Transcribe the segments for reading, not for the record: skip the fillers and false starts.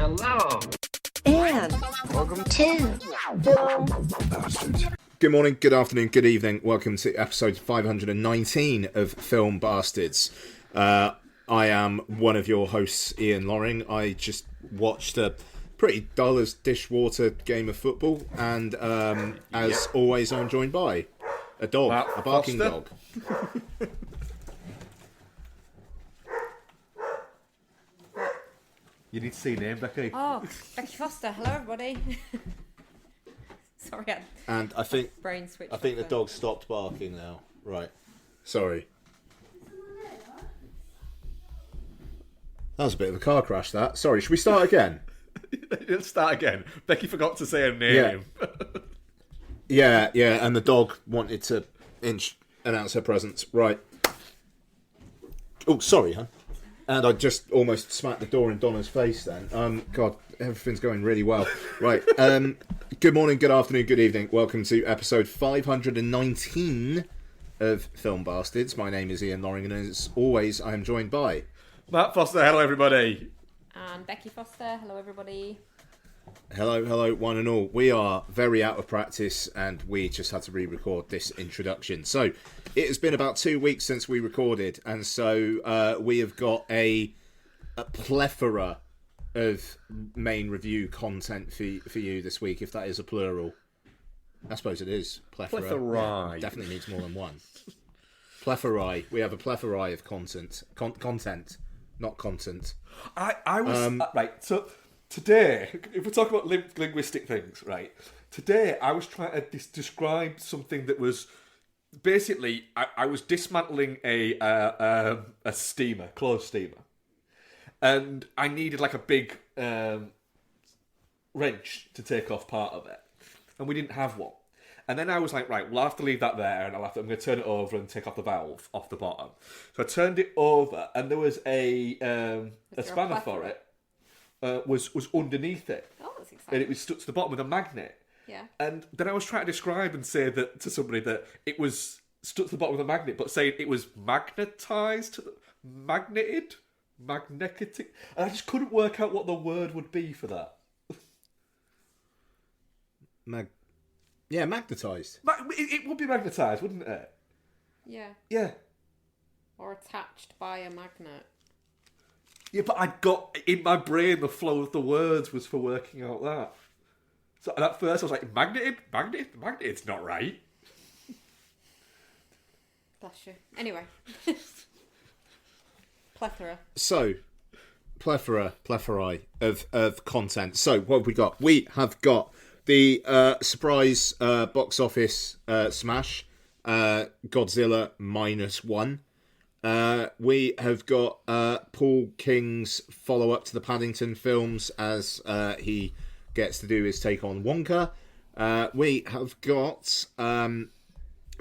Hello. And Welcome to Film Bastards. Good morning, good afternoon, good evening. Welcome to episode 519 of Film Bastards. I am one of your hosts, Ian Loring. I just watched a pretty dull as dishwater game of football, and as always, I'm joined by a dog, a barking dog. You need to see your name, Becky. Oh, Becky Foster. Hello, everybody. Sorry, And I think brain switch. the dog stopped barking now. Right. Sorry. That was a bit of a car crash, that. Sorry, should we start again? Let's start again. Becky forgot to say her name. Yeah, and the dog wanted to announce her presence. Right. Oh, sorry, huh? And I just almost smacked the door in Donna's face then. God, everything's going really well. Right. Good morning, good afternoon, good evening. Welcome to episode 519 of Film Bastards. My name is Ian Loring, and as always, I am joined by... Matt Foster, hello everybody. And Becky Foster. Hello, everybody. Hello, one and all. We are very out of practice, and we just had to re-record this introduction. So, it has been about 2 weeks since we recorded, and so we have got a plethora of main review content for you this week, if that is a plural. I suppose it is. Plethora. Plethora. Yeah, definitely needs more than one. Plethora. We have a plethora of content. Content, not content. I was... right, so... Today, if we're talking about linguistic things, right? Today, I was trying to describe something that was basically I was dismantling a steamer, clothes steamer, and I needed like a big wrench to take off part of it, and we didn't have one. And then I was like, right, we'll have to leave that there, and I'm going to turn it over and take off the valve off the bottom. So I turned it over, and there was a spanner for it. Was underneath it. Oh, that's exciting. And it was stuck to the bottom with a magnet. Yeah. And then I was trying to describe and say that to somebody that it was stuck to the bottom with a magnet, but saying it was magnetized, magnetic. And I just couldn't work out what the word would be for that. Magnetized. It would be magnetized, wouldn't it? Yeah. Yeah. Or attached by a magnet. Yeah, but I got in my brain the flow of the words was for working out that. So at first I was like, magneted? It's not right. Bless you. Anyway. Plethora. So, plethora of content. So, what have we got? We have got the surprise box office smash, Godzilla Minus One. We have got Paul King's follow-up to the Paddington films as he gets to do his take on Wonka'd. We have got a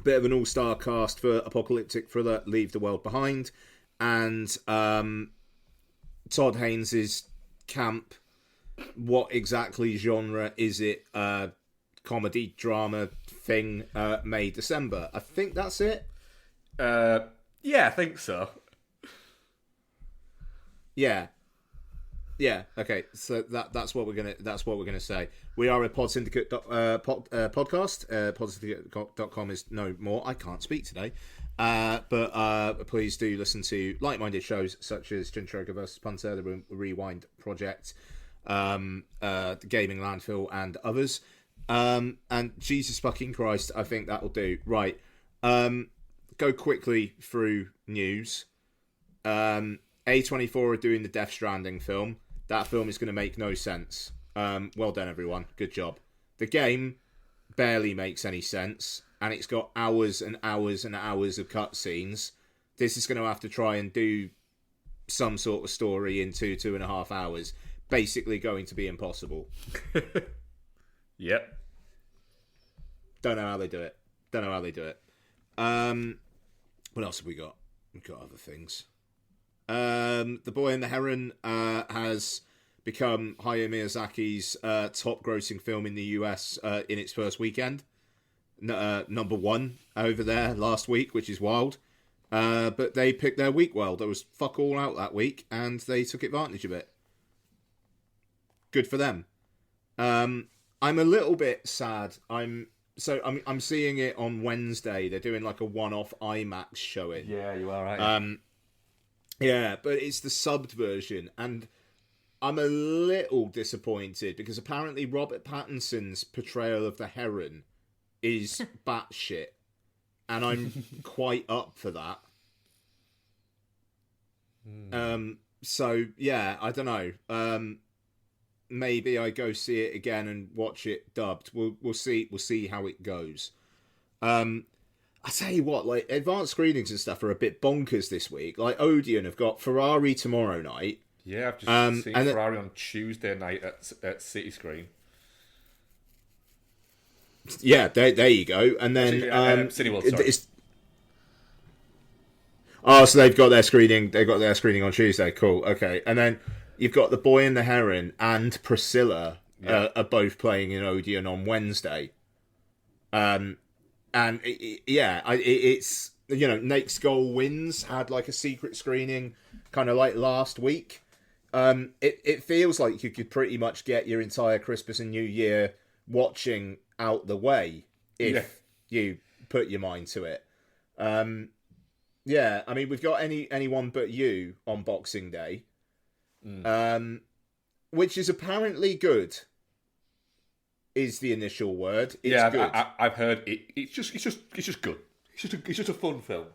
bit of an all-star cast for apocalyptic thriller Leave the World Behind, and Todd Haynes' camp. What exactly genre is it? Comedy, drama thing, May, December. I think that's it. Yeah, I think so. Yeah. Okay. So that's what we're gonna say. We are a Pod Syndicate podcast. Podsyndicate.com is no more. I can't speak today. But please do listen to like-minded shows such as Jintroga vs. Punter, the Rewind Project, the Gaming Landfill, and others. And Jesus fucking Christ, I think that'll do. Right. Go quickly through news. A24 are doing the Death Stranding film. That film is going to make no sense. Well done, everyone. Good job. The game barely makes any sense, and it's got hours and hours and hours of cutscenes. This is going to have to try and do some sort of story in 2.5 hours. Basically going to be impossible. Yep. Don't know how they do it. What else have we got? We've got other things. The Boy and the Heron has become Hayao Miyazaki's top-grossing film in the US in its first weekend. Number one over there last week, which is wild. But they picked their week well. There was fuck all out that week, and they took advantage of it. good for them. I'm a little bit sad. I'm seeing it on Wednesday. They're doing like a one-off IMAX showing. Yeah, you are right. Yeah, but it's the subbed version, and I'm a little disappointed because apparently Robert Pattinson's portrayal of the Heron is batshit, and I'm quite up for that. So yeah, I don't know. Maybe I go see it again and watch it dubbed. We'll see how it goes. I tell you what, like advanced screenings and stuff are a bit bonkers this week. Like Odeon have got Ferrari tomorrow night. Yeah, I've just seen Ferrari on Tuesday night at City Screen. Yeah, there you go. And then City World. Sorry. So they've got their screening. They've got their screening on Tuesday. Cool. Okay, and then you've got The Boy and the Heron and Priscilla are both playing in Odeon on Wednesday. It's Nate's Goal Wins had like a secret screening kind of like last week. It feels like you could pretty much get your entire Christmas and New Year watching out the way if you put your mind to it. Yeah, I mean, we've got Anyone But You on Boxing Day, which is apparently good. Is the initial word? It's good. I've heard it. It's just good. It's just a fun film.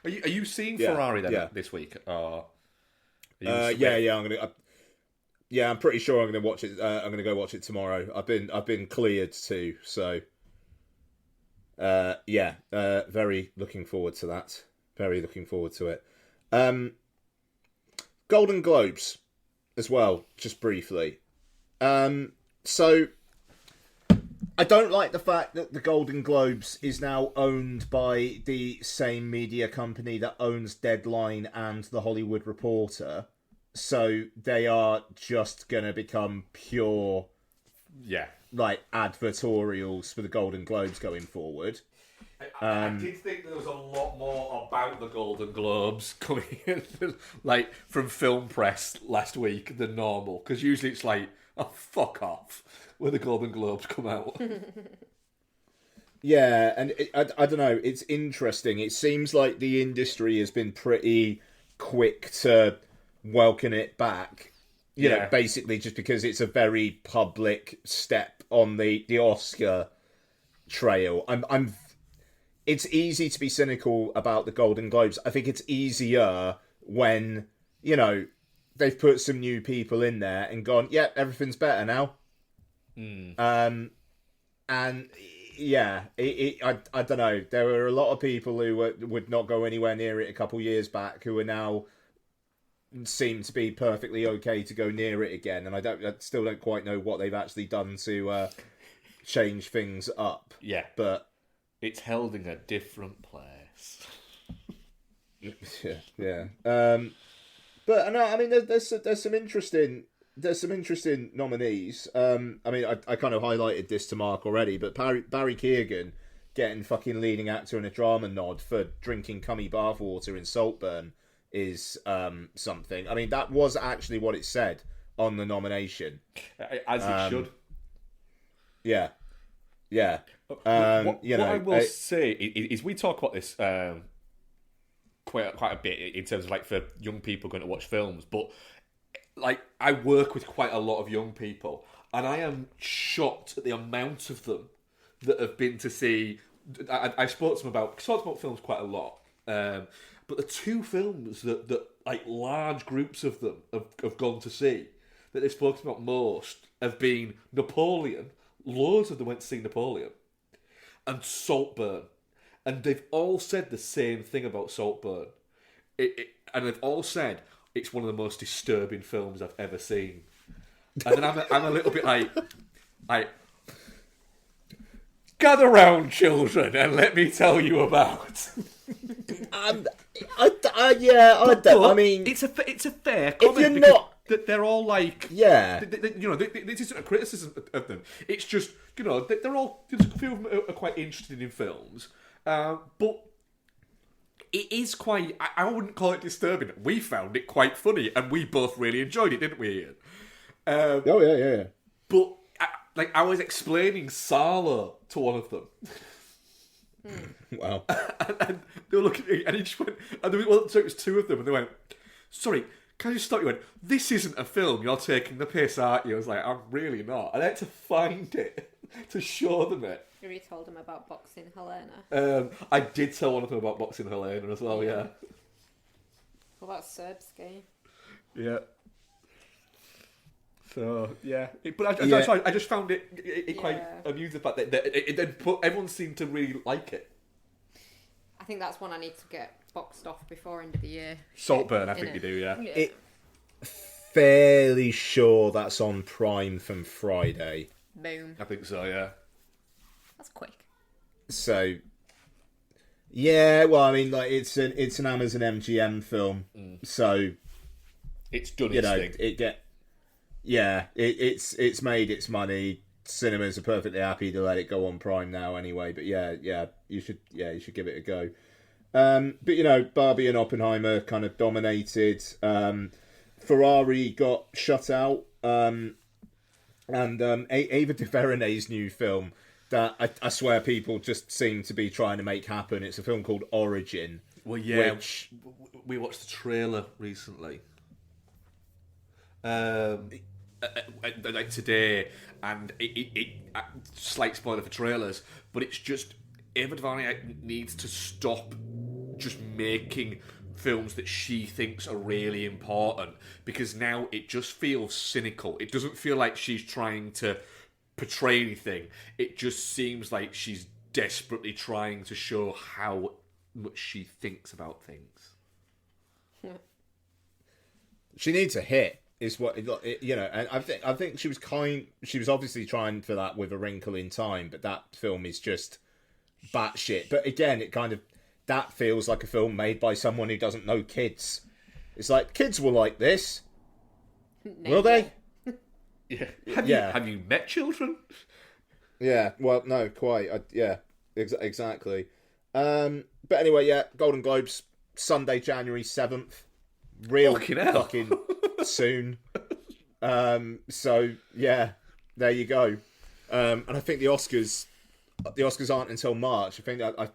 Are you seeing Ferrari then this week? Or I'm pretty sure I'm gonna watch it. I'm gonna go watch it tomorrow. I've been cleared to, so very looking forward to that. Very looking forward to it. Golden Globes as well, just briefly. So I don't like the fact that the Golden Globes is now owned by the same media company that owns Deadline and The Hollywood Reporter. So they are just going to become pure, like advertorials for the Golden Globes going forward. I did think there was a lot more about the Golden Globes coming in, like from film press last week than normal. Because usually it's like, oh, fuck off when the Golden Globes come out. Yeah, and I don't know. It's interesting. It seems like the industry has been pretty quick to welcome it back. You know, basically just because it's a very public step on the Oscar trail. It's easy to be cynical about the Golden Globes. I think it's easier when, they've put some new people in there and gone, everything's better now. I don't know. There were a lot of people who would not go anywhere near it a couple years back who are now seem to be perfectly okay to go near it again. And I still don't quite know what they've actually done to change things up. Yeah, but it's held in a different place. yeah. But no, I mean, there's some interesting nominees. I mean, I kind of highlighted this to Mark already, but Barry Keoghan getting fucking leading actor in a drama nod for drinking cummy bathwater in Saltburn is something. I mean, that was actually what it said on the nomination, as it should. Yeah. What I will say is we talk about this quite a bit in terms of like for young people going to watch films, but like I work with quite a lot of young people, and I am shocked at the amount of them that have been to see. I spoke to them about films quite a lot, but the two films that like large groups of them have gone to see that they've spoken about most have been Napoleon. Loads of them went to see Napoleon and Saltburn. And they've all said the same thing about Saltburn. And they've all said it's one of the most disturbing films I've ever seen. And then I'm a little bit like, gather round, children, and let me tell you about. I mean, it's a fair comment. If you're not, they're all like, this isn't a criticism of them. It's just, they're all. There's a few of them are quite interested in films, but it is quite. I wouldn't call it disturbing. We found it quite funny, and we both really enjoyed it, didn't we, Ian? Oh yeah. But I was explaining Sala to one of them. Wow. And they were looking at me, and he just went, and they went, so it was two of them, and they went, sorry, can I just stop you? Went, this isn't a film, you're taking the piss, aren't you? I was like, I'm really not. And I had to find it to show them it. Have you told him about Boxing Helena? I did tell one of them about Boxing Helena as well, yeah. What about Serbsky? Yeah. So, yeah. But I just found it quite amusing, the fact that everyone seemed to really like it. I think that's one I need to get boxed off before end of the year. Saltburn, I think you do, yeah. Fairly sure that's on Prime from Friday. Boom. I think so, yeah. That's quick. So, yeah, well, I mean, like it's an Amazon MGM film, so it's done its thing. It's made its money. Cinemas are perfectly happy to let it go on Prime now, anyway. But you should give it a go. But Barbie and Oppenheimer kind of dominated. Ferrari got shut out, and Ava DuVernay's new film that I swear people just seem to be trying to make happen. It's a film called Origin. Well, yeah, which we watched the trailer recently. Like today, and it slight spoiler for trailers, but it's just Ava DuVernay needs to stop just making films that she thinks are really important, because now it just feels cynical. It doesn't feel like she's trying to portray anything. It just seems like she's desperately trying to show how much she thinks about things. She needs a hit. Is what and I think she was obviously trying for that with A Wrinkle in Time, but that film is just batshit. But again, that feels like a film made by someone who doesn't know kids. It's like, kids will like this, will they? Yeah. Have you met children? Yeah. Well, no, quite. Exactly. But anyway, Golden Globes Sunday, January 7th. Real fucking soon. So yeah, there you go. And I think the Oscars aren't until March. I think I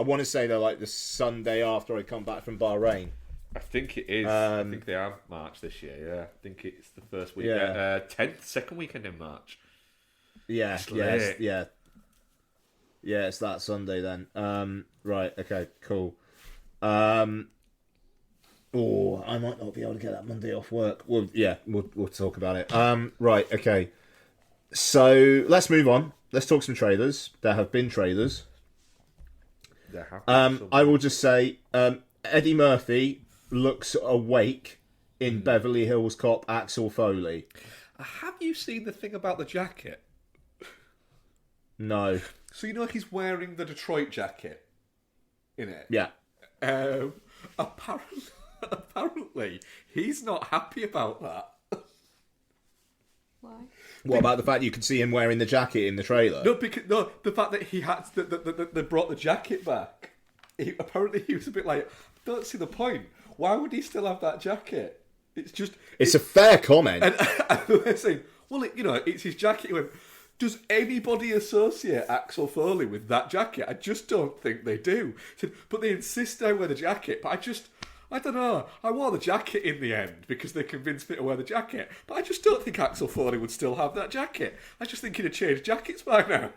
want to say they're like the Sunday after I come back from Bahrain. I think it is. I think they are March this year. Yeah, I think it's the first week. 10th, second weekend in March. Yeah, it's that Sunday then. Right. Okay. Cool. Oh, I might not be able to get that Monday off work. Well, we'll talk about it. Right, okay. So let's move on. Let's talk some trailers. There have been trailers. I will just say, Eddie Murphy looks awake in Beverly Hills Cop Axel Foley. Have you seen the thing about the jacket? No. So he's wearing the Detroit jacket in it. Yeah. Apparently, he's not happy about that. Why? What about the fact you could see him wearing the jacket in the trailer? No, the fact that he had they brought the jacket back. Apparently, he was a bit like, I don't see the point. Why would he still have that jacket? It's a fair comment. And they're saying, well, it's his jacket. He went, does anybody associate Axel Foley with that jacket? I just don't think they do. He said, but they insist I wear the jacket, but I don't know. I wore the jacket in the end because they convinced me to wear the jacket. But I just don't think Axel Foley would still have that jacket. I just think he'd have changed jackets by now.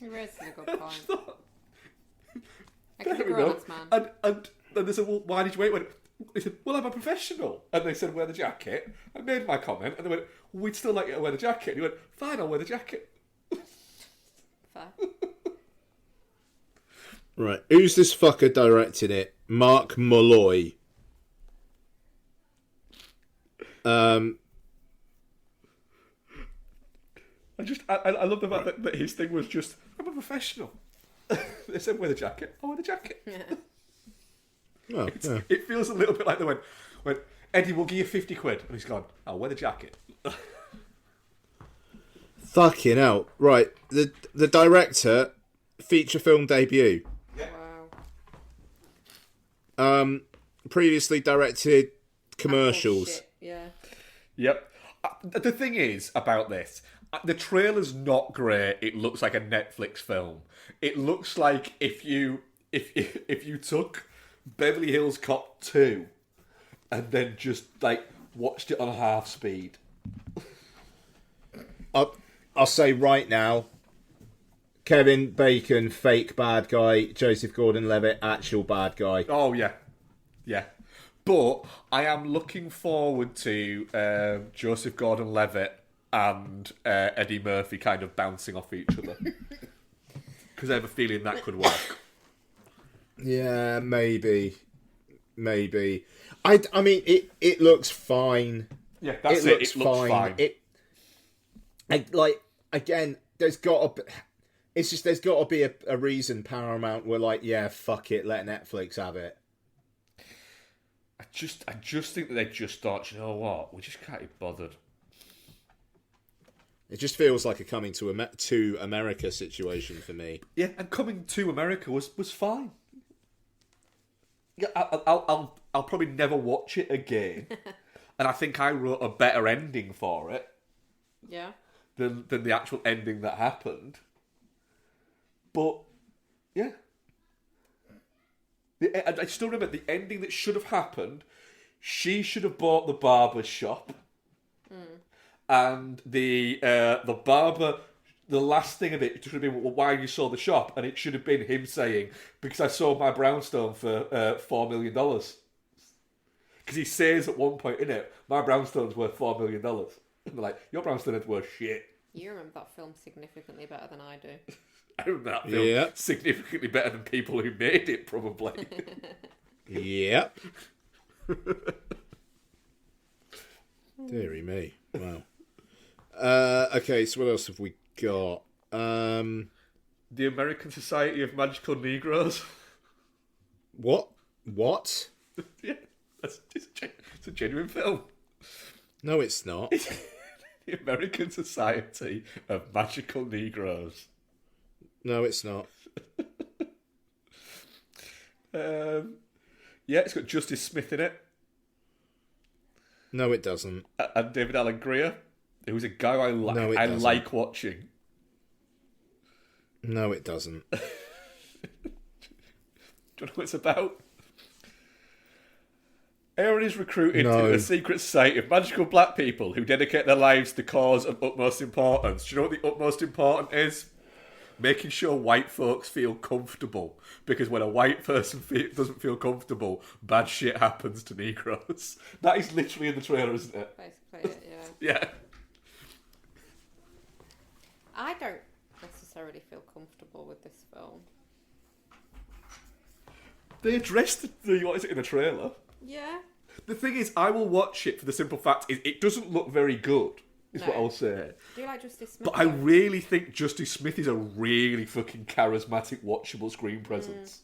He raised a good point. I There can we agree on go. this, man. And then they said, well, why did you wait? He said, well, I'm a professional. And they said, wear the jacket. I made my comment. And they went, we'd still like you to wear the jacket. And he went, fine, I'll wear the jacket. Fair. Right. Who's this fucker directing it? Mark Malloy. I love the fact that his thing was just, I'm a professional. They said, wear the jacket. I'll wear the jacket. Yeah. Oh, It feels a little bit like they went, Eddie, we'll give you 50 quid. And he's gone, I'll wear the jacket. Fucking hell. Right. The director, feature film debut. Wow. Previously directed commercials. Shit, yeah. Yep. The thing is about this, the trailer's not great. It looks like a Netflix film. It looks like if you took Beverly Hills Cop 2 and then just like watched it on half speed. I'll say right now, Kevin Bacon, fake bad guy. Joseph Gordon-Levitt, actual bad guy. Oh yeah, yeah. But I am looking forward to Joseph Gordon-Levitt and Eddie Murphy kind of bouncing off each other. Because I have a feeling that could work. Yeah, maybe. I mean, it looks fine. Yeah, that's it. It looks fine. Again, there's got to. It's just there's got to be a reason Paramount were like, yeah, fuck it, let Netflix have it. I just think that they just thought, you know what, we just can't be bothered. It just feels like a coming to America situation for me. Yeah, and coming to America was fine. Yeah, I'll probably never watch it again, and I think I wrote a better ending for it. Yeah. Than the actual ending that happened. But yeah, I still remember the ending that should have happened. She should have bought the barber shop, and the barber. The last thing of it should have been, well, why you sold the shop, and it should have been him saying, because I sold my brownstone for $4 million. Because he says at one point in it, my brownstone's worth $4 million. And they're like, your brownstone is worth shit. You remember that film significantly better than I do. I remember that film significantly better than people who made it, probably. Yep. Deary me. Wow. Okay, so what else have we got? The American Society of Magical Negroes. What? Yeah, it's a genuine film. No, it's not. The American Society of Magical Negroes. No, it's not. Yeah, it's got Justice Smith in it. No, it doesn't. And David Alan Grier, who's a guy I like watching. No, it doesn't. Do you know what it's about? Aaron is recruited to a secret society of magical black people who dedicate their lives to the cause of utmost importance. Do you know what the utmost important is? Making sure white folks feel comfortable. Because when a white person doesn't feel comfortable, bad shit happens to Negroes. That is literally in the trailer, isn't it? Basically it, yeah. Yeah. I don't necessarily feel comfortable with this film. They addressed what is it in the trailer? Yeah. The thing is, I will watch it for the simple fact is it doesn't look very good, is what I'll say. Do you like Justice Smith? But I really think Justice Smith is a really fucking charismatic, watchable screen presence.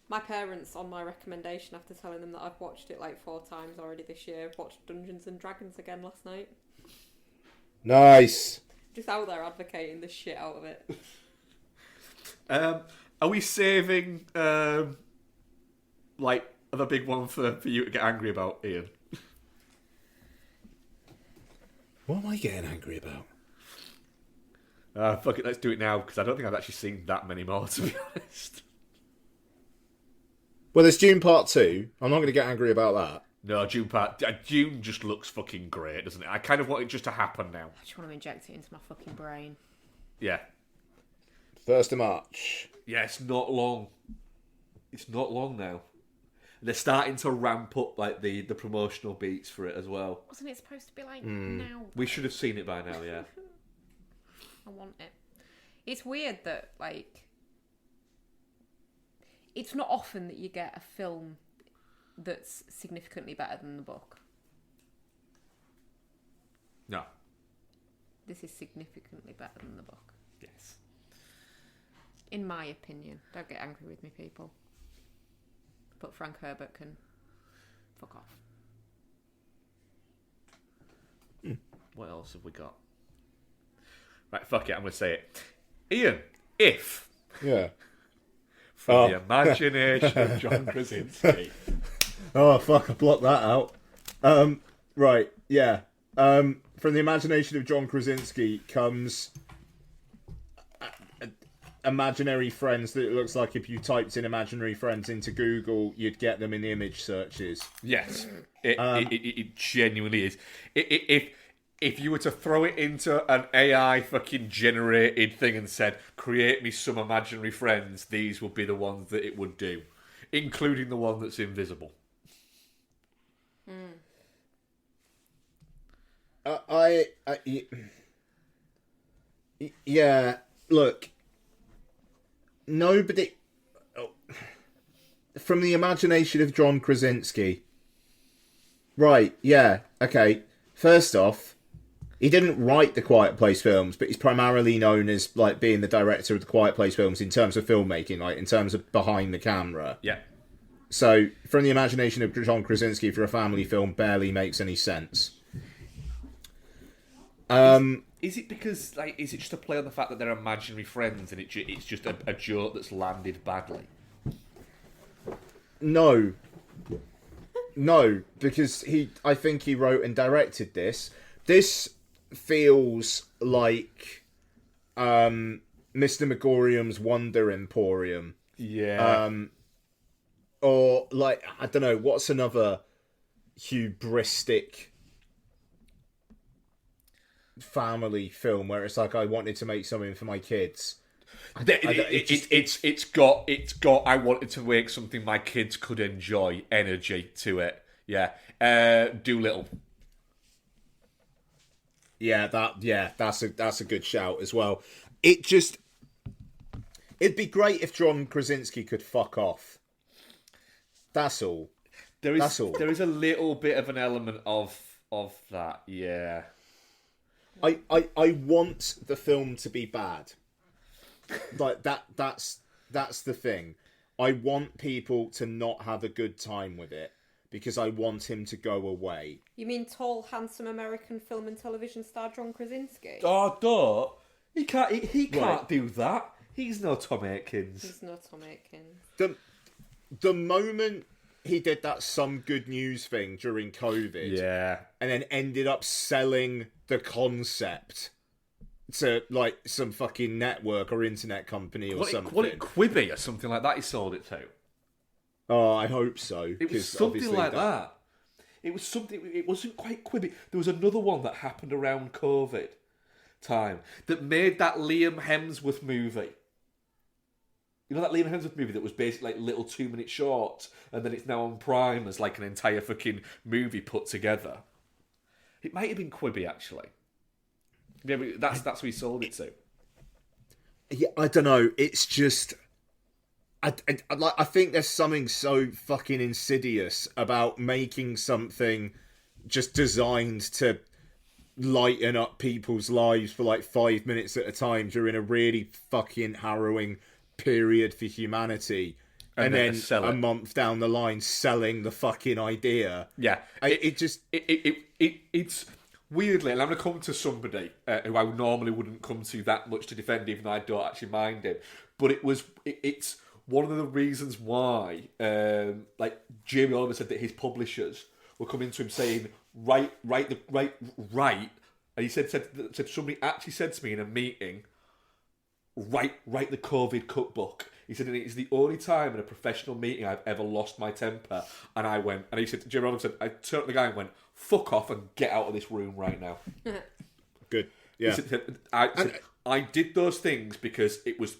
My parents, on my recommendation, after telling them that I've watched it like 4 times already this year, watched Dungeons and Dragons again last night. Nice. Just out there advocating the shit out of it. Are we saving like the big one for you to get angry about, Ian? What am I getting angry about? Fuck it, let's do it now, because I don't think I've actually seen that many more, to be honest. Well, there's Dune Part 2. I'm not going to get angry about that. No, Dune just looks fucking great, doesn't it? I kind of want it just to happen now. I just want to inject it into my fucking brain. Yeah. 1st of March. Yeah, it's not long. It's not long now. They're starting to ramp up like the promotional beats for it as well. Wasn't it supposed to be like now? We should have seen it by now, yeah. I want it. It's weird that like it's not often that you get a film that's significantly better than the book. No. This is significantly better than the book. Yes. In my opinion. Don't get angry with me, people. But Frank Herbert can fuck off. What else have we got? Right, fuck it, I'm going to say it. Ian, if... Yeah. From the imagination of John Krasinski. Oh, fuck, I blocked that out. Right, yeah. From the imagination of John Krasinski comes imaginary friends that it looks like if you typed in imaginary friends into Google, you'd get them in image searches. Yes, it genuinely is. If you were to throw it into an AI fucking generated thing and said, create me some imaginary friends, these would be the ones that it would do, including the one that's invisible. Yeah, look, nobody from the imagination of John Krasinski. Right, yeah, okay. First off, he didn't write the Quiet Place films, but he's primarily known as like being the director of the Quiet Place films in terms of filmmaking, like in terms of behind the camera. Yeah. So, from the imagination of John Krasinski for a family film barely makes any sense. Is it because, like, is it just a play on the fact that they're imaginary friends and it's just a joke that's landed badly? No, because I think he wrote and directed this. This feels like Mr. Megorium's Wonder Emporium. Yeah. Or, like, I don't know, what's another hubristic family film where it's like, I wanted to make something for my kids. It's got I wanted to make something my kids could enjoy energy to it. Yeah. Doolittle. Yeah, that's a good shout as well. It'd be great if John Krasinski could fuck off. That's all. There is all. There is a little bit of an element of that, yeah. I want the film to be bad. Like that's the thing. I want people to not have a good time with it because I want him to go away. You mean tall, handsome American film and television star John Krasinski? Oh, duh. He can't Right. can't do that. He's no Tom Atkins. He's no Tom Atkins. The moment he did that Some Good News thing during COVID, Yeah. and then ended up selling the concept to like some fucking network or internet company or something. What it Quibi or something like that he sold it to. Oh, I hope so. It was something like that. It was something. It wasn't quite Quibi. There was another one that happened around COVID time that made that Liam Hemsworth movie. You know that Liam Hemsworth movie that was basically like little 2-minute shorts, and then it's now on Prime as like an entire fucking movie put together. It might have been Quibi actually. Yeah, but that's who he sold it to. Yeah, I don't know. It's just, I think there's something so fucking insidious about making something just designed to lighten up people's lives for like 5 minutes at a time during a really fucking harrowing period for humanity, and then a month down the line selling the fucking idea. Yeah, it's weirdly, and I'm going to come to somebody who I normally wouldn't come to that much to defend, even though I don't actually mind him. But it's one of the reasons why, like Jamie Oliver said that his publishers were coming to him saying, right, and he said somebody actually said to me in a meeting, write the COVID cookbook. He said, and it's the only time in a professional meeting I've ever lost my temper. And I went, and he said, Jamie Oliver said, I turned to the guy and went, fuck off and get out of this room right now. Good. Yeah. I did those things because it was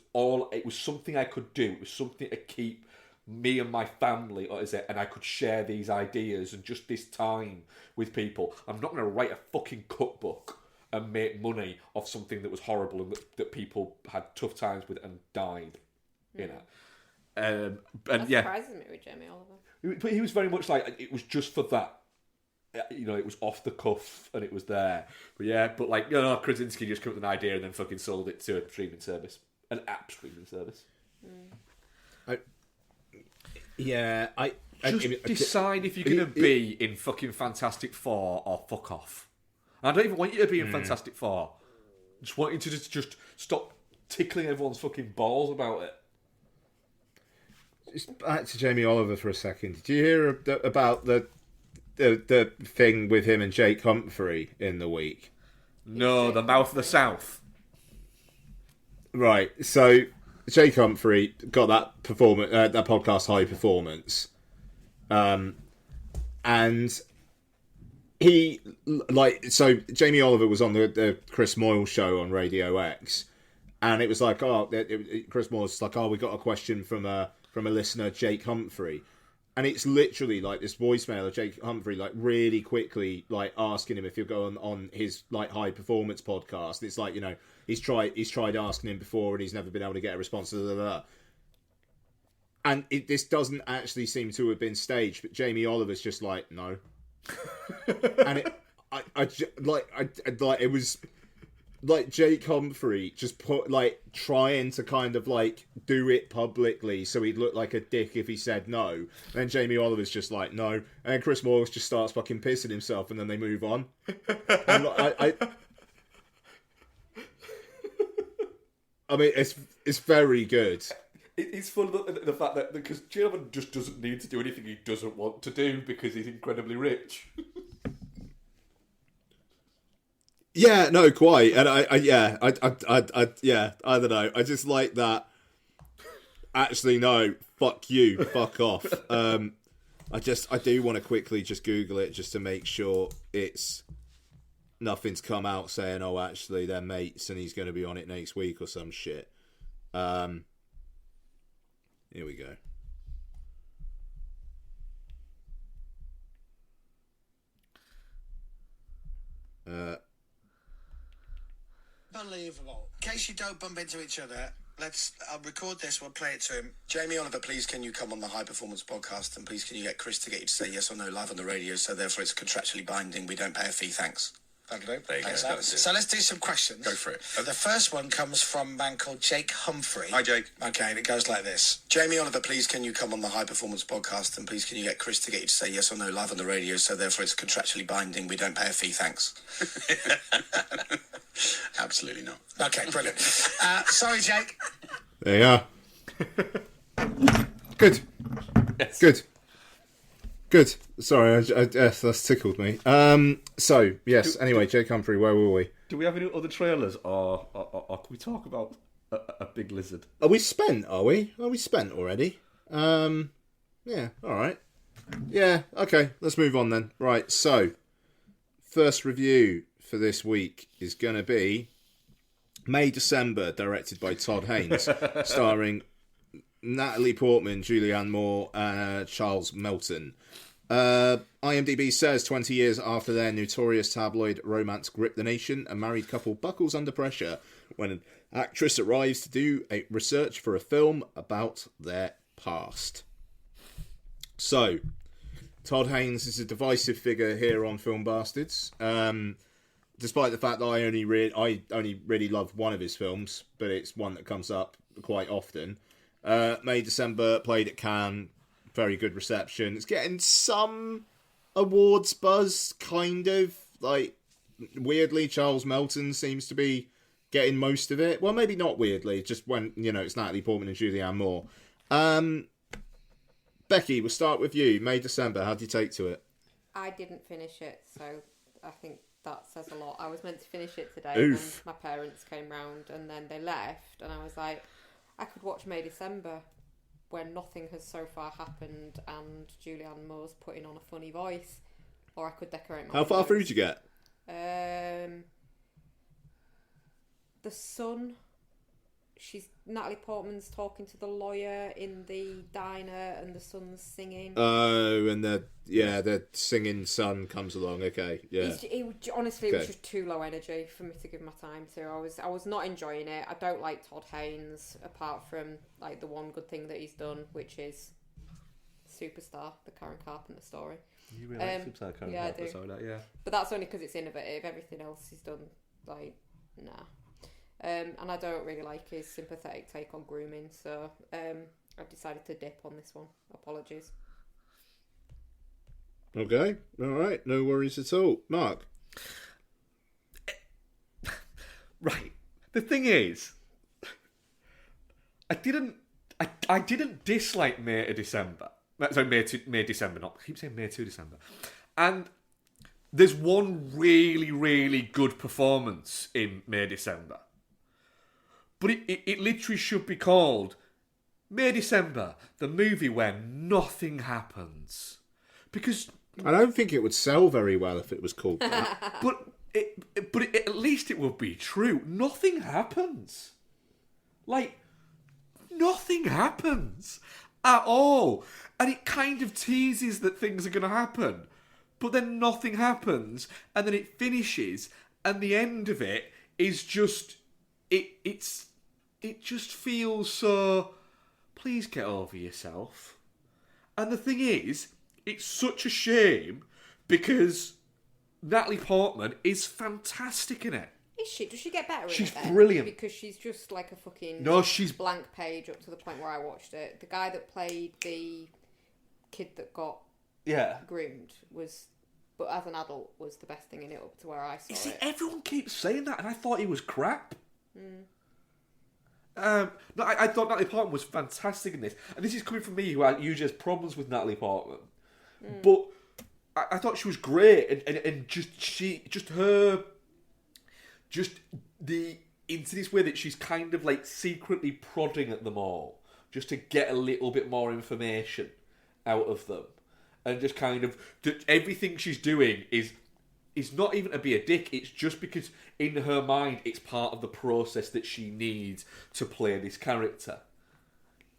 something I could do. It was something to keep me and my family, and I could share these ideas and just this time with people. I'm not going to write a fucking cookbook and make money off something that was horrible and that people had tough times with and died. You know. That surprises me with Jamie Oliver. But he was very much like, it was just for that. You know, it was off the cuff and it was there. But yeah, but like, you know, Krasinski just came up with an idea and then fucking sold it to a streaming service. An app streaming service. Decide if you're going to be in fucking Fantastic Four or fuck off. And I don't even want you to be in Fantastic Four. I just want you to just stop tickling everyone's fucking balls about it. Just back to Jamie Oliver for a second. Did you hear about the the thing with him and Jake Humphrey in the week? No, the Mouth of the South. Right. So Jake Humphrey got that podcast High Performance, and he so Jamie Oliver was on the Chris Moyle show on Radio X, and it was like, Chris Moyle's like, we got a question from a listener, Jake Humphrey. And it's literally like this voicemail of Jake Humphrey, like really quickly, like asking him if he'll go on his like High Performance podcast. And it's like, he's tried asking him before and he's never been able to get a response. Blah, blah, blah. And this doesn't actually seem to have been staged, but Jamie Oliver's just like, no. And it was like Jake Humphrey just trying to kind of like do it publicly so he'd look like a dick if he said no. And then Jamie Oliver's just like, no. And then Chris Moyles just starts fucking pissing himself and then they move on. And I mean, it's very good. It's fun the fact that because Gentleman just doesn't need to do anything he doesn't want to do because he's incredibly rich. Yeah, no, quite. And I don't know. I just like that. Actually, no, fuck you, fuck off. I do want to quickly just Google it just to make sure nothing's come out saying, actually they're mates and he's going to be on it next week or some shit. Here we go. Unbelievable. In case you don't bump into each other, I'll record this, we'll play it to him. Jamie Oliver, please can you come on the High Performance podcast, and please can you get Chris to get you to say yes or no live on the radio, so therefore it's contractually binding, we don't pay a fee, thanks. That'll do. There you go. So let's do some questions. Go for it. The first one comes from a man called Jake Humphrey. Hi, Jake. Okay, and it goes like this. Jamie Oliver, please can you come on the High Performance podcast, and please can you get Chris to get you to say yes or no live on the radio, so therefore it's contractually binding, we don't pay a fee, thanks. Absolutely not. Okay, brilliant. Sorry, Jake. There you are. Good. Yes. Good. Sorry, that's tickled me. So, yes, anyway, Jake Humphrey, where were we? Do we have any other trailers or can we talk about a big lizard? Are we spent, are we? Are we spent already? Yeah, alright. Yeah, okay, let's move on then. Right, so, first review for this week is going to be May December, directed by Todd Haynes, starring Natalie Portman, Julianne Moore, and Charles Melton. IMDb says 20 years after their notorious tabloid romance gripped the nation, a married couple buckles under pressure when an actress arrives to do a research for a film about their past. So, Todd Haynes is a divisive figure here on Film Bastards. Despite the fact that I only really love one of his films, but it's one that comes up quite often. May December, played at Cannes, very good reception. It's getting some awards buzz, kind of. Like, weirdly, Charles Melton seems to be getting most of it. Well, maybe not weirdly, just when, it's Natalie Portman and Julianne Moore. Becky, we'll start with you. May December, how do you take to it? I didn't finish it, so I think that says a lot. I was meant to finish it today, Oof. and my parents came round, and then they left, and I was like, I could watch May December when nothing has so far happened and Julianne Moore's putting on a funny voice, or I could decorate my How far through did you get? The son. Natalie Portman's talking to the lawyer in the diner, and the son's singing. Oh, and the singing son comes along. Okay, yeah. Honestly, it was just too low energy for me to give my time to. I was not enjoying it. I don't like Todd Haynes, apart from like the one good thing that he's done, which is Superstar, the Karen Carpenter story. You really like Superstar Karen Carpenter, I do. That, yeah. But that's only because it's innovative. Everything else he's done, like, nah. And I don't really like his sympathetic take on grooming, so I've decided to dip on this one. Apologies. Okay, all right, no worries at all. Mark? Right. The thing is, I didn't dislike May to December. Sorry, May December, not. I keep saying May to December. And there's one really, really good performance in May December. But it literally should be called May December, the movie where nothing happens. Because... I don't think it would sell very well if it was called that. but at least it would be true. Nothing happens. Like, nothing happens at all. And it kind of teases that things are going to happen. But then nothing happens. And then it finishes. And the end of it is just... It just feels so... Please get over yourself. And the thing is, it's such a shame because Natalie Portman is fantastic in it. Is she? Does she get better? She's in it then? brilliant. Because she's just like a fucking she's blank page up to the point where I watched it. The guy that played the kid that got groomed was, but as an adult, was the best thing in it up to where I saw it. Everyone keeps saying that, and I thought he was crap. No, I thought Natalie Portman was fantastic in this, and this is coming from me, who usually has problems with Natalie Portman. But I thought she was great, and into this way that she's kind of like secretly prodding at them all, just to get a little bit more information out of them, and just kind of everything she's doing is not even to be a dick. It's just because in her mind it's part of the process that she needs to play this character,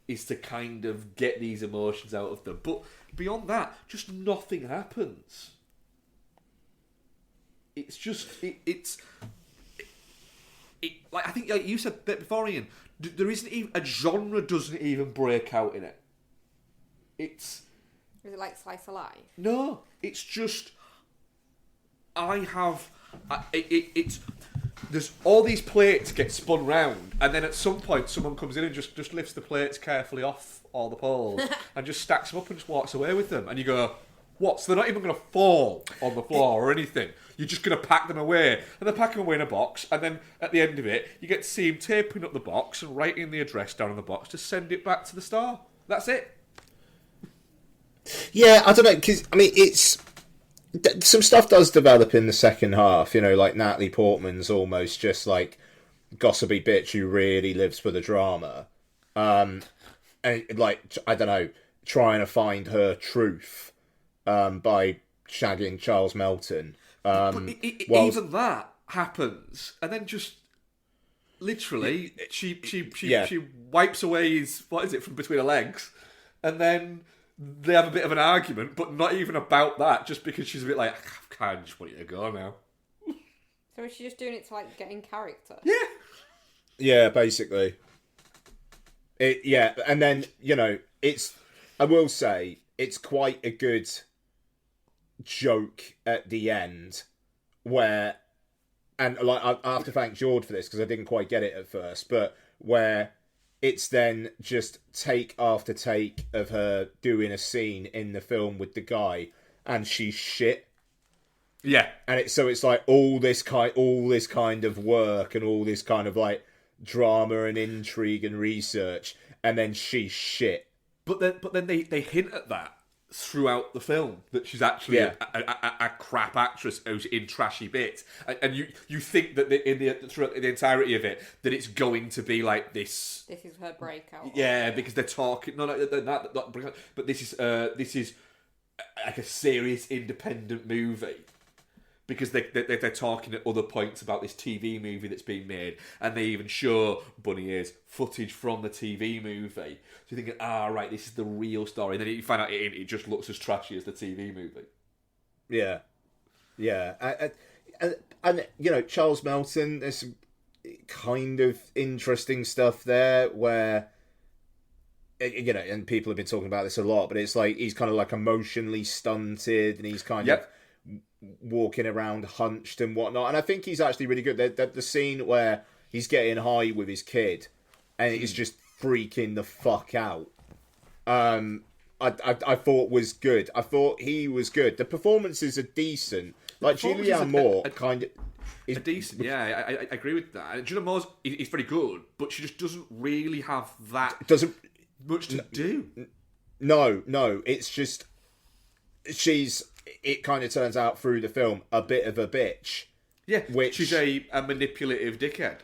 is to kind of get these emotions out of them. But beyond that, just nothing happens. It's just it's like I think like you said before, Ian, there isn't even a genre doesn't even break out in it. Is it like Slice of Life? No, it's just there's all these plates get spun round, and then at some point someone comes in and just lifts the plates carefully off all the poles and just stacks them up and just walks away with them. And you go, what? So they're not even going to fall on the floor or anything. You're just going to pack them away. And they pack them away in a box, and then at the end of it, you get to see him taping up the box and writing the address down on the box to send it back to the store. That's it. Yeah, I don't know, because, I mean, it's... Some stuff does develop in the second half, you know, like Natalie Portman's almost just like gossipy bitch who really lives for the drama. And like, I don't know, trying to find her truth by shagging Charles Melton. Even that happens, and then just literally she wipes away his, what is it, from between her legs, and then they have a bit of an argument, but not even about that, just because she's a bit like, I kind of just want you to go now. So is she just doing it to like get in character? Yeah, basically. And then, you know, I will say, it's quite a good joke at the end where, and like I have to thank George for this because I didn't quite get it at first, but where it's then just take after take of her doing a scene in the film with the guy, and she's shit. Yeah, and it's like all this kind of work and all this kind of like drama and intrigue and research, and then she's shit. But then they hint at that throughout the film, that she's actually a crap actress who's in trashy bits, and you think that throughout the entirety of it that it's going to be like this. This is her breakout. Yeah, because they're talking. But this is like a serious independent movie. Because they're talking at other points about this TV movie that's being made, and they even show bunny ears footage from the TV movie. So you're thinking, right, this is the real story. And then you find out it just looks as trashy as the TV movie. Yeah. And you know, Charles Melton, there's some kind of interesting stuff there where, you know, and people have been talking about this a lot, but it's like he's kind of like emotionally stunted, and he's kind of walking around hunched and whatnot, and I think he's actually really good. The scene where he's getting high with his kid and he's just freaking the fuck out, I thought was good. I thought he was good. The performances are decent. Like Julianne Moore is decent. Yeah, I agree with that. Julianne Moore is very good, but she just doesn't really have that much to do. No, it's just she's it kind of turns out through the film a bit of a bitch. Yeah, which she's a manipulative dickhead.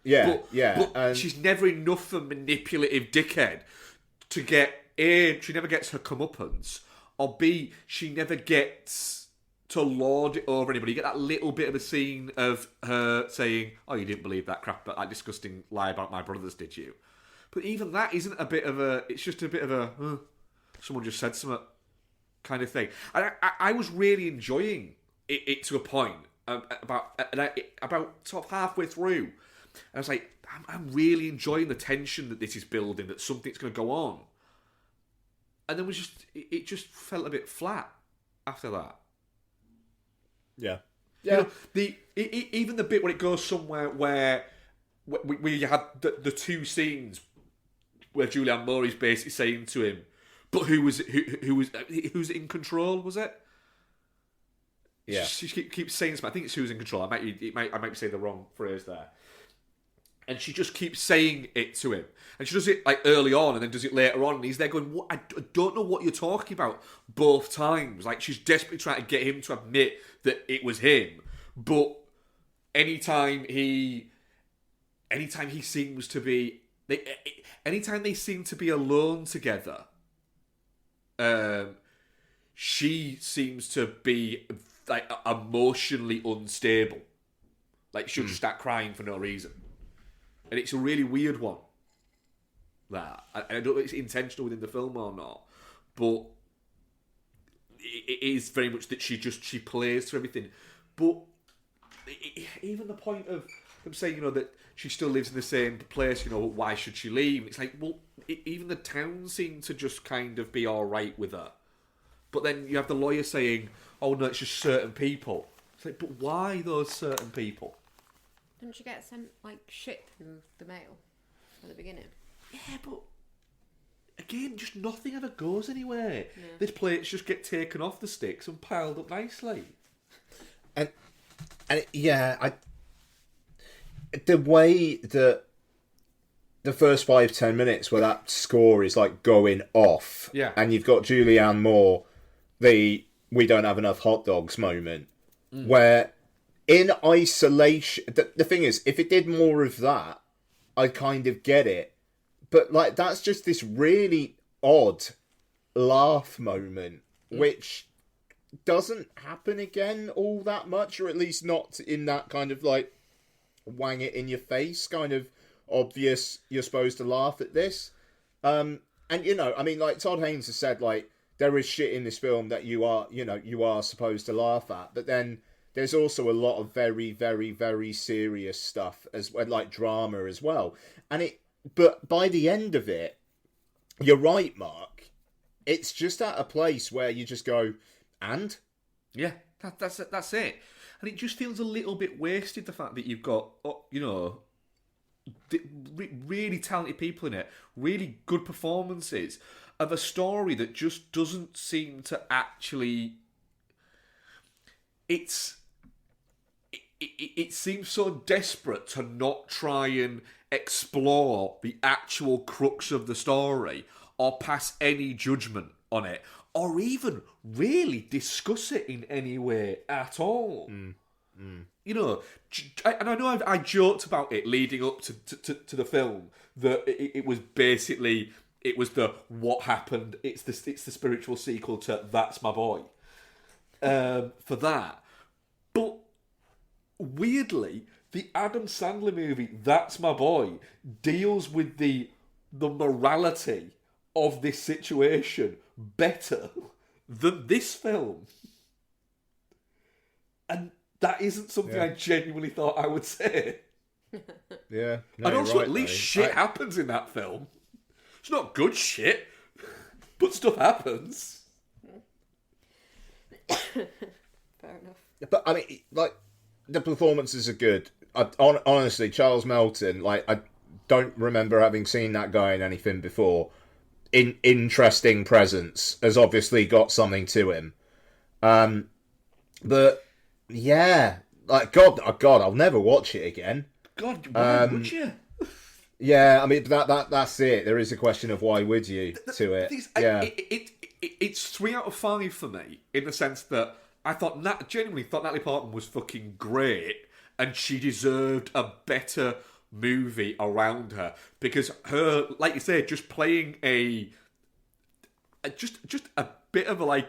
Yeah, But she's never enough of a manipulative dickhead to get A, she never gets her comeuppance, or B, she never gets to lord it over anybody. You get that little bit of a scene of her saying, "Oh, you didn't believe that crap, that disgusting lie about my brothers, did you?" But even that isn't a bit of a... It's just a bit of a... someone just said something kind of thing. And I was really enjoying it to a point, about sort of halfway through. And I was like, I'm really enjoying the tension that this is building, that something's going to go on. And then it just felt a bit flat after that. Yeah. You know, even the bit when it goes somewhere where you had the two scenes where Julianne Moore is basically saying to him, but who's in control, was it? Yeah. She keeps saying something. I think it's who's in control. I might be saying the wrong phrase there. And she just keeps saying it to him. And she does it like early on and then does it later on. And he's there going, "What? I don't know what you're talking about," both times. Like, she's desperately trying to get him to admit that it was him. But anytime he seems to be... Anytime they seem to be alone together, she seems to be like emotionally unstable. Like, she'll just start crying for no reason. And it's a really weird one. That I don't know if it's intentional within the film or not, but it is very much that she plays to everything. But even the point of them saying, you know, that she still lives in the same place, you know, why should she leave? It's like, well, even the town seemed to just kind of be all right with her. But then you have the lawyer saying, "Oh no, it's just certain people." It's like, but why those certain people? Didn't she get sent like shit through the mail at the beginning? Yeah, but again, just nothing ever goes anywhere. Yeah. These plates just get taken off the sticks and piled up nicely. And the way that the first 5-10 minutes where that score is like going off, and you've got Julianne Moore, the "we don't have enough hot dogs" moment, where in isolation, the thing is, if it did more of that, I kind of get it. But like, that's just this really odd laugh moment, which doesn't happen again all that much, or at least not in that kind of like wang it in your face kind of obvious you're supposed to laugh at this. And you know, I mean, like Todd Haynes has said, like, there is shit in this film that you are supposed to laugh at, but then there's also a lot of very, very, very serious stuff as well, like drama as well. But by the end of it, you're right, Mark. It's just at a place where you just go, and? Yeah, that's it. And it just feels a little bit wasted, the fact that you've got, you know, really talented people in it, really good performances, of a story that just doesn't seem to actually... It seems so desperate to not try and explore the actual crux of the story or pass any judgment on it or even really discuss it in any way at all. You know, and I know I joked about it leading up to the film, that it was basically, it was the what happened, it's the spiritual sequel to That's My Boy, for that. But weirdly, the Adam Sandler movie That's My Boy deals with the morality of this situation better than this film. And that isn't something I genuinely thought I would say. Yeah. No, and also, right, at least though. shit happens in that film. It's not good shit, but stuff happens. Fair enough. But I mean, like, the performances are good. Honestly, Charles Melton, like, I don't remember having seen that guy in anything before. Interesting presence, has obviously got something to him. But yeah, like, God, I'll never watch it again. God, why would you? Yeah, I mean, that's it. There is a question of why would you to it. it's 3 out of 5 for me, in the sense that I genuinely thought Natalie Portman was fucking great, and she deserved a better movie around her, because her, like you say, just playing just a bit of a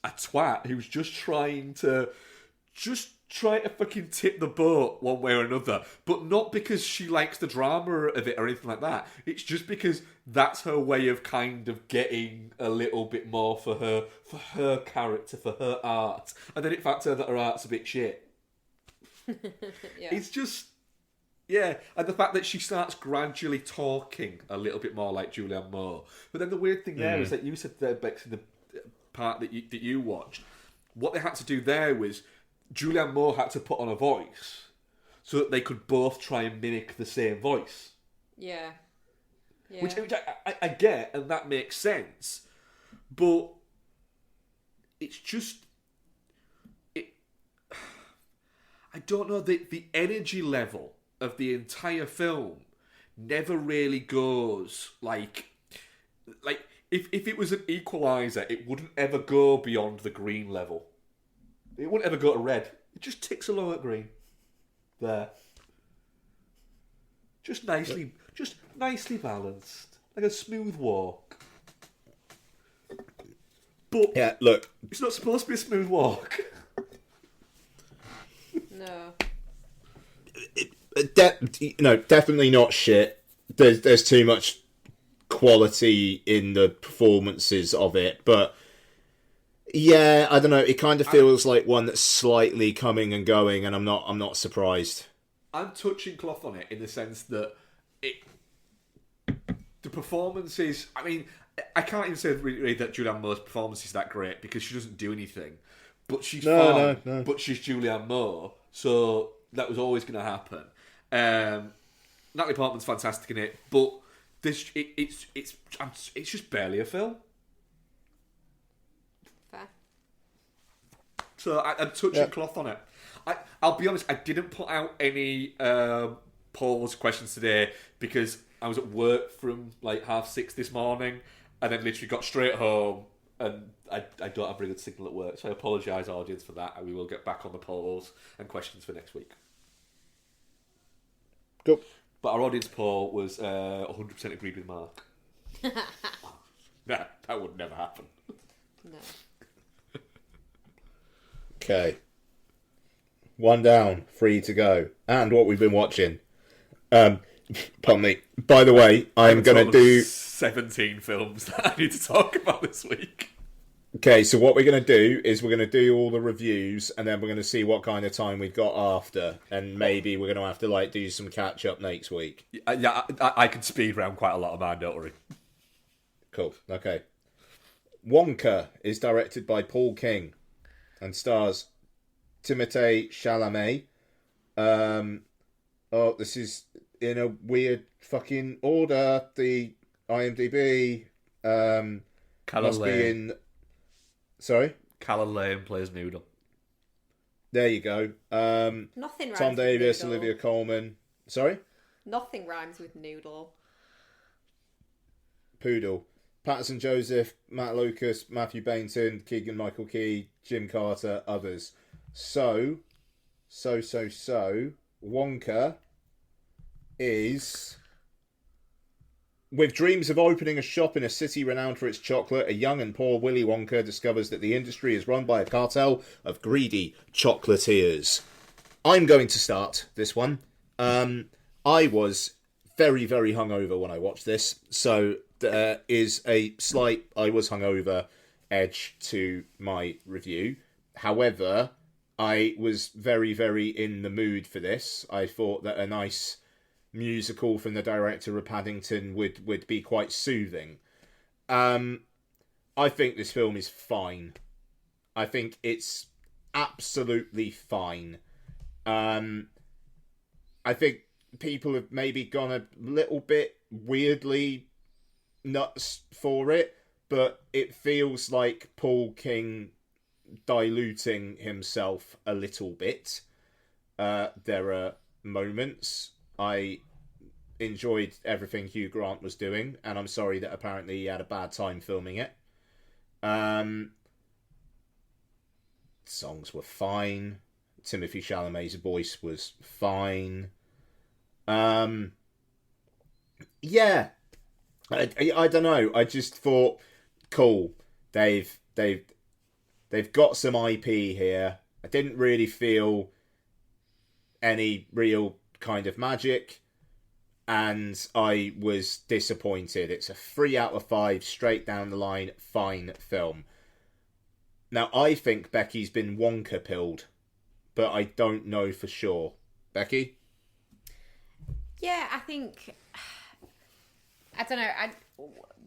twat who's just trying to fucking tip the boat one way or another, but not because she likes the drama of it or anything like that. It's just because that's her way of kind of getting a little bit more for her character, for her art, and then it facts her that her art's a bit shit. Yeah. It's just, yeah, and the fact that she starts gradually talking a little bit more like Julianne Moore. But then the weird thing there is that you said there, Bex, in the part that you watched, what they had to do there was Julianne Moore had to put on a voice so that they could both try and mimic the same voice. Yeah. Which I get, and that makes sense. But it's just... I don't know, the energy level of the entire film never really goes like if it was an equalizer, it wouldn't ever go beyond the green level. It wouldn't ever go to red. It just ticks along at green. There. Just nicely balanced. Like a smooth walk. But Yeah, look, it's not supposed to be a smooth walk. No. Definitely not shit. There's too much quality in the performances of it, but yeah, I don't know. It kind of feels like one that's slightly coming and going, and I'm not surprised. I'm touching cloth on it in the sense that the performances. I mean, I can't even say really that Julianne Moore's performance is that great because she doesn't do anything, but she's fine. No. But she's Julianne Moore, so that was always going to happen. Natalie Portman's fantastic in it, but it's just barely a film. Fair. So I'm touching cloth on it. I'll be honest, I didn't put out any polls, questions today because I was at work from like 6:30 this morning and then literally got straight home and I don't have very good signal at work, so I apologise, audience, for that, and we will get back on the polls and questions for next week. Cool. But our audience poll was 100% agreed with Mark. Nah, that would never happen. No. Okay. 1 down, 3 to go. And what we've been watching. Pardon me. By the way, I'm going to do 17 films that I need to talk about this week. Okay, so what we're going to do is we're going to do all the reviews, and then we're going to see what kind of time we've got after, and maybe we're going to have to do some catch up next week. Yeah, I can speed round quite a lot of mine, don't worry. Cool. Okay. Wonka is directed by Paul King and stars Timothée Chalamet. This is in a weird fucking order. The IMDb must be in. Sorry? Callum Lane plays Noodle. There you go. Nothing rhymes Tom Davis, with noodle. Olivia Colman. Sorry? Nothing rhymes with noodle. Poodle. Patterson Joseph, Matt Lucas, Matthew Bainton, Keegan Michael Key, Jim Carter, others. So, Wonka is... With dreams of opening a shop in a city renowned for its chocolate, a young and poor Willy Wonka discovers that the industry is run by a cartel of greedy chocolatiers. I'm going to start this one. I was very, very hungover when I watched this, so there is a slight I was hungover edge to my review. However, I was very, very in the mood for this. I thought that a nice musical from the director of Paddington would be quite soothing. I think this film is fine. I think it's absolutely fine. I think people have maybe gone a little bit weirdly nuts for it, but it feels like Paul King diluting himself a little bit. There are moments. I enjoyed everything Hugh Grant was doing, and I'm sorry that apparently he had a bad time filming it. Songs were fine. Timothy Chalamet's voice was fine. Yeah, I don't know. I just thought, cool. They've got some IP here. I didn't really feel any real kind of magic, and I was disappointed. It's a 3 out of 5, straight down the line, fine film. Now, I think Becky's been Wonka pilled, but I don't know for sure. Becky? Yeah, I think... I don't know.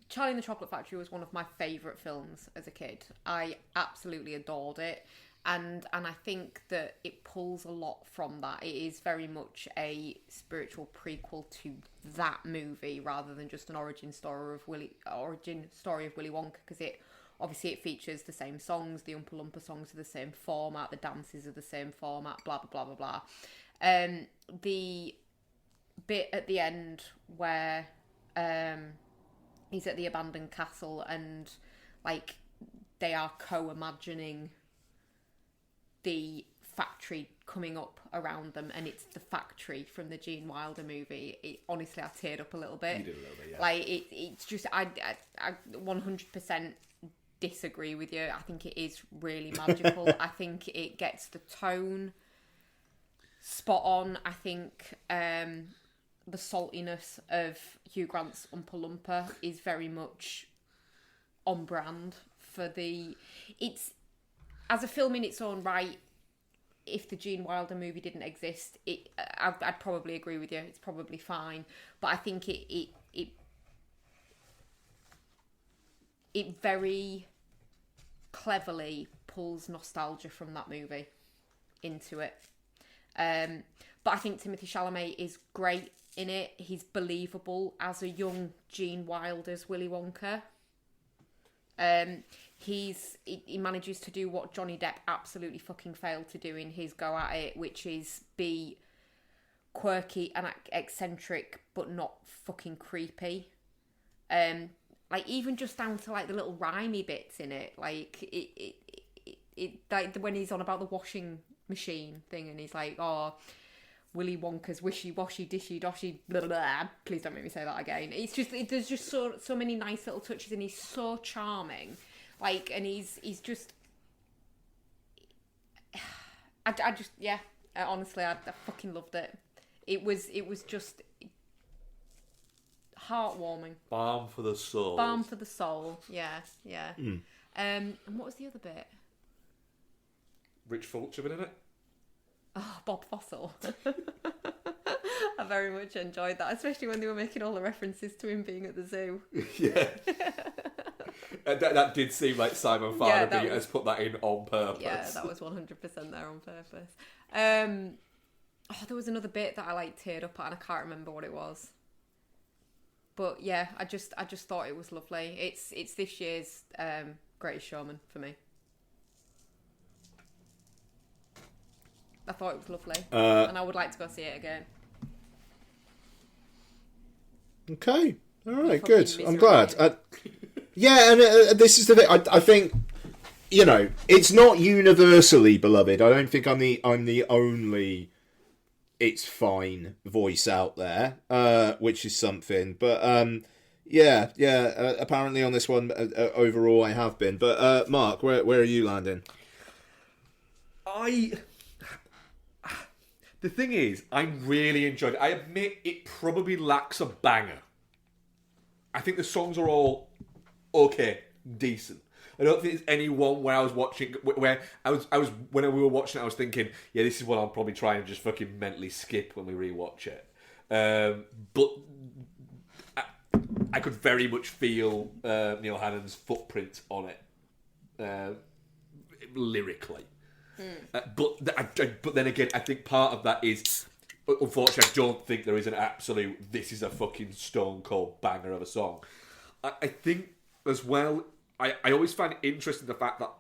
Charlie and the Chocolate Factory was one of my favourite films as a kid. I absolutely adored it. And I think that it pulls a lot from that. It is very much a spiritual prequel to that movie rather than just an origin story of Willy Wonka, because it features the same songs, the Oompa Loompa songs are the same format, the dances are the same format, blah blah blah blah blah. The bit at the end where he's at the abandoned castle and like they are co-imagining the factory coming up around them, and it's the factory from the Gene Wilder movie. Honestly, I teared up a little bit. You did a little bit, yeah. Like it's just I 100% disagree with you. I think it is really magical. I think it gets the tone spot on. I think the saltiness of Hugh Grant's Oompa Loompa is very much on brand for the... It's... As a film in its own right, if the Gene Wilder movie didn't exist, I'd probably agree with you. It's probably fine. But I think it very cleverly pulls nostalgia from that movie into it. But I think Timothy Chalamet is great in it. He's believable as a young Gene Wilder's Willy Wonka. He manages to do what Johnny Depp absolutely fucking failed to do in his go at it, which is be quirky and eccentric, but not fucking creepy. Like even just down to like the little rhymey bits in it, like it like when he's on about the washing machine thing, and he's like, "Oh, Willy Wonka's wishy-washy, dishy-doshy, blah, blah, blah." Please don't make me say that again. It's just, there's just so many nice little touches, and he's so charming. Like, and he's just... I just, yeah, honestly, I fucking loved it. It was just heartwarming. Balm for the soul. Balm for the soul, yeah. And what was the other bit? Rich Fulcher been in it? Oh, Bob Fossil. I very much enjoyed that, especially when they were making all the references to him being at the zoo. Yeah. that did seem like Simon Farnaby has put that in on purpose. Yeah, that was 100% there on purpose. There was another bit that I like teared up at, and I can't remember what it was. But yeah, I just thought it was lovely. It's this year's Greatest Showman for me. I thought it was lovely, and I would like to go see it again. Okay, all right, good. I'm glad. Yeah, and this is the thing. I think, you know, it's not universally beloved. I don't think I'm the only it's fine voice out there, which is something. But yeah. Apparently on this one, overall, I have been. But Mark, where are you landing? The thing is, I really enjoyed it. I admit it probably lacks a banger. I think the songs are all okay, decent. I don't think there's any one where I was watching, where I was when we were watching it, I was thinking, yeah, this is what I'll probably try and just fucking mentally skip when we rewatch it. But I could very much feel Neil Hannon's footprint on it, lyrically. But then again, I think part of that is, unfortunately, I don't think there is an absolute, this is a fucking stone cold banger of a song. I think as well, I always find it interesting the fact that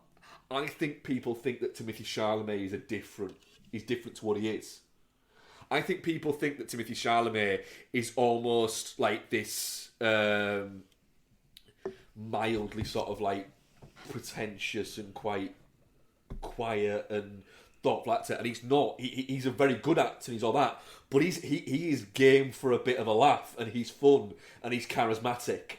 I think people think that Timothy Chalamet is different to what he is. I think people think that Timothy Chalamet is almost like this mildly sort of like pretentious and quite quiet and thoughtful actor, and he's not. He's a very good actor, and he's all that, but he is game for a bit of a laugh, and he's fun, and he's charismatic,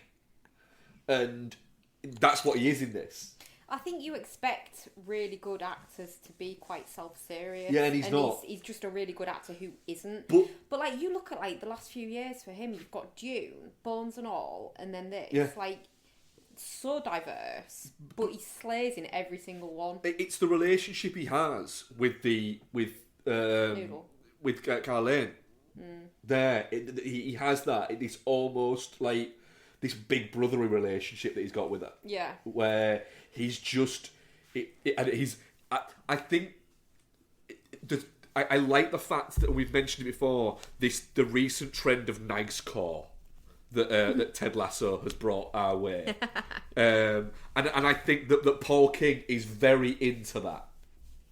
and that's what he is in this. I think you expect really good actors to be quite self-serious. Yeah, and he's not. He's just a really good actor who isn't. But like, you look at like the last few years for him, you've got Dune, Bones and All, and then this. Yeah. Like, so diverse, but he slays in every single one. it's the relationship he has with Noodle. with Carlane. There, he has that. It's almost like this big brotherly relationship that he's got with her. Yeah. Where he's just, and he's. I think. I like the fact that we've mentioned it before. The recent trend of nice core that Ted Lasso has brought our way, and I think that Paul King is very into that.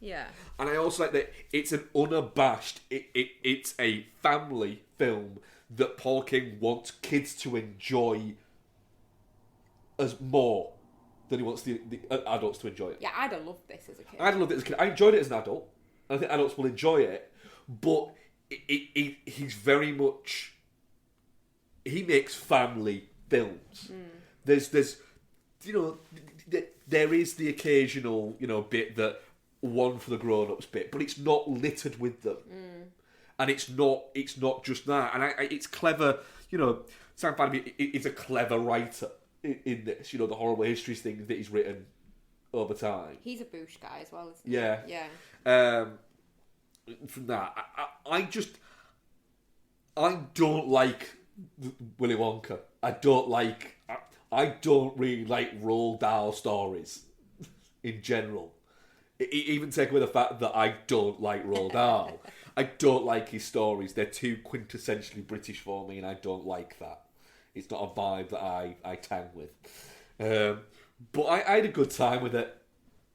Yeah. And I also like that it's an unabashed. It's a family film that Paul King wants kids to enjoy as more than he wants the adults to enjoy it. Yeah, I'd have loved this as a kid. I'd loved it as a kid. I enjoyed it as an adult. I think adults will enjoy it, but he's very much. He makes family films. There's there is the occasional bit that one for the grown-ups bit, but it's not littered with them, and it's not just that. And it's clever. Sam Fallon is a clever writer in this. The horrible histories thing that he's written over time. He's a Boosh guy as well, isn't he? Yeah. Yeah. From that, I don't like Willy Wonka. I don't really like Roald Dahl stories in general. Even take away the fact that I don't like Roald Dahl. I don't like his stories. They're too quintessentially British for me, and I don't like that. It's not a vibe that I tang with. But I had a good time with it.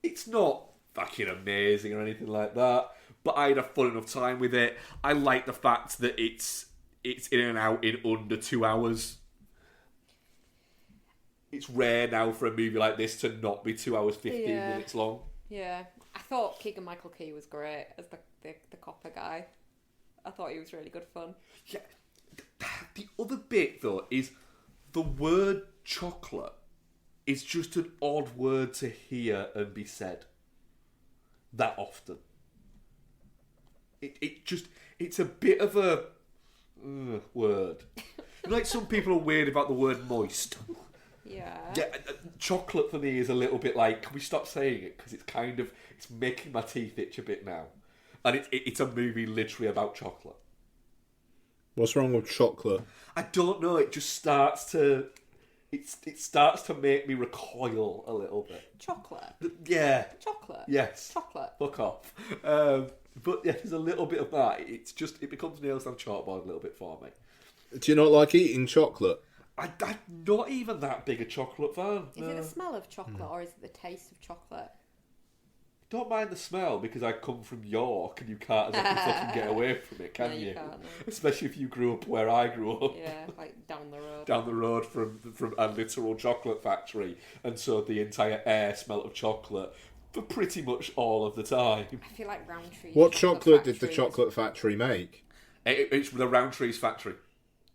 It's not fucking amazing or anything like that, but I had a fun enough time with it. I like the fact that it's in and out in under 2 hours. It's rare now for a movie like this to not be 2 hours 15 minutes long. Yeah. I thought Keegan-Michael Key was great as the copper guy. I thought he was really good fun. Yeah. The other bit, though, is the word chocolate is just an odd word to hear and be said that often. It's a bit of a word. Like some people are weird about the word moist. Yeah. Yeah, chocolate for me is a little bit like, can we stop saying it? Because it's making my teeth itch a bit now. And it's a movie literally about chocolate. What's wrong with chocolate? I don't know. It just starts to. It starts to make me recoil a little bit. Chocolate. Yeah. Chocolate. Yes. Chocolate. Fuck off. But yeah, there's a little bit of that. It becomes nails on chalkboard a little bit for me. Do you not like eating chocolate? I'm not even that big a chocolate fan. Is it the smell of chocolate or is it the taste of chocolate? Don't mind the smell because I come from York and you can't exactly fucking get away from it, can No, you? you can't, no. Especially if you grew up where I grew up. Yeah, like down the road. Down the road from a literal chocolate factory, and so the entire air smelled of chocolate for pretty much all of the time. I feel like Roundtree. What chocolate did the chocolate factory make? It's the Roundtree's factory.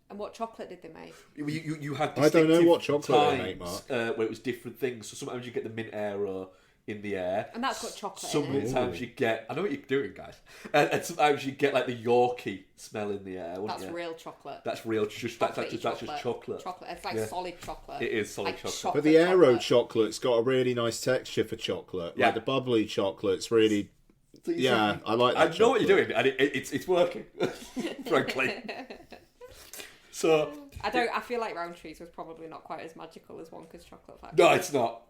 And what chocolate did they make? You had I don't know what distinctive chocolate they make, times, Mark. where it was different things. So sometimes you get the mint aero in the air. And that's got chocolate Some in it. times you get... I know what you're doing, guys. And sometimes you get like the Yorkie smell in the air, wouldn't That's you? real chocolate. That's real... That's just chocolate. Chocolate. It's like Yeah. solid chocolate. It is solid like chocolate. But the Aero chocolate's got a really nice texture for chocolate. Yeah. Like the bubbly chocolate's really... So you Yeah, see- I like that I know what chocolate. you're doing, and it's working, frankly. So... I feel like Roundtree's was probably not quite as magical as Wonka's chocolate factory. No, it's not.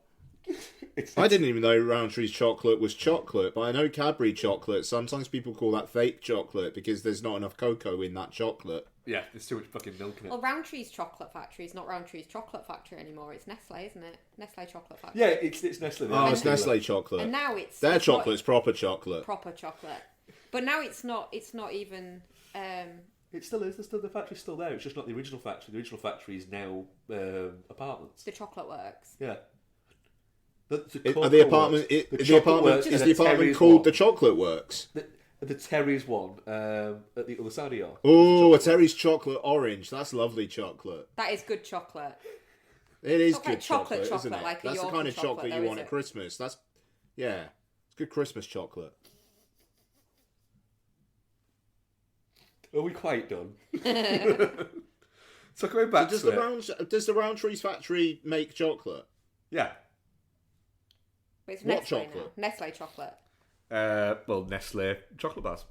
I didn't even know Roundtree's chocolate was chocolate, but I know Cadbury chocolate. Sometimes people call that fake chocolate because there's not enough cocoa in that chocolate. Yeah, there's too much fucking milk in it. Well, Roundtree's chocolate factory is not Roundtree's chocolate factory anymore. It's Nestle, isn't it? Nestle chocolate factory. Yeah, it's Nestle. Oh, it's Nestle chocolate. And now it's Their it's not chocolate's proper chocolate. proper chocolate. But now it's not even. It still is. The factory's still there. It's just not the original factory. The original factory is now apartments. The chocolate works. Yeah. Are the apartment? Is the apartment called the Chocolate Works? The Terry's one at the other side of York. Oh, a Terry's chocolate orange. That's lovely chocolate. That is good chocolate. It is Not good like chocolate, isn't it? like a That's the Yorkie kind of chocolate though, you want is at it? Christmas. It's good Christmas chocolate. Are we quite done? So going back Does to the Roundtree's factory make chocolate? Yeah. But it's What Nestle chocolate? now. Nestle chocolate. Well, Nestle chocolate bars.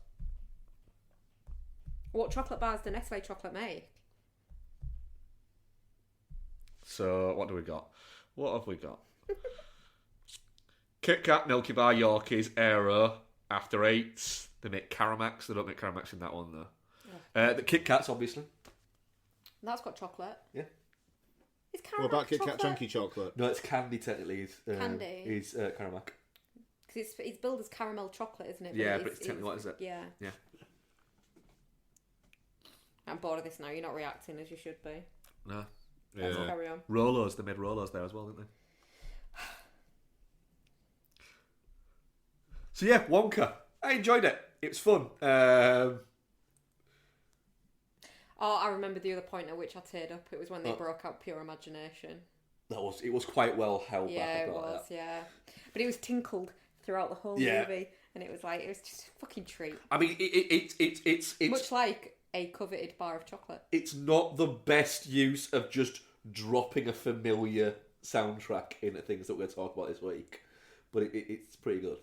What chocolate bars do Nestle chocolate make? So what do we got? What have we got? Kit Kat, Milky Bar, Yorkies, Aero, After Eights. They make Caramax. They don't make Caramax in that one though. The Kit Kats, obviously. That's got chocolate. Yeah. Is caramel What about Kit Kat chocolate? Chunky chocolate? No, it's candy technically. Candy? Is Caramac. Because it's billed as caramel chocolate, isn't it? Yeah, but it's technically what is it? Yeah. Yeah. I'm bored of this now. You're not reacting as you should be. No. Let's Yeah. carry on. Rolos. They made Rolos there as well, didn't they? So yeah, Wonka. I enjoyed it. It was fun. Oh, I remember the other point at which I teared up. It was when they broke out Pure Imagination. It was quite well held back. Yeah, it was. Yeah, but it was tinkled throughout the whole Yeah. movie, and it was just a fucking treat. I mean, it's Much like a coveted bar of chocolate. it's not the best use of just dropping a familiar soundtrack into things that we're going to talk about this week, but it's pretty good.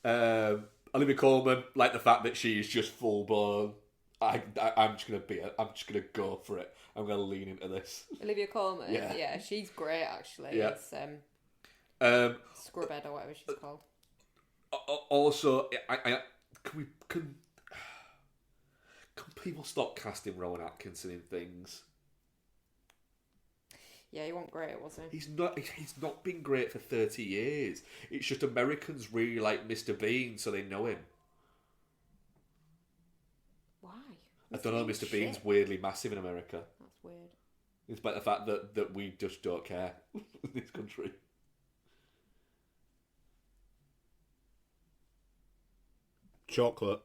Okay. Olivia Colman, like the fact that she is just full blown. I'm just gonna go for it. I'm gonna lean into this. Olivia Colman. Yeah. Yeah, she's great actually. Yeah. It's Scrubhead or whatever she's called. Also, can people stop casting Rowan Atkinson in things? Yeah, he wasn't great, was he? He's not been great for 30 years. It's just Americans really like Mr. Bean, so they know him. Why? I don't know. Mr. Bean's weirdly massive in America. That's weird. It's about the fact that we just don't care in this country. Chocolate.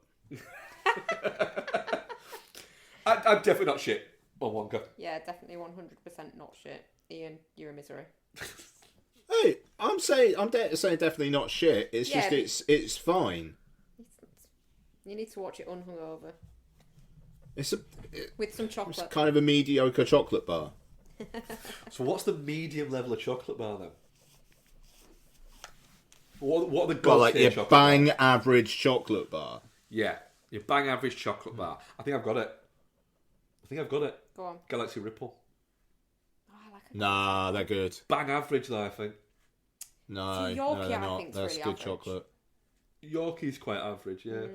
I'm definitely not shit on Wonka. Yeah, definitely 100% not shit. Ian, you're a misery. Hey, I'm saying definitely not shit. It's Yeah, just but- it's fine. You need to watch it unhungover It's with some chocolate. kind of a mediocre chocolate bar. So what's the medium level of chocolate bar then? What are the gods Like tier your chocolate bang bars? average chocolate bar. Yeah, your bang average chocolate bar. I think I've got it. Go on. Galaxy Ripple. Oh, I like it. Nah, they're good. Bang average though, I think. No, See, no, Yorkie, they're I not. think's That's really good average. chocolate. Yorkie's quite average, yeah.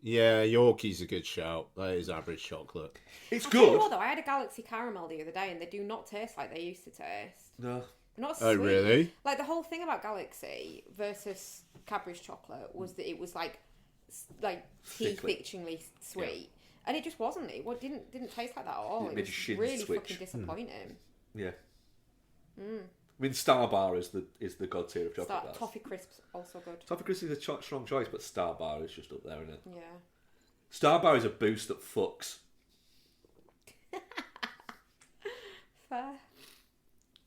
Yeah, Yorkie's a good shout. That is average chocolate. It's I tell you good. what, though, I had a Galaxy Caramel the other day, and they do not taste like they used to taste. No. They're not Oh, sweet. really? Like the whole thing about Galaxy versus Cadbury's chocolate was that it was like Thickly. teeth-itchingly sweet, and it just wasn't. It didn't taste like that at all. It It made was your shins really switch. fucking disappointing. Yeah. I mean, Star Bar is the god tier of chocolate Start, bars. Toffee crisps also good. Toffee Crisp is a strong choice, but Star Bar is just up there, isn't it? Yeah. Star Bar is a boost that fucks. Fair.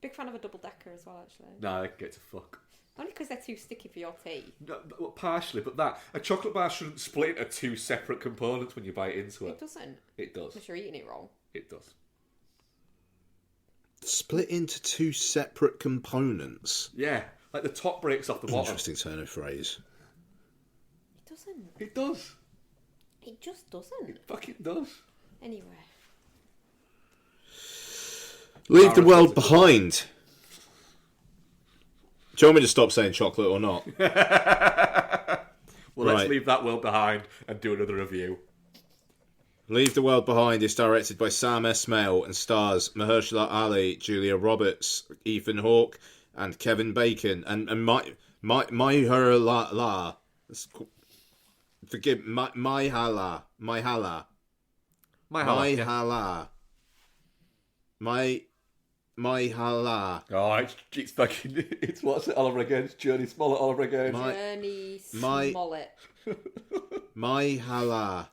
Big fan of a double decker as well, actually. Nah, I get to fuck. Only because they're too sticky for your teeth. No, well, partially, but a chocolate bar shouldn't split into two separate components when you bite into It it. doesn't. It does. Unless you're eating it wrong. It does. Split into two separate components. Yeah, like the top breaks off the bottom. Interesting turn of phrase. It doesn't. It does. It just doesn't. It fucking does. Anyway. Leave the world behind. Do you want me to stop saying chocolate or not? Well, Right. let's leave that world behind and do another review. Leave the World Behind is directed by Sam Esmail and stars Mahershala Ali, Julia Roberts, Ethan Hawke, and Kevin Bacon. And Myhala. Forgive Myhala. Hala. Oh, it's fucking... It's what's it, Oliver again? It's Journey Smollett, Oliver again. Journey Smollett. My Hala.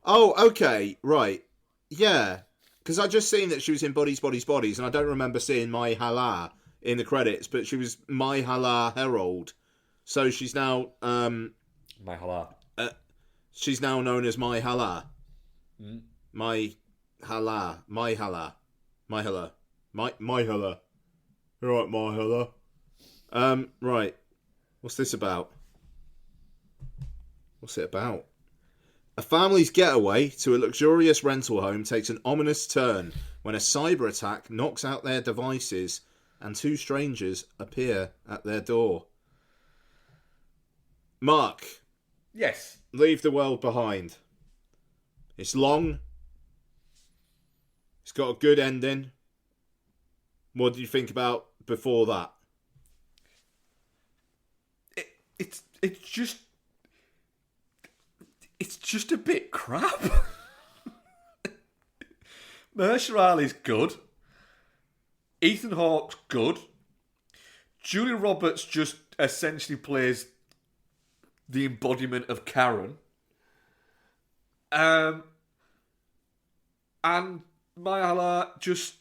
Oh, okay, right. Yeah. Because I just seen that she was in Bodies, and I don't remember seeing My Hala in the credits, but she was My Hala Herald. So she's now... My Hala. She's now known as My Hala. My Hala. Right, My Hala. Right. What's this about? What's it about? A family's getaway to a luxurious rental home takes an ominous turn when a cyber attack knocks out their devices and two strangers appear at their door. Mark. Yes. Leave the World Behind. It's long. It's got a good ending. What did you think about before that? It's just a bit crap. Mahershala Ali's good. Ethan Hawke's good. Julia Roberts just essentially plays the embodiment of Karen. And Mayala just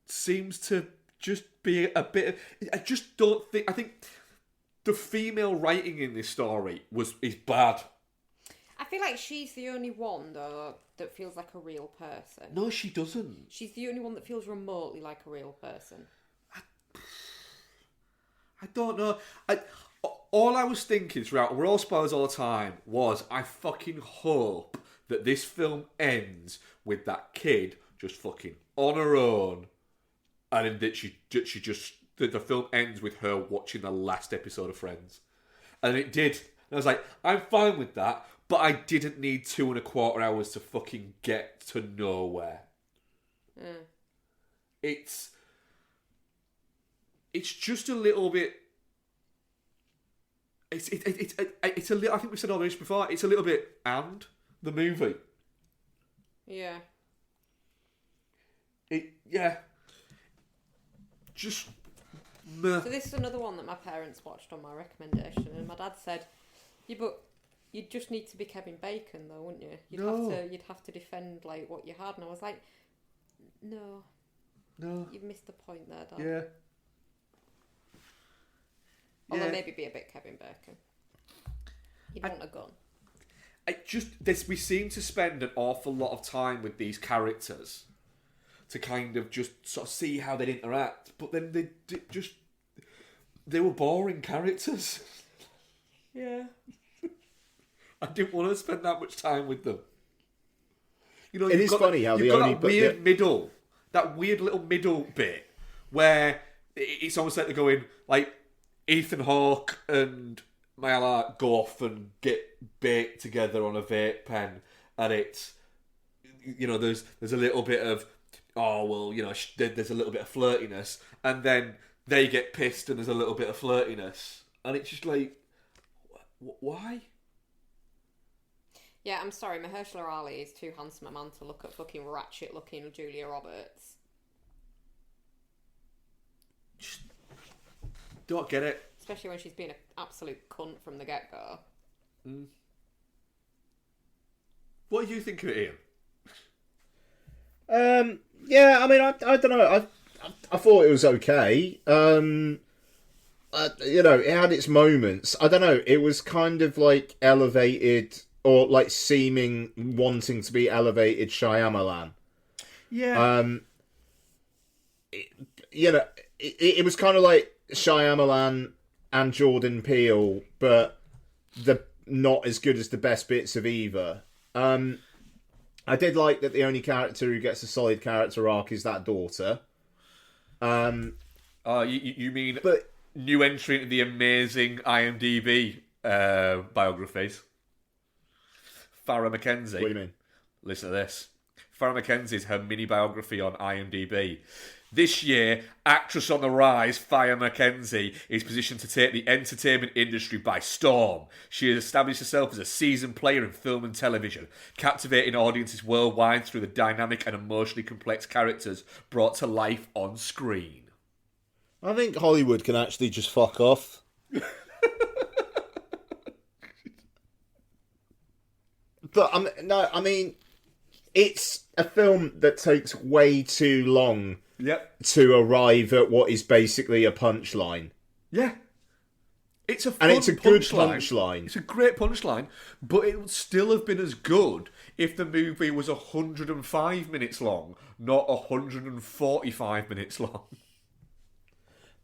seems to just be a bit... I just don't think... I think the female writing in this story is bad. I feel like she's the only one, though, that feels like a real person. No, she doesn't. She's the only one that feels remotely like a real person. I don't know. All I was thinking throughout, we're all spoilers all the time, was I fucking hope that this film ends with that kid just fucking on her own, and that the film ends with her watching the last episode of Friends. And it did. And I was like, I'm fine with that, but I didn't need 2.25 hours to fucking get to nowhere. It's just a little bit... It's a little... I think we've said all this before. It's a little bit And the movie. Yeah. Just... So this is another one that my parents watched on my recommendation, and my dad said, "Yeah, but you'd just need to be Kevin Bacon, though, wouldn't you? You'd have to defend like what you had." And I was like, "No, you've missed the point there, Dad." Yeah. Although maybe be a bit Kevin Bacon. You'd want a gun. We seem to spend an awful lot of time with these characters to kind of just sort of see how they'd interact, but then they were boring characters. Yeah. I didn't want to spend that much time with them. You know, It is funny how you've the got only that weird little middle bit where it's almost like they're going like Ethan Hawke and Mayala go off and get baked together on a vape pen, and it's, you know, there's a little bit of, oh well, you know, there's a little bit of flirtiness, and then they get pissed and there's a little bit of flirtiness, and it's just like, why? Yeah, I'm sorry, Mahershala Ali is too handsome a man to look at fucking ratchet-looking Julia Roberts. Just don't get it. Especially when she's been an absolute cunt from the get-go. What do you think of it, Ian? Yeah, I mean, I don't know. I thought it was okay. You know, it had its moments. I don't know. It was kind of like elevated, or like seeming wanting to be elevated Shyamalan. Yeah. You know, it was kind of like Shyamalan and Jordan Peele, but not as good as the best bits of either. I did like that the only character who gets a solid character arc is that daughter. You mean new entry into the amazing IMDb biographies? Farrah Mackenzie. What do you mean? Listen to this. Farrah McKenzie's her mini biography on IMDb. This year, actress on the rise, Farrah McKenzie, is positioned to take the entertainment industry by storm. She has established herself as a seasoned player in film and television, captivating audiences worldwide through the dynamic and emotionally complex characters brought to life on screen. I think Hollywood can actually just fuck off. But I mean, it's a film that takes way too long to arrive at what is basically a punchline. Yeah. It's a and it's a good punchline. It's a great punchline, but it would still have been as good if the movie was 105 minutes long, not 145 minutes long.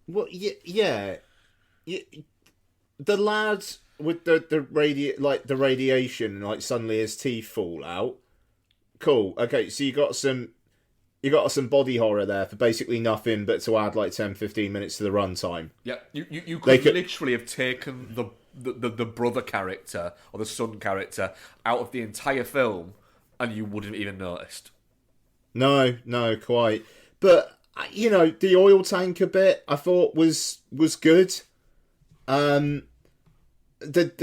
Well, yeah. The lad with the radiation, like suddenly his teeth fall out. Cool. Okay, so you got some body horror there for basically nothing, but to add like 10-15 minutes to the runtime. Yeah, you could literally have taken the brother character or the son character out of the entire film, and you wouldn't have even noticed. No, quite. But the oil tanker bit I thought was good. The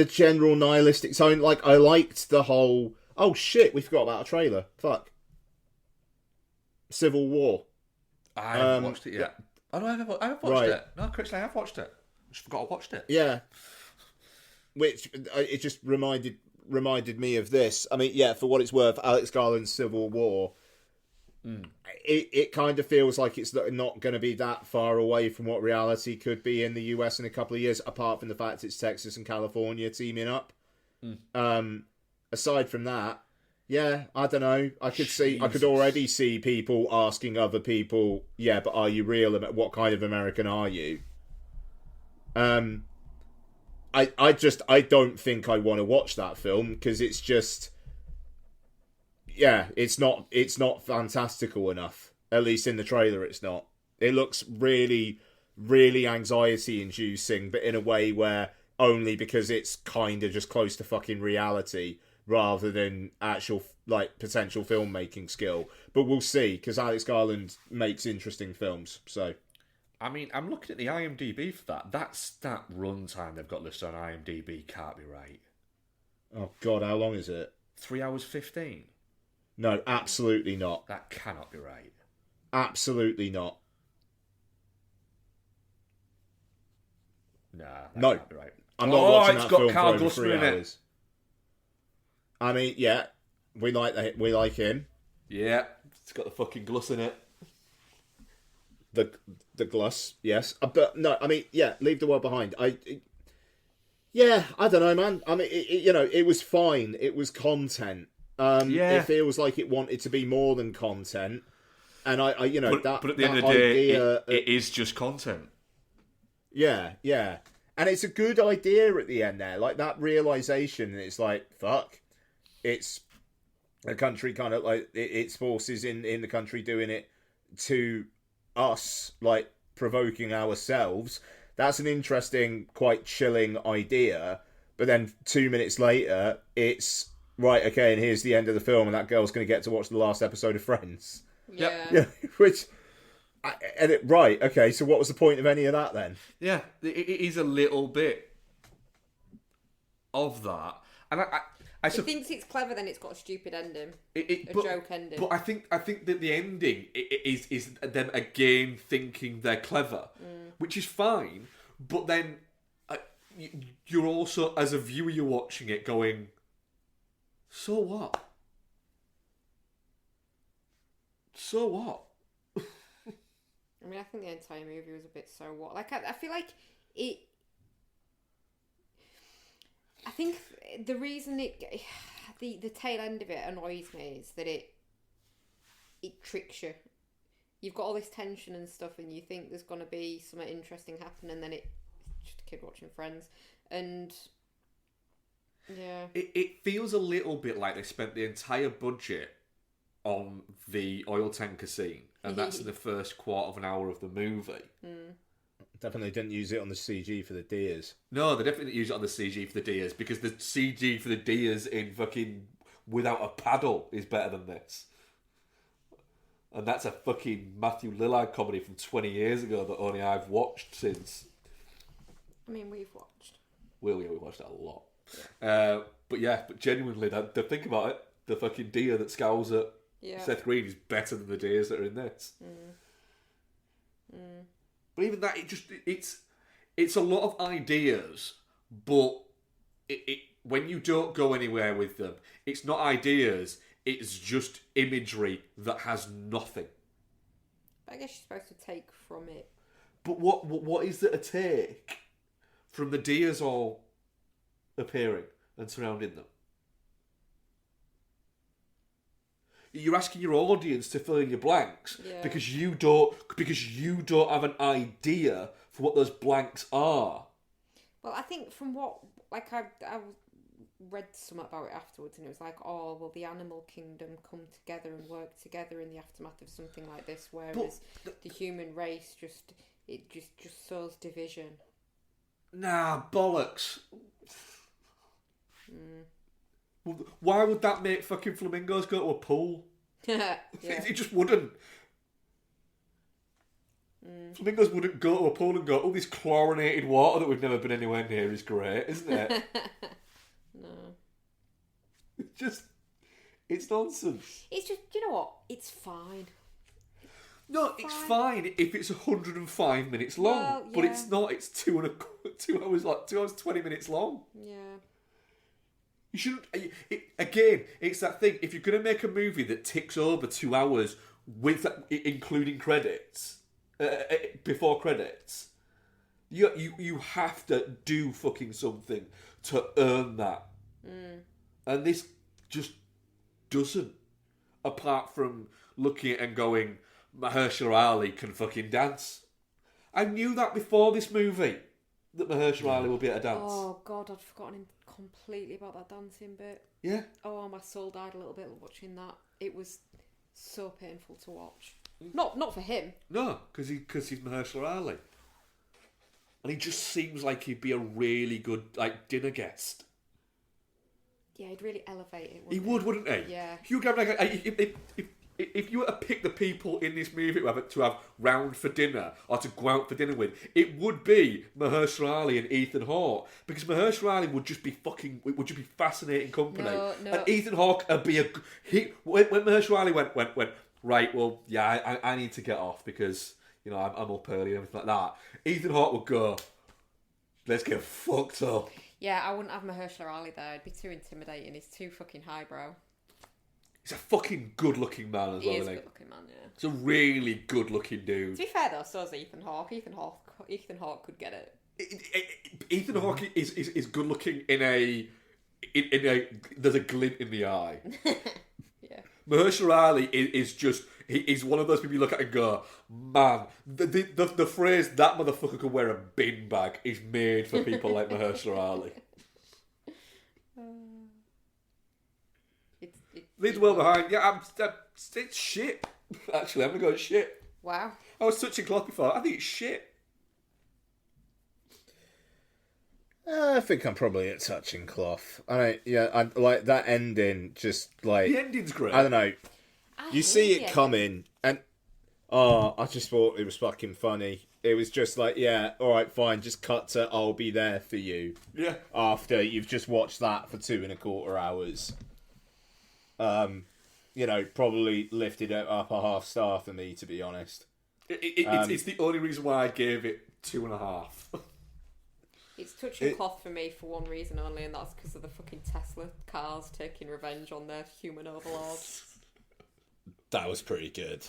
general nihilistic tone, like I liked the whole. Oh shit, we forgot about a trailer. Fuck. Civil War. I haven't watched it yet. Oh no, I haven't watched it. No, Chris, I have watched it. I just forgot I watched it. Yeah. Which it just reminded me of this. I mean, yeah, for what it's worth, Alex Garland's Civil War. It kind of feels like it's not going to be that far away from what reality could be in the US in a couple of years, apart from the fact it's Texas and California teaming up. Aside from that, yeah, I don't know. I could already see people asking other people, yeah, but are you real? What kind of American are you? I don't think I want to watch that film because it's just, yeah, it's not fantastical enough. At least in the trailer, it's not. It looks really, really anxiety inducing, but in a way where only because it's kind of just close to fucking reality rather than actual like potential filmmaking skill. But we'll see, because Alex Garland makes interesting films. So, I mean, I'm looking at the IMDb for that. That runtime they've got listed on IMDb can't be right. Oh God, how long is it? 3 hours 15. No, absolutely not. That cannot be right. Absolutely not. Nah, no, can't be right. I'm not watching that film Carl for over 3 in hours. I mean, yeah, we like him. Yeah, it's got the fucking Gluss in it. The Gluss, yes, but no, I mean, yeah, Leave the World Behind. I don't know, man. I mean, it was fine. It was content. It feels like it wanted to be more than content, and but at the end of the day, it is just content. Yeah, and it's a good idea at the end there, like that realization. It's like fuck, it's a country kind of like its forces in the country doing it to us, like provoking ourselves. That's an interesting, quite chilling idea. But then 2 minutes later, it's right, okay, and here's the end of the film, and that girl's going to get to watch the last episode of Friends. Yeah. Which, right, okay, so what was the point of any of that then? Yeah, it is a little bit of that. And it thinks it's clever, then it's got a stupid ending. Joke ending. But I think that the ending is them again thinking they're clever, which is fine. But then you're also, as a viewer, you're watching it going, so what? So what? I mean, I think the entire movie was a bit so what. Like, I feel like it... I think the reason the tail end of it annoys me is that it tricks you. You've got all this tension and stuff, and you think there's going to be something interesting happen, and then it's just a kid watching Friends. And yeah, it feels a little bit like they spent the entire budget on the oil tanker scene, and that's in the first quarter of an hour of the movie. Definitely didn't use it on the CG for the deers. No, they definitely use it on the CG for the deers, because the CG for the deers in fucking Without a Paddle is better than this. And that's a fucking Matthew Lillard comedy from 20 years ago that only I've watched since. I mean, we've watched. We watched that a lot. But genuinely, the think about it, the fucking deer that scowls at Seth Green is better than the deers that are in this. But even that, it's a lot of ideas, but when you don't go anywhere with them, it's not ideas, it's just imagery that has nothing. I guess you're supposed to take from it. But what is there to take from the deers all appearing and surrounding them? You're asking your audience to fill in your blanks because you don't have an idea for what those blanks are. Well, I think from what I read something about it afterwards, and it was like, oh well, the animal kingdom come together and work together in the aftermath of something like this, whereas the human race just sows division. Nah, bollocks. Why would that make fucking flamingos go to a pool? It just wouldn't. Flamingos wouldn't go to a pool and go, oh, this chlorinated water that we've never been anywhere near is great, isn't it? No. It's nonsense. It's just, you know what? It's fine. No, it's fine if it's 105 minutes long, but it's not. It's 2 hours 20 minutes long. Yeah. You shouldn't. Again, it's that thing. If you're going to make a movie that ticks over 2 hours with including credits, before credits, you have to do fucking something to earn that. And this just doesn't. Apart from looking at it and going, Mahershala Ali can fucking dance. I knew that before this movie, that Mahershala Ali would be able to dance. Oh God, I'd forgotten completely about that dancing bit. Yeah. Oh, my soul died a little bit watching that. It was so painful to watch. Not for him. No, because he's Mahershala Ali, and he just seems like he'd be a really good dinner guest. Yeah, he'd really elevate it. He would, wouldn't he? Yeah. Hugh Grant, if you were to pick the people in this movie to have round for dinner or to go out for dinner with, it would be Mahershala Ali and Ethan Hawke, because Mahershala Ali would just be fascinating company. No. And Ethan Hawke would be when Mahershala Ali went right. Well, yeah, I need to get off because I'm up early and everything like that. Ethan Hawke would go, let's get fucked up. Yeah, I wouldn't have Mahershala Ali there. It'd be too intimidating. He's too fucking highbrow. He's a fucking good-looking man as well, He is isn't a he? good-looking man, yeah. He's a really good-looking dude. To be fair, though, so is Ethan Hawke. Ethan Hawke could get it. Ethan Hawke is good-looking in a there's a glint in the eye. Yeah. Mahershala Ali is just... He's one of those people you look at and go, man, the phrase, that motherfucker could wear a bin bag, is made for people like Mahershala Ali. Leads well behind. Yeah, it's shit. Actually, I'm going to go shit. Wow. I was touching cloth before. I think it's shit. I think I'm probably at touching cloth. I like that ending. Just like the ending's great. I don't know. You see it coming, and I just thought it was fucking funny. It was just like, yeah, all right, fine, just cut to I'll be there for you. Yeah. After you've just watched that for 2.25 hours. Probably lifted it up a half star for me, to be honest. It's the only reason why I gave it 2.5. It's touching cloth for me for one reason only, and that's because of the fucking Tesla cars taking revenge on their human overlords. That was pretty good.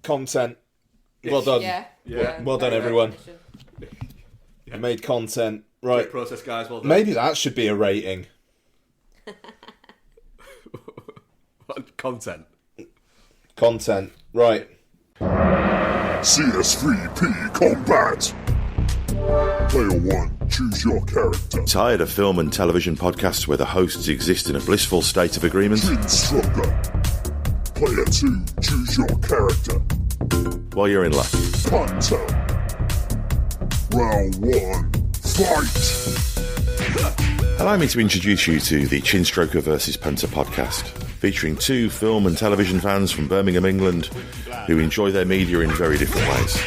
Content. Well done. Yeah. Well done, everyone. You made content. Right. Great process, guys. Well done. Maybe that should be a rating. Content. Right. CS3P Combat. Player 1, choose your character. Tired of film and television podcasts where the hosts exist in a blissful state of agreement? Stroker. Player 2, choose your character. Well, you're in luck. Punter. Round 1, fight! Allow me to introduce you to the Chinstroker vs. Punter podcast. featuring two film and television fans from Birmingham, England, who enjoy their media in very different ways.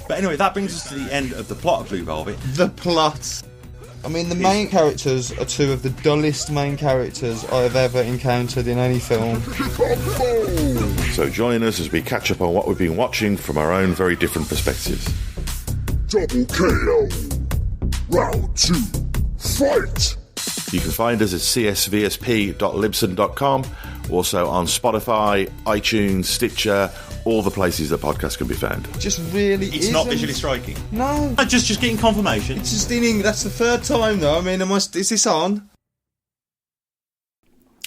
But anyway, that brings us to the end of the plot of Blue Velvet. The plot. I mean, the main characters are two of the dullest main characters I've ever encountered in any film. So join us as we catch up on what we've been watching from our own very different perspectives. Double KO. Round 2. Fight! You can find us at csvsp.libsyn.com, also on Spotify, iTunes, Stitcher, all the places that podcasts can be found. Just really It's not visually striking. No. Just getting confirmation. It's just in That's the third time, though. I mean, is this on?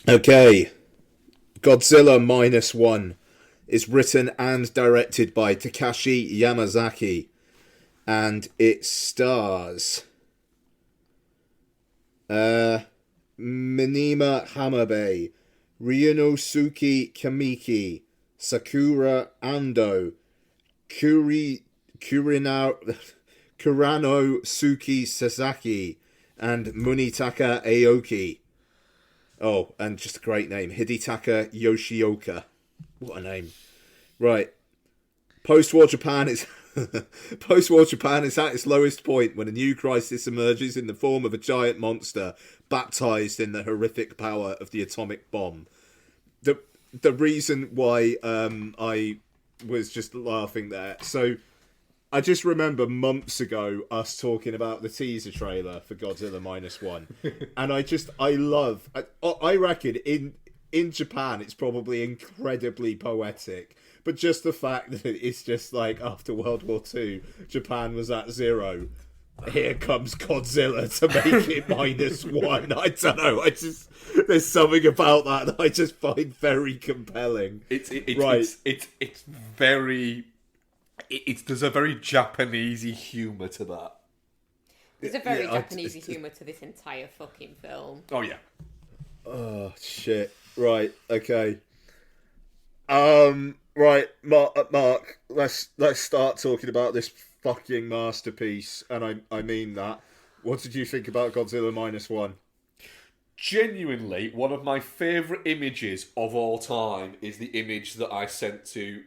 Okay. Godzilla Minus One is written and directed by Takashi Yamazaki, and it stars Minima Hamabe, Ryunosuke Kamiki, Sakura Ando, Kurano Suki Sasaki, and Munitaka Aoki. Oh, and just a great name, Hidetaka Yoshioka. What a name. Right. Post-war Japan is at its lowest point when a new crisis emerges in the form of a giant monster baptized in the horrific power of the atomic bomb. The reason why I was just laughing there. So I just remember months ago us talking about the teaser trailer for Godzilla Minus One, and I reckon in Japan it's probably incredibly poetic. But just the fact that it's just like after World War II, Japan was at zero. Here comes Godzilla to make it -1. I don't know. There's something about that I just find very compelling. It's very. There's a very Japanesey humour to that. There's a very Japanesey humour to this entire fucking film. Oh yeah. Oh shit! Right. Okay. Right, Mark. Let's start talking about this fucking masterpiece, and I mean that. What did you think about Godzilla Minus One? Genuinely, one of my favourite images of all time is the image that I sent to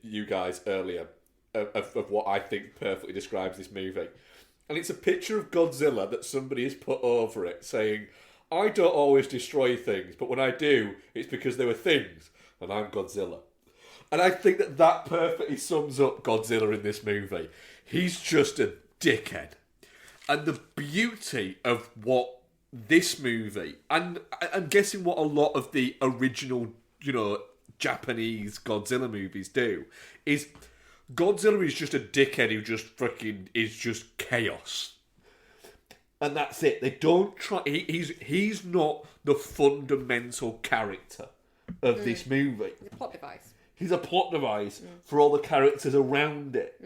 you guys earlier of what I think perfectly describes this movie. And it's a picture of Godzilla that somebody has put over it saying, "I don't always destroy things, but when I do, it's because they were things, and I'm Godzilla." And I think that perfectly sums up Godzilla in this movie. He's just a dickhead. And the beauty of what this movie, and I'm guessing what a lot of the original, Japanese Godzilla movies do, is Godzilla is just a dickhead who just fucking is just chaos. And that's it. They don't try. He's not the fundamental character of this movie. It's a plot device. He's a plot device for all the characters around it.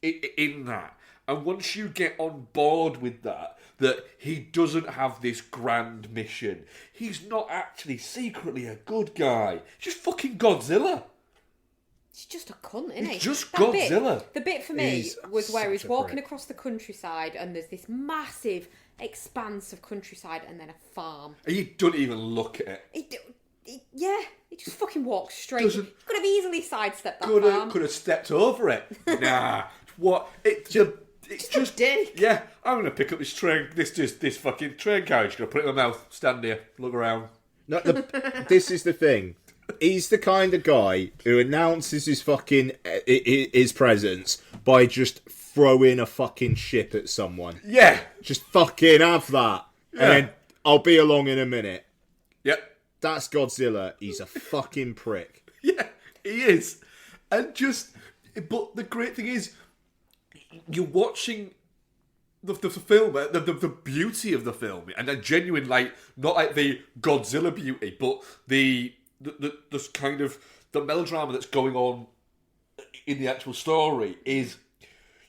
In that. And once you get on board with that he doesn't have this grand mission. He's not actually secretly a good guy. He's just fucking Godzilla. He's just a cunt, isn't he? He's just That Godzilla. The bit for me was where he's such a walking prick. across the countryside and there's this massive expanse of countryside and then a farm. You don't even look at it. He just fucking walks straight. He could have easily sidestepped that farm. Could have stepped over it. Nah. What? It's just dick. Yeah, I'm going to pick up this fucking train carriage. Going to put it in my mouth. Stand here. Look around. No, this is the thing. He's the kind of guy who announces his fucking his presence by just throwing a fucking ship at someone. Yeah. Just fucking have that, Yeah. and then I'll be along in a minute. Yep. That's Godzilla. He's a fucking prick. Yeah, he is. And but the great thing is, you're watching the film, the beauty of the film, and a genuine, not like the Godzilla beauty, but the kind of the melodrama that's going on in the actual story is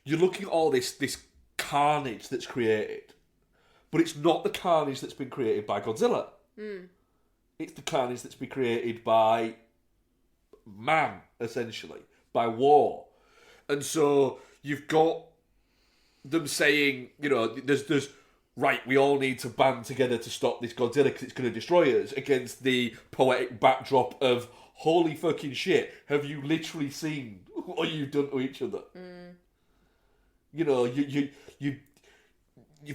you're looking at all this carnage that's created, but it's not the carnage that's been created by Godzilla. It's the carnage that's been created by man, essentially, by war. And so you've got them saying, there's right, we all need to band together to stop this Godzilla because it's going to destroy us, against the poetic backdrop of, holy fucking shit, have you literally seen what you've done to each other? You know, you've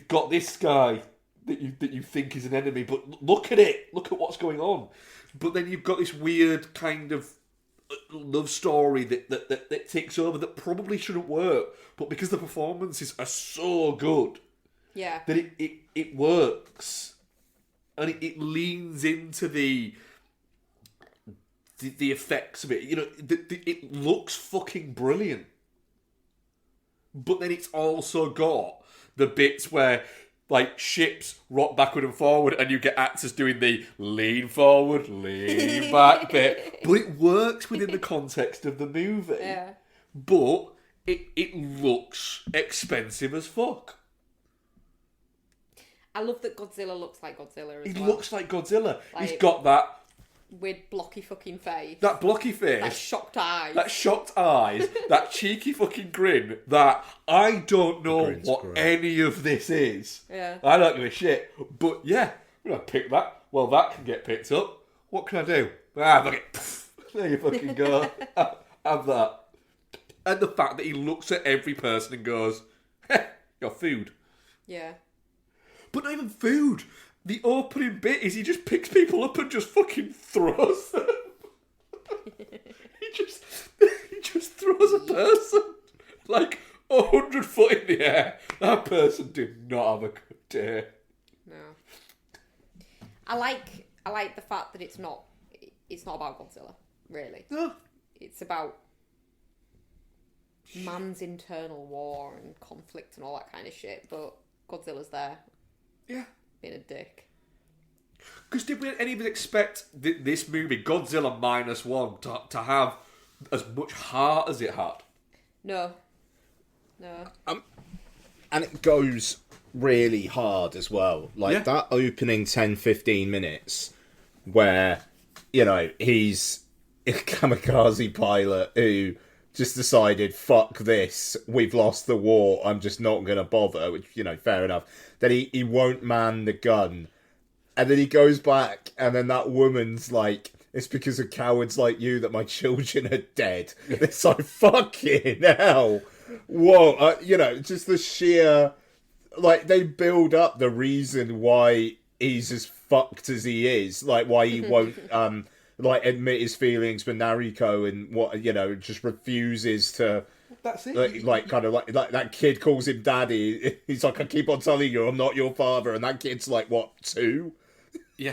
got this guy that you think is an enemy, but look at it, look at what's going on. But then you've got this weird kind of love story that takes over that probably shouldn't work, but because the performances are so good, that it works, and it leans into the effects of it. You know, it looks fucking brilliant. But then it's also got the bits where, like, ships rock backward and forward and you get actors doing the lean forward, lean back bit. But it works within the context of the movie. Yeah. But it looks expensive as fuck. I love that Godzilla looks like Godzilla as He well. looks like Godzilla. Like, he's got that weird blocky fucking face. That blocky face. That shocked eyes. That shocked eyes. That cheeky fucking grin. That I don't know what great. any of this is. Yeah. I don't give a shit. But yeah, I'm going to pick that. Well, that can get picked up. What can I do? Fuck it. Pfft. There you fucking go. Have that. And the fact that he looks at every person and goes, heh, your food. Yeah. But not even food. The opening bit is he just picks people up and just fucking throws them. he just throws a person like 100 foot in the air. That person did not have a good day. No. I like the fact that it's not about Godzilla, really. No. It's about man's internal war and conflict and all that kind of shit, but Godzilla's there. Yeah. Being a dick. Because did any of us expect this movie, Godzilla Minus One, to have as much heart as it had? No. And it goes really hard as well. Like that opening 10-15 minutes where, you know, he's a kamikaze pilot who just decided, fuck this, we've lost the war, I'm just not going to bother, which, you know, fair enough. Then he won't man the gun. And then he goes back, and then that woman's like, it's because of cowards like you that my children are dead. It's like, fucking hell. Whoa, you know, just the sheer, like, they build up the reason why he's as fucked as he is, like, why he won't, like, admit his feelings for Nariko, and what, you know, just refuses to. That's it. Like kind of like that kid calls him daddy. He's like, I keep on telling you, I'm not your father, and that kid's like, what, 2? Yeah.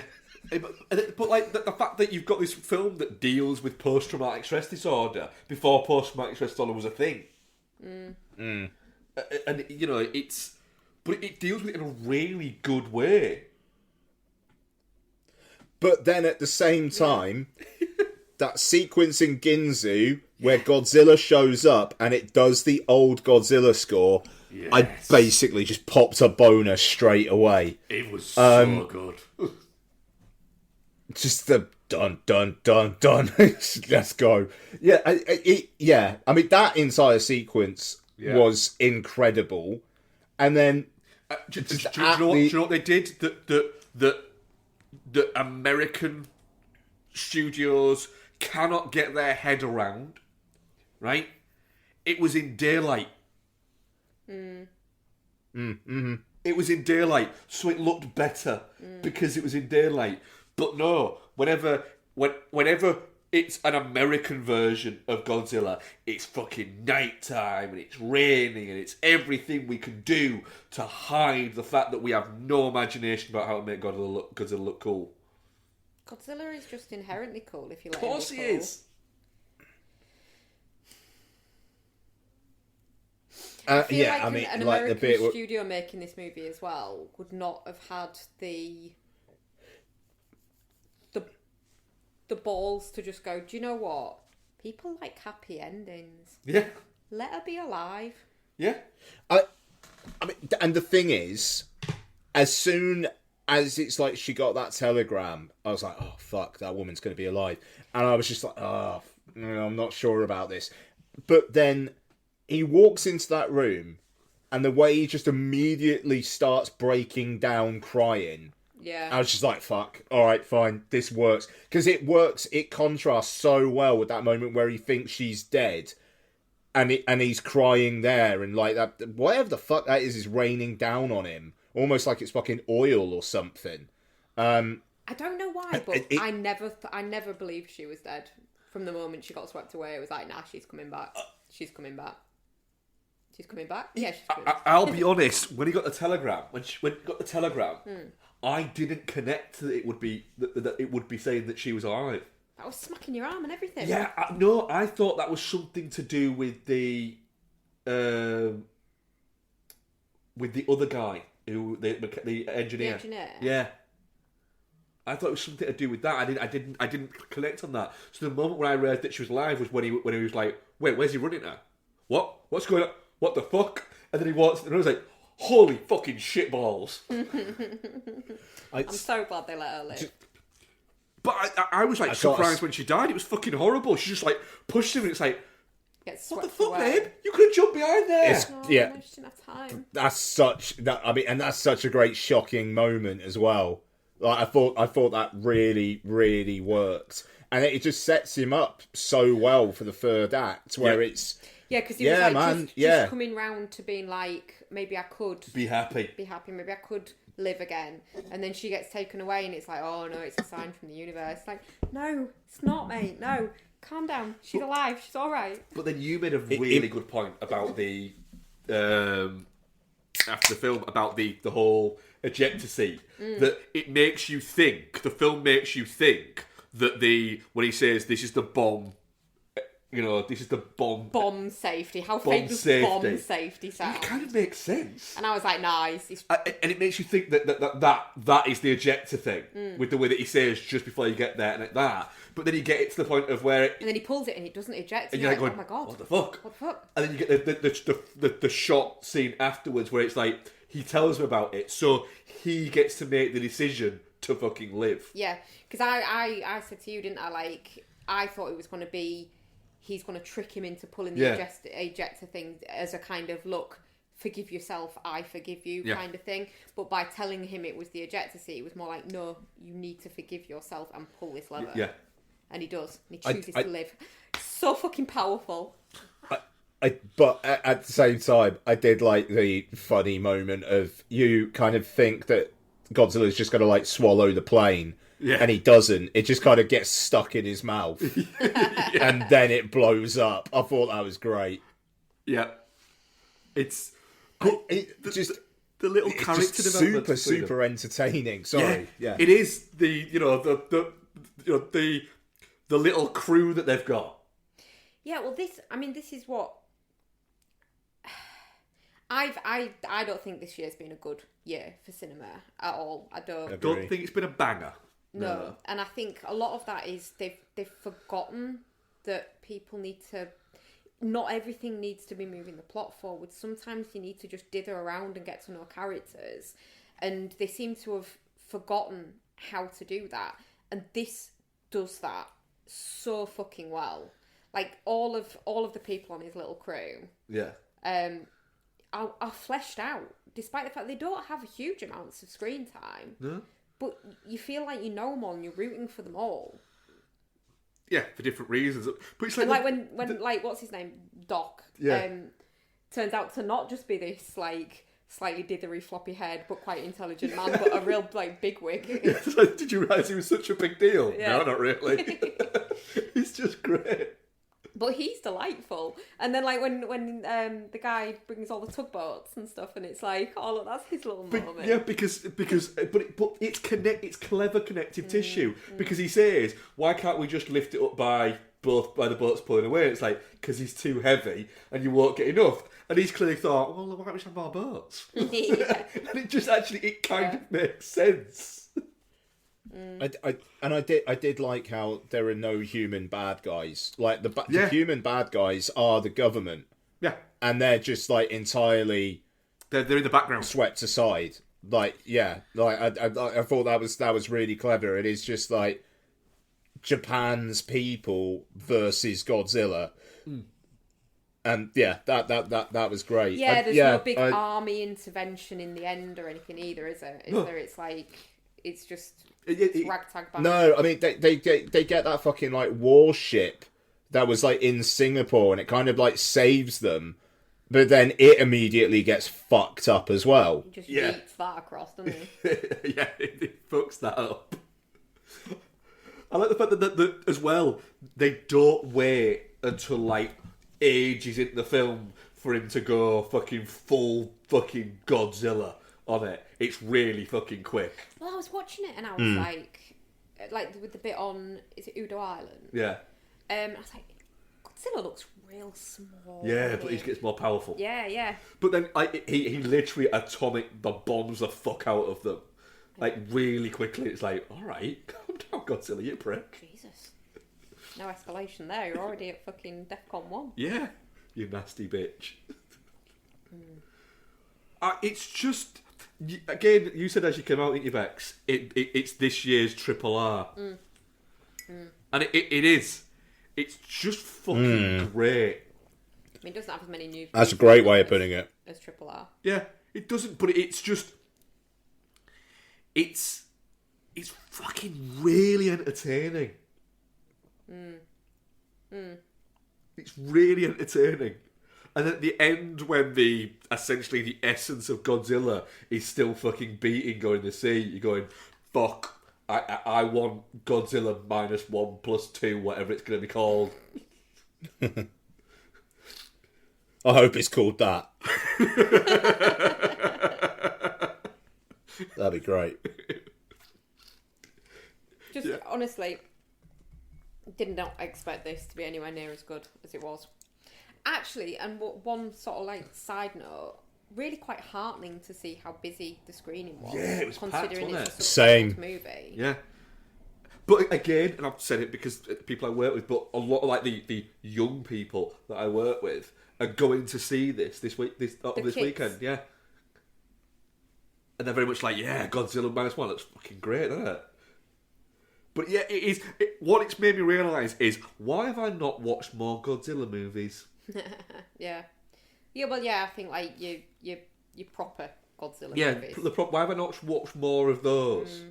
But like the fact that you've got this film that deals with post-traumatic stress disorder before post-traumatic stress disorder was a thing. And you know, but it deals with it in a really good way. But then at the same time, that sequence in Ginzu where Godzilla shows up and it does the old Godzilla score, yes. I basically just popped a boner straight away. It was so good. Just the dun dun dun dun. Let's go. Yeah, I mean, that entire sequence was incredible. And then do you know what they did? That American studios cannot get their head around, right? It was in daylight. It was in daylight, so it looked better because it was in daylight. But no, whenever it's an American version of Godzilla, it's fucking nighttime and it's raining and it's everything we can do to hide the fact that we have no imagination about how to make Godzilla look cool. Godzilla is just inherently cool if you let him be cool. Of course he is. I feel like an American studio making this movie as well would not have had the balls to just go, do you know what? People like happy endings. Yeah. Let her be alive. Yeah. I mean, and the thing is, as soon as it's like she got that telegram, I was like, oh, fuck, that woman's going to be alive. And I was just like, oh, I'm not sure about this. But then he walks into that room and the way he just immediately starts breaking down crying. Yeah. I was just like, fuck, alright, fine, this works. Because it works, it contrasts so well with that moment where he thinks she's dead, and he's crying there, and like that, whatever the fuck that is raining down on him. Almost like it's fucking oil or something. I don't know why, but I never believed she was dead. From the moment she got swept away, it was like, nah, she's coming back. She's coming back. She's coming back? Yeah, she's coming back. I'll be honest, when he got the telegram, when he got the telegram, I didn't connect that it would be that it would be saying that she was alive. That was smacking your arm and everything. Yeah, no, I thought that was something to do with the other guy, who the engineer. The engineer? Yeah. I thought it was something to do with that. I didn't connect on that. So the moment when I realised that she was alive was when he was like, "Wait, where's he running at? What's going on? What the fuck?" And then he walks, and I was like, "Holy fucking shitballs!" I'm so glad they let her live. But I was like surprised when she died. It was fucking horrible. She just like pushed him, and it's like, what the fuck, babe? You could have jumped behind there. Yeah, no, she didn't have time. that's such a great shocking moment as well. Like I thought that really, really worked, and it just sets him up so well for the third act, where it's because he was like just coming round to being like, maybe I could be happy, maybe I could live again, and then she gets taken away, and it's like, oh no, it's a sign from the universe. Like, no, it's not, mate. No, calm down. She's alive. She's all right. But then you made a really good point about the after the film about the whole ejector seat, that it makes you think. The film makes you think that when he says this is the bomb. This is the bomb safety. How fake does bomb safety sound? It kind of makes sense. And I was like, nice. And it makes you think that is the ejector thing, with the way that he says just before you get there and like that. But then you get it to the point of where and then he pulls it and it doesn't eject. And you're like going, oh my god, what the fuck? What the fuck? And then you get the shot scene afterwards where it's like he tells him about it, so he gets to make the decision to fucking live. Yeah, because I said to you, didn't I? Like, I thought it was going to be he's going to trick him into pulling the ejector thing as a kind of, look, forgive yourself, I forgive you kind of thing. But by telling him it was the ejector seat, it was more like, no, you need to forgive yourself and pull this lever. Yeah. And he does. And he chooses to live. So fucking powerful. But at the same time, I did like the funny moment of you kind of think that Godzilla's just going to like swallow the plane. Yeah. And he doesn't. It just kind of gets stuck in his mouth. And then it blows up. I thought that was great. Yeah. It's... just the little character development. Super entertaining. Sorry. Yeah. It is the little crew that they've got. Yeah, well, this is what... I don't think this year's been a good year for cinema at all. I don't think it's been a banger. No, and I think a lot of that is they've forgotten that people need to. Not everything needs to be moving the plot forward. Sometimes you need to just dither around and get to know characters, and they seem to have forgotten how to do that. And this does that so fucking well. Like all of the people on his little crew, are fleshed out, despite the fact they don't have huge amounts of screen time. No. But you feel like you know them all and you're rooting for them all. Yeah, for different reasons. But it's like when what's his name? Doc. Yeah. Turns out to not just be this like slightly dithery floppy head but quite intelligent man, but a real like bigwig. Did you realise he was such a big deal? Yeah. No, not really. He's just great. But he's delightful. And then like when the guy brings all the tugboats and stuff, and it's like, oh look, that's his little moment. Yeah, because it's clever connective tissue. Because he says, why can't we just lift it up by the boats pulling away? It's like, because he's too heavy and you won't get enough. And he's clearly thought, well, why don't we just have more boats? And it just it kind of makes sense. I did like how there are no human bad guys. Like the human bad guys are the government. Yeah, and they're just like entirely they're in the background, swept aside. Like I thought that was really clever. It is just like Japan's people versus Godzilla. And yeah, that was great. Yeah, there's no big army intervention in the end or anything either, is there? Is there? It's like it's just ragtag band. No, I mean they get that fucking like warship that was like in Singapore, and it kind of like saves them, but then it immediately gets fucked up as well. He just yeets that across, doesn't he? Yeah, it fucks that up. I like the fact that as well, they don't wait until like ages into the film for him to go fucking full fucking Godzilla on it. It's really fucking quick. Well, I was watching it and I was like with the bit on, is it Udo Island? Yeah. I was like, Godzilla looks real small. Yeah, but he gets more powerful. Yeah. But then he literally atomic bombs the fuck out of them. Like, really quickly. It's like, alright, calm down, Godzilla, you prick. Jesus. No escalation there. You're already at fucking DEFCON 1. Yeah, you nasty bitch. It's just... Again, you said as you came out, didn't you, Bex? It's this year's Triple R. And it is. It's just fucking great. I mean, it doesn't have as many new... That's a great way of putting it. As Triple R. Yeah, it doesn't, but it's just... It's fucking really entertaining. It's really entertaining. And at the end, when essentially the essence of Godzilla is still fucking beating going to sea, you're going, fuck, I want Godzilla minus 1 plus 2, whatever it's going to be called. I hope it's called that. That'd be great. Just honestly, did not expect this to be anywhere near as good as it was. Actually, and one sort of like side note, really quite heartening to see how busy the screening was. Yeah, it was considering packed, it's a Same movie. Yeah. But again, and I've said it because people I work with, but a lot of like the young people that I work with are going to see this weekend, yeah. And they're very much like, yeah, Godzilla Minus One looks fucking great, doesn't it? But yeah, it is. What it's made me realise is, why have I not watched more Godzilla movies? Yeah. Well, I think like you proper Godzilla movies. Why have I not watched more of those?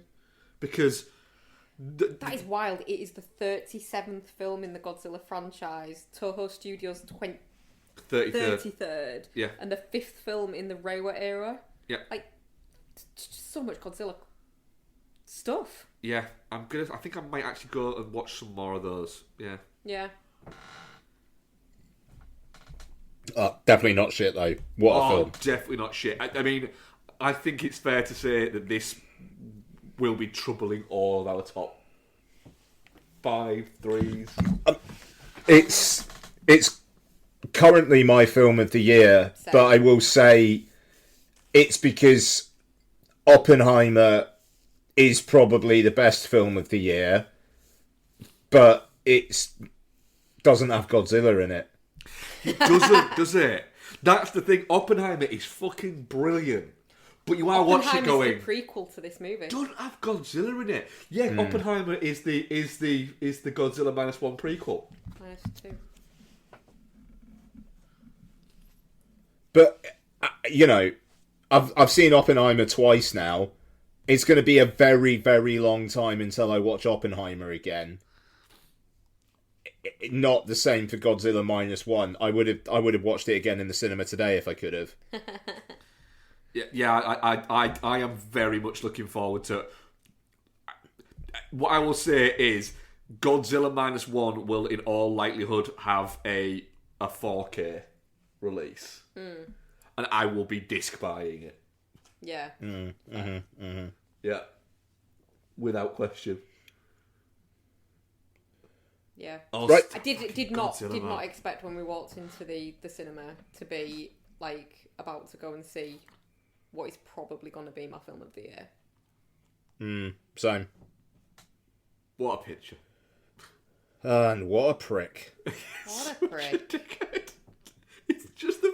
Because that is wild. It is the 37th film in the Godzilla franchise. Toho Studios 33rd. Yeah. And the 5th film in the Reiwa era. Yeah. Like, just so much Godzilla stuff. Yeah, I think I might actually go and watch some more of those. Yeah. Yeah. Definitely not shit though. What a film. Definitely not shit. I mean, I think it's fair to say that this will be troubling all of our top 5 threes. It's currently my film of the year, but I will say it's because Oppenheimer is probably the best film of the year, but it doesn't have Godzilla in it. It doesn't, does it? That's the thing. Oppenheimer is fucking brilliant, but you are watching going. Oppenheimer's the prequel to this movie. Don't have Godzilla in it. Yeah, Oppenheimer is the Godzilla Minus One prequel. Minus 2. But I've seen Oppenheimer twice now. It's going to be a very, very long time until I watch Oppenheimer again. Not the same for Godzilla Minus One. I would have watched it again in the cinema today if I could have. I am very much looking forward to it. What I will say is Godzilla Minus One will in all likelihood have a 4K release. And I will be disc buying it. Yeah. Yeah. Without question. Yeah. Right. I did not expect when we walked into the cinema to be like about to go and see what is probably going to be my film of the year. Same. What a picture. And what a prick. What a prick. It's just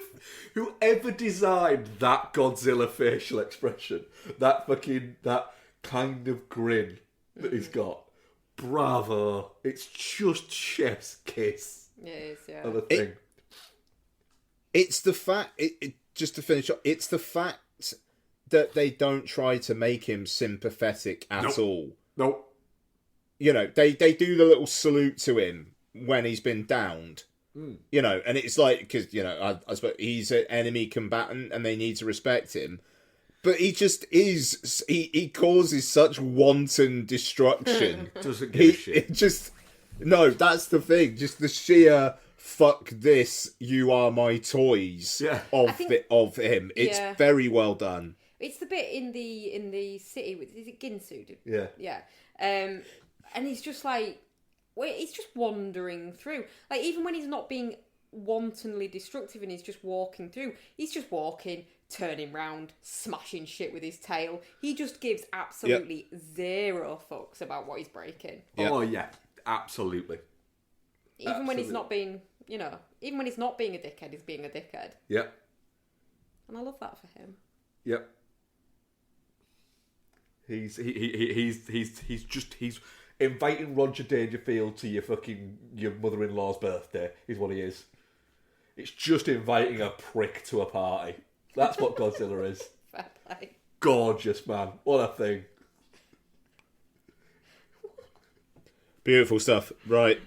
whoever designed that Godzilla facial expression, that kind of grin that he's got. Bravo. It's just chef's kiss. It is, yeah. Of a thing. It's the fact. Just to finish up, it's the fact that they don't try to make him sympathetic at all. Nope. You know, they do the little salute to him when he's been downed. You know, and it's like, because, you know, I suppose he's an enemy combatant and they need to respect him. But he just is. He causes such wanton destruction. Doesn't give a shit. No, that's the thing. Just the sheer fuck this, you are my toys of him. It's very well done. It's the bit in the city. Is it Ginsu? Yeah. Yeah. And he's just like, he's just wandering through. Like, even when he's not being wantonly destructive and he's just walking through, he's just walking, turning round, smashing shit with his tail. He just gives absolutely zero fucks about what he's breaking. Yep. Oh, yeah. Absolutely. Even when he's not being, you know, even when he's not being a dickhead, he's being a dickhead. Yep. And I love that for him. Yep. He's inviting Roger Dangerfield to your mother-in-law's birthday is what he is. It's just inviting a prick to a party. That's what Godzilla is. Fair play. Gorgeous, man. What a thing. Beautiful stuff. Right.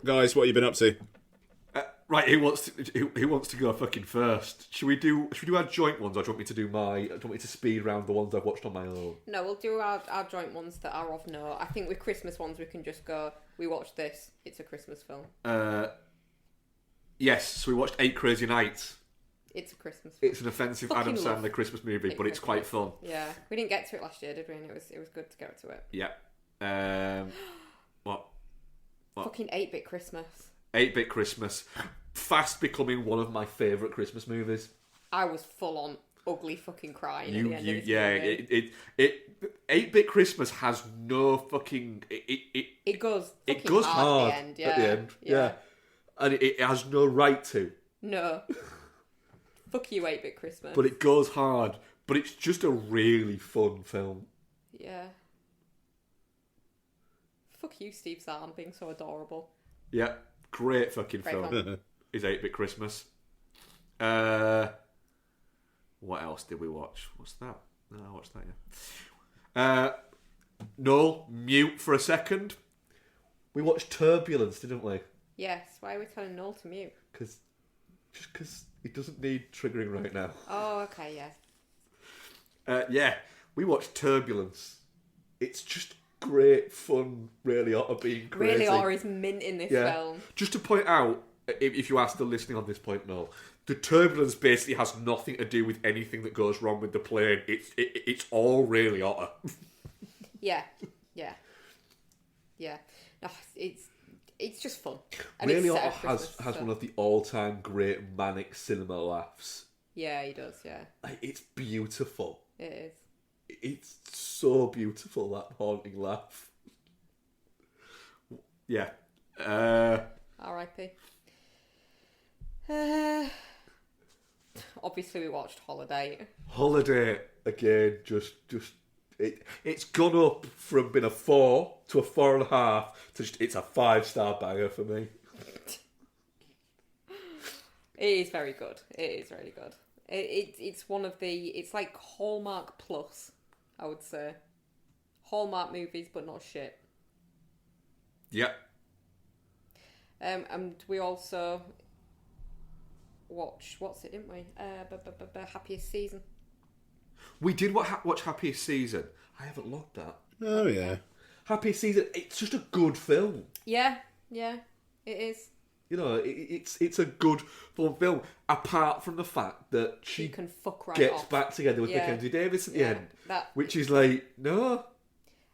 Guys, what have you been up to? Right, who wants to go fucking first? Should we do our joint ones, or do you want me to do do you want me to speed round the ones I've watched on my own? No, we'll do our joint ones that are of note. I think with Christmas ones we can just go, we watched this, it's a Christmas film. Yes, so we watched 8 Crazy Nights. It's a Christmas film. It's an offensive Adam Sandler Christmas movie, but it's quite fun. Yeah. We didn't get to it last year, did we? And it was good to go to it. Yeah. What? Fucking 8-Bit Christmas. 8-Bit Christmas. Fast becoming one of my favourite Christmas movies. I was full on ugly fucking crying at the end of this movie. 8-Bit Christmas has no fucking... It goes hard at the end. At the end. Yeah. And it has no right to. No. Fuck you, 8-Bit Christmas. But it goes hard. But it's just a really fun film. Yeah. Fuck you, Steve Zahn, being so adorable. Yeah. Great fucking film. Is 8-Bit Christmas. What else did we watch? What's that? No, I watched that, yeah. Noel, mute for a second. We watched Turbulence, didn't we? Yes. Why are we telling Noel to mute? Because he doesn't need triggering right now. Oh, okay, yeah. Yeah, we watched Turbulence. It's just great fun. Really ought to be crazy. Really ought is mint in this film. Just to point out, if you are still listening on this point, Noel, the turbulence basically has nothing to do with anything that goes wrong with the plane. It's all really ought. Yeah. No, it's just fun. And Really it's Otter has one of the all-time great manic cinema laughs. Yeah, he does, yeah. It's beautiful. It is. It's so beautiful, that haunting laugh. Yeah. R.I.P. Obviously we watched Holiday. Holiday, again, just... It's gone up from being a 4 to a 4.5 to it's a 5-star banger for me. It is very good. It is really good. It's one of the... It's like Hallmark Plus, I would say. Hallmark movies, but not shit. Yep. And we also watched... What's it, didn't we? Happiest Season. We did watch Happiest Season. I haven't logged that. Oh, yeah. Happiest Season, it's just a good film. Yeah, it is. You know, it's a good fun film, apart from the fact that she can fuck right gets off. Back together with Mackenzie Davis at the end. Which is like, no.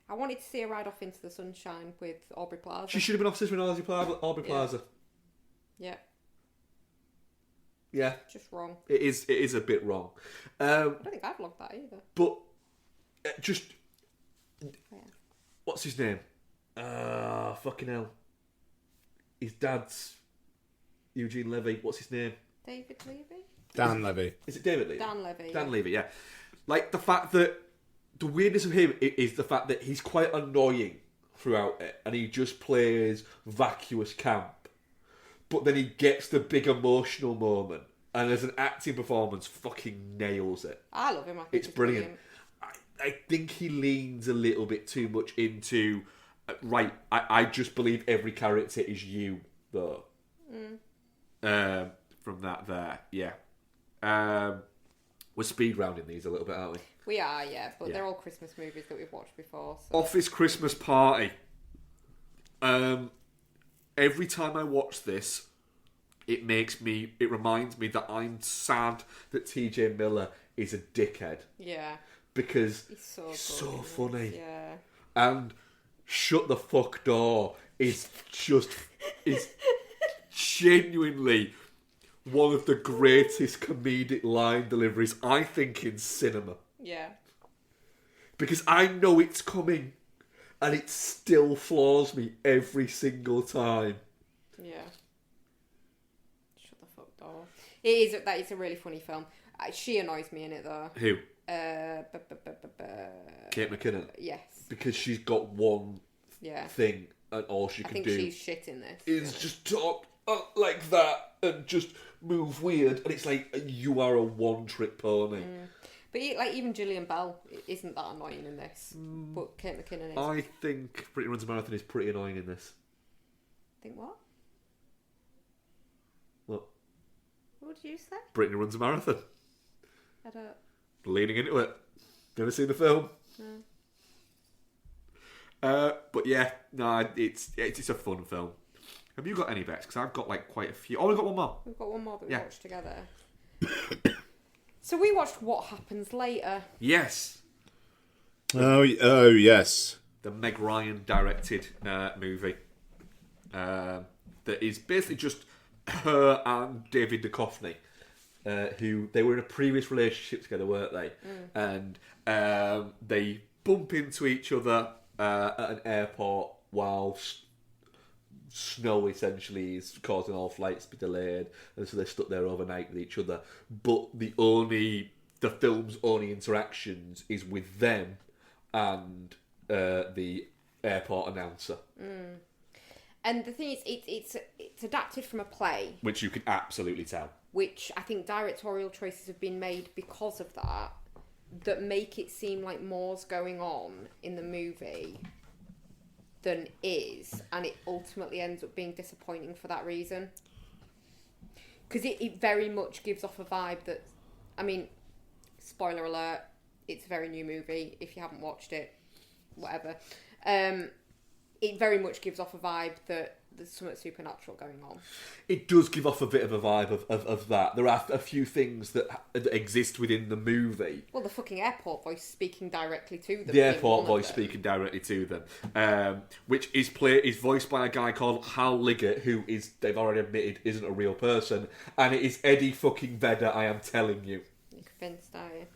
I wanted to see her ride off into the sunshine with Aubrey Plaza. She should have been off sister with Aubrey Plaza. Yeah. Yeah. Just wrong. It is a bit wrong. I don't think I've logged that either. But, just... What's his name? Fucking hell. His dad's Eugene Levy. What's his name? David Levy? Dan Levy. Is it David Levy? Dan Levy. Dan Levy, yeah. Like, the fact that... The weirdness of him is the fact that he's quite annoying throughout it. And he just plays vacuous camp. But then he gets the big emotional moment. And as an acting performance, fucking nails it. I love him. I think It's he's brilliant. I think he leans a little bit too much into I just believe every character is you, though. From that there, yeah. We're speed rounding these a little bit, aren't we? We are, yeah, but they're all Christmas movies that we've watched before. So. Office Christmas Party. Every time I watch this, it reminds me that I'm sad that TJ Miller is a dickhead. Yeah. Because he's so funny. Yeah. And Shut the Fuck Door is genuinely one of the greatest comedic line deliveries, I think, in cinema. Yeah. Because I know it's coming, and it still floors me every single time. Yeah. Shut the fuck door. That is a really funny film. She annoys me in it, though. Who? Kate McKinnon? Yes. Because she's got one thing, and all she can do... I think she's shit in this. ...is just talk like that, and just move weird, and it's like, you are a one-trick pony. But even Gillian Bell isn't that annoying in this. But Kate McKinnon is. I think Brittany Runs a Marathon is pretty annoying in this. Think what? What? What did you say? Brittany Runs a Marathon. I don't... Leaning into it. Never seen the film? No. But yeah, no, it's a fun film. Have you got any bets? Because I've got quite a few. Oh, we've got one more. We've got one more that we watched together. So we watched What Happens Later. Yes. Oh yes. The Meg Ryan directed movie. That is basically just her and David Duchovny, who they were in a previous relationship together, weren't they? And they bump into each other at an airport while snow essentially is causing all flights to be delayed, and so they're stuck there overnight with each other. But the film's only interactions is with them and the airport announcer. And the thing is, it's adapted from a play, Which you can absolutely tell. Which I think directorial choices have been made because of that make it seem like more's going on in the movie than is, and it ultimately ends up being disappointing for that reason. Because it very much gives off a vibe that, I mean, spoiler alert, it's a very new movie. If you haven't watched it, whatever. It very much gives off a vibe that there's something supernatural going on. It does give off a bit of a vibe of that. There are a few things that exist within the movie. Well, the fucking airport voice speaking directly to them. The airport voice speaking directly to them. Which is voiced by a guy called Hal Liggett, who they've already admitted isn't a real person. And it is Eddie fucking Vedder, I am telling you. You're convinced, are you?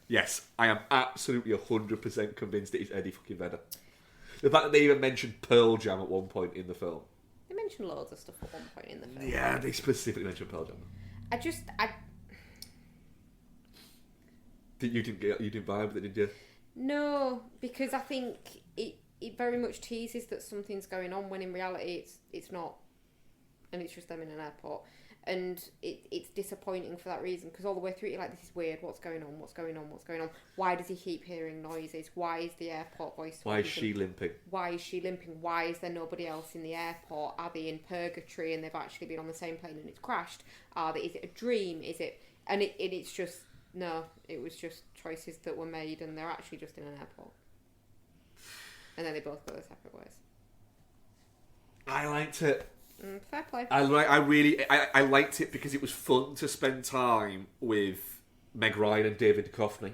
Yes, I am absolutely 100% convinced it is Eddie fucking Vedder. The fact that they even mentioned Pearl Jam at one point in the film. They mentioned loads of stuff at one point in the film. Yeah, they specifically mentioned Pearl Jam. You didn't vibe with it, did you? No, because I think it very much teases that something's going on when in reality it's not, and it's just them in an airport, and it's disappointing for that reason, because all the way through you're like, this is weird, what's going on, why does he keep hearing noises, why is the airport voice why is she limping, why is there nobody else in the airport, are they in purgatory and they've actually been on the same plane and it's crashed, is it a dream, it's just, no, it was just choices that were made and they're actually just in an airport, and then they both go their separate ways. I liked it. Fair play. I liked it because it was fun to spend time with Meg Ryan and David Duchovny.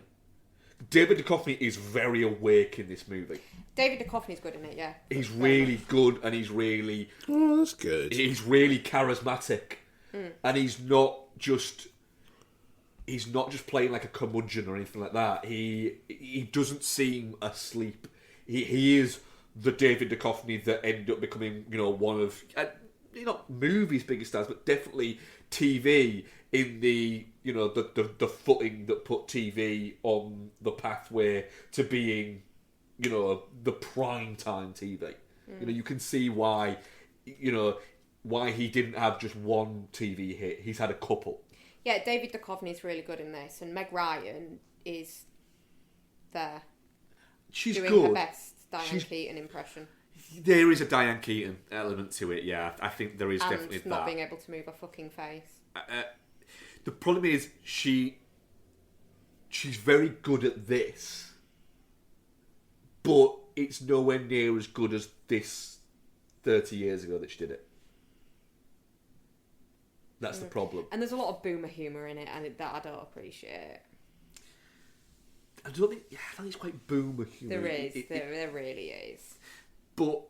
David Duchovny is very awake in this movie. David Duchovny's good in it, yeah. He's really good, and he's really... Oh, that's good. He's really charismatic. And he's not just playing like a curmudgeon or anything like that. He doesn't seem asleep. He is the David Duchovny that ended up becoming, one of... not movies' biggest stars, but definitely TV in the the footing that put TV on the pathway to being the prime time TV. You can see why why he didn't have just one TV hit. He's had a couple. Yeah, David Duchovny's really good in this, and Meg Ryan is there. She's doing good. her best Diane Keaton impression. There is a Diane Keaton element to it, yeah. I think there is and definitely that. not being able to move her fucking face. The problem is she's very good at this, but it's nowhere near as good as this 30 years ago that she did it. That's the problem. And there's a lot of boomer humour in it, and that I don't appreciate. I don't think it's quite boomer humour. There is. There really is. But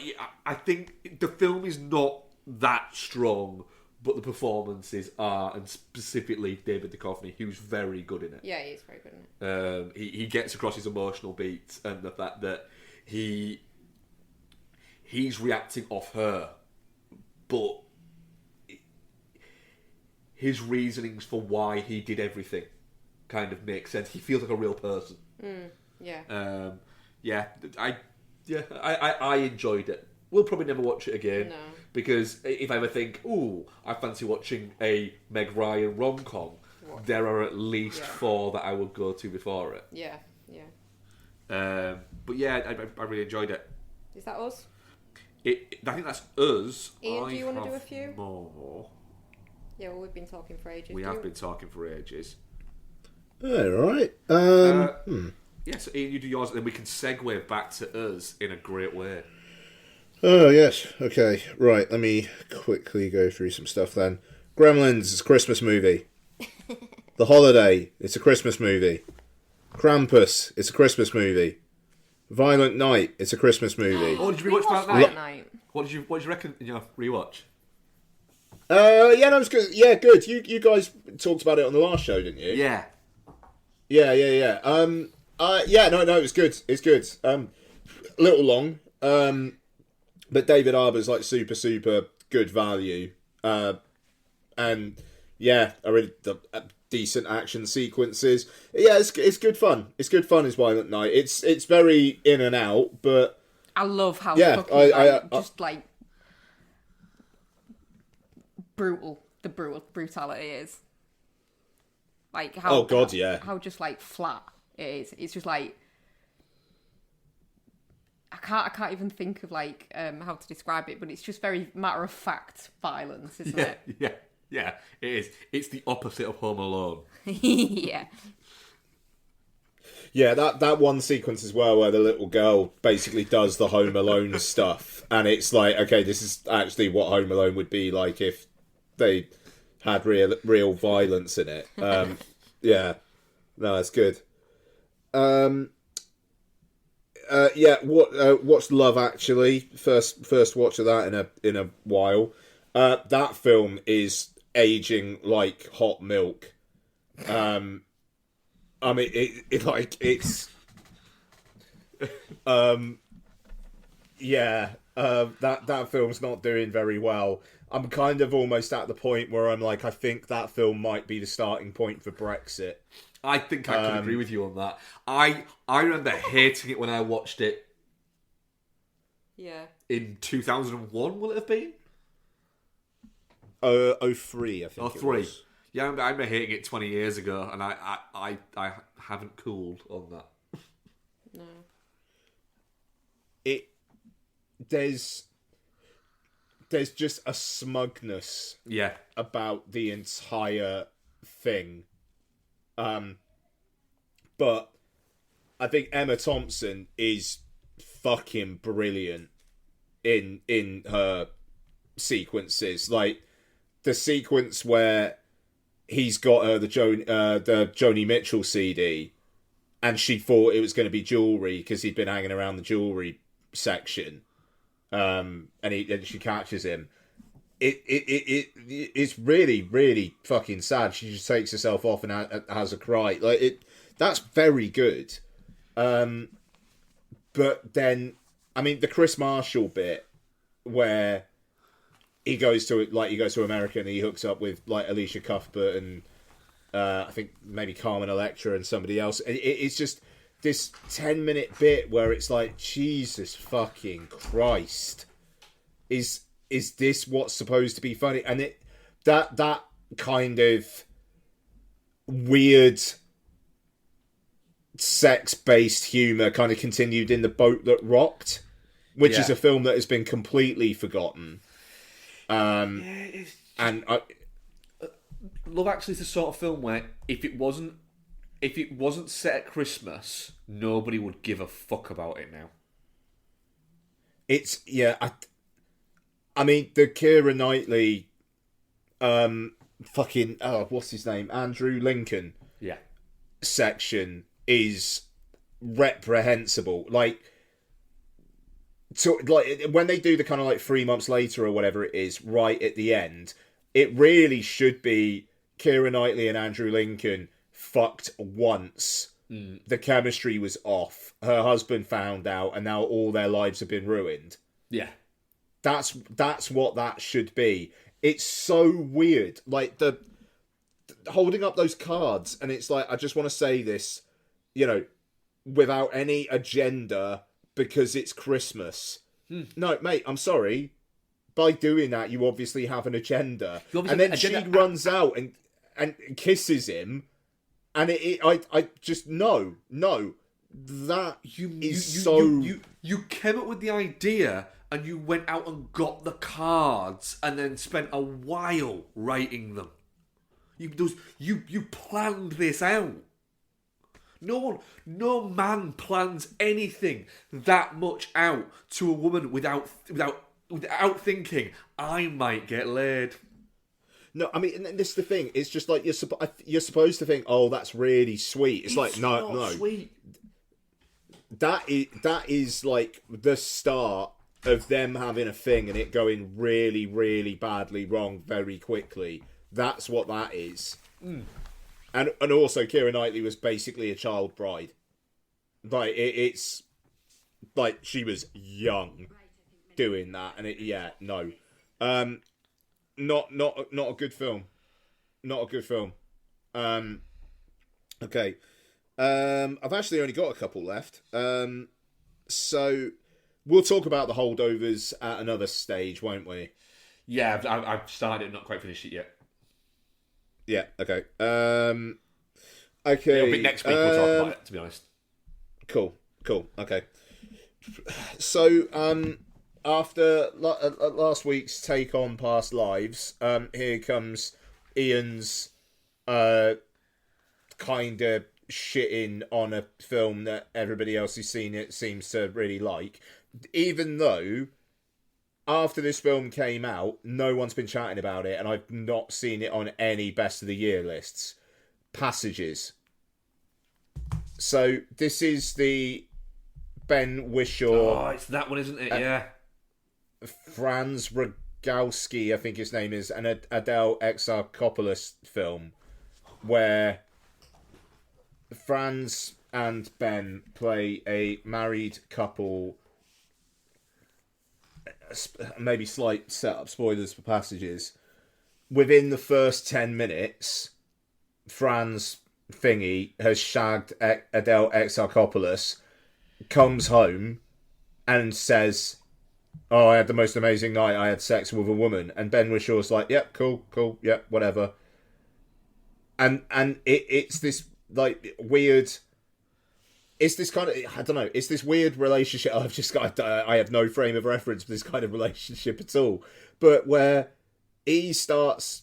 yeah, I think the film is not that strong, but the performances are, and specifically David Duchovny, who's very good in it. Yeah, he's very good in it. He gets across his emotional beats, and the fact that he's reacting off her, but his reasonings for why he did everything kind of makes sense. He feels like a real person. Yeah. I enjoyed it. We'll probably never watch it again. No. Because if I ever think, ooh, I fancy watching a Meg Ryan rom-com, there are at least 4 that I would go to before it. Yeah. But yeah, I really enjoyed it. Is that us? I think that's us. Ian, do you want to do a few? More. Yeah, well, we've been talking for ages. We have been talking for ages. All right. Yes, Ian, you do yours, and then we can segue back to us in a great way. Oh, yes. Okay. Right. Let me quickly go through some stuff then. Gremlins is a Christmas movie. The Holiday, it's a Christmas movie. Krampus, it's a Christmas movie. Violent Night, it's a Christmas movie. Oh, did you rewatch Violent Night? What did you reckon in your rewatch? Yeah, no, it was good. Yeah, good. You guys talked about it on the last show, didn't you? Yeah. Yeah. No, it was good. It's good. A little long. But David Harbour's like super good value. And yeah, I really decent action sequences. Yeah, it's good fun. It's good fun. Is Violent Night. It's very in and out, but I love how fucking brutal the brutality is. Like how how just like flat it is. It's just like I can't even think of like how to describe it, but it's just very matter of fact violence, isn't it? Yeah, it is. It's the opposite of Home Alone. Yeah. Yeah, that one sequence as well where the little girl basically does the Home Alone stuff, and it's like, okay, this is actually what Home Alone would be like if they had real violence in it. Yeah, no, that's good. Watched Love Actually. First watch of that in a while. That film is aging like hot milk. I mean, it's that film's not doing very well. I'm kind of almost at the point where I'm like, I think that film might be the starting point for Brexit. I think I can agree with you on that. I remember hating it when I watched it. Yeah. In 2001, will it have been? 03, I think. 03. It was. Yeah, I remember hating it 20 years ago, and I haven't cooled on that. No. There's just a smugness. Yeah. About the entire thing. But I think Emma Thompson is fucking brilliant in her sequences. Like the sequence where he's got her the Joni Mitchell CD, and she thought it was going to be jewelry because he'd been hanging around the jewelry section, and she catches him. It's really fucking sad. She just takes herself off and has a cry. Like that's very good. But then, I mean, the Chris Marshall bit where he goes to America and he hooks up with like Alicia Cuthbert and I think maybe Carmen Electra and somebody else. It's just this 10-minute bit where it's like, Jesus fucking Christ, is this what's supposed to be funny? And that kind of weird sex-based humour kind of continued in The Boat That Rocked, which is a film that has been completely forgotten. And Love Actually is the sort of film where if it wasn't set at Christmas, nobody would give a fuck about it now. It's I mean the Keira Knightley, what's his name, Andrew Lincoln, section is reprehensible. Like when they do the kind of like 3 months later or whatever it is, right at the end, it really should be Keira Knightley and Andrew Lincoln fucked once. The chemistry was off. Her husband found out, and now all their lives have been ruined. Yeah, that's what that should be. It's so weird, like the holding up those cards, and it's like, I just want to say this, without any agenda because it's Christmas. No, mate, I'm sorry. By doing that, you obviously have an agenda. And then she runs out and kisses him. And I just no, that you came up with the idea and you went out and got the cards and then spent a while writing them. You planned this out. No man plans anything that much out to a woman without thinking, I might get laid. No, I mean, and this is the thing. It's just like you're supposed to think, oh, that's really sweet. It's like no. Sweet. That is like the start of them having a thing and it going really, really badly wrong very quickly. That's what that is. And also, Keira Knightley was basically a child bride. Like it's like she was young doing that, and not a good film. Not a good film. Okay. I've actually only got a couple left. So we'll talk about the holdovers at another stage, won't we? Yeah, I've started it, not quite finished it yet. Yeah, okay. Okay. It'll be next week we'll talk about it, to be honest. Cool, okay. So, after last week's take on past lives, here comes Ian's kind of shitting on a film that everybody else who's seen it seems to really like. Even though, after this film came out, no one's been chatting about it, and I've not seen it on any Best of the Year lists. Passages. So, this is the Ben Whishaw... Oh, it's that one, isn't it? Yeah. Franz Rogowski, I think his name is, and Adele Exarchopoulos film, where Franz and Ben play a married couple. Maybe slight setup spoilers for Passages. Within the first 10 minutes, Franz Thingy has shagged Adele Exarchopoulos, comes home and says, oh, I had the most amazing night, I had sex with a woman. And Ben Wishaw's like, yep, cool, yep, whatever. And it's this, like, weird... It's this kind of, I don't know, it's this weird relationship. I've just got, I have no frame of reference for this kind of relationship at all. But where he starts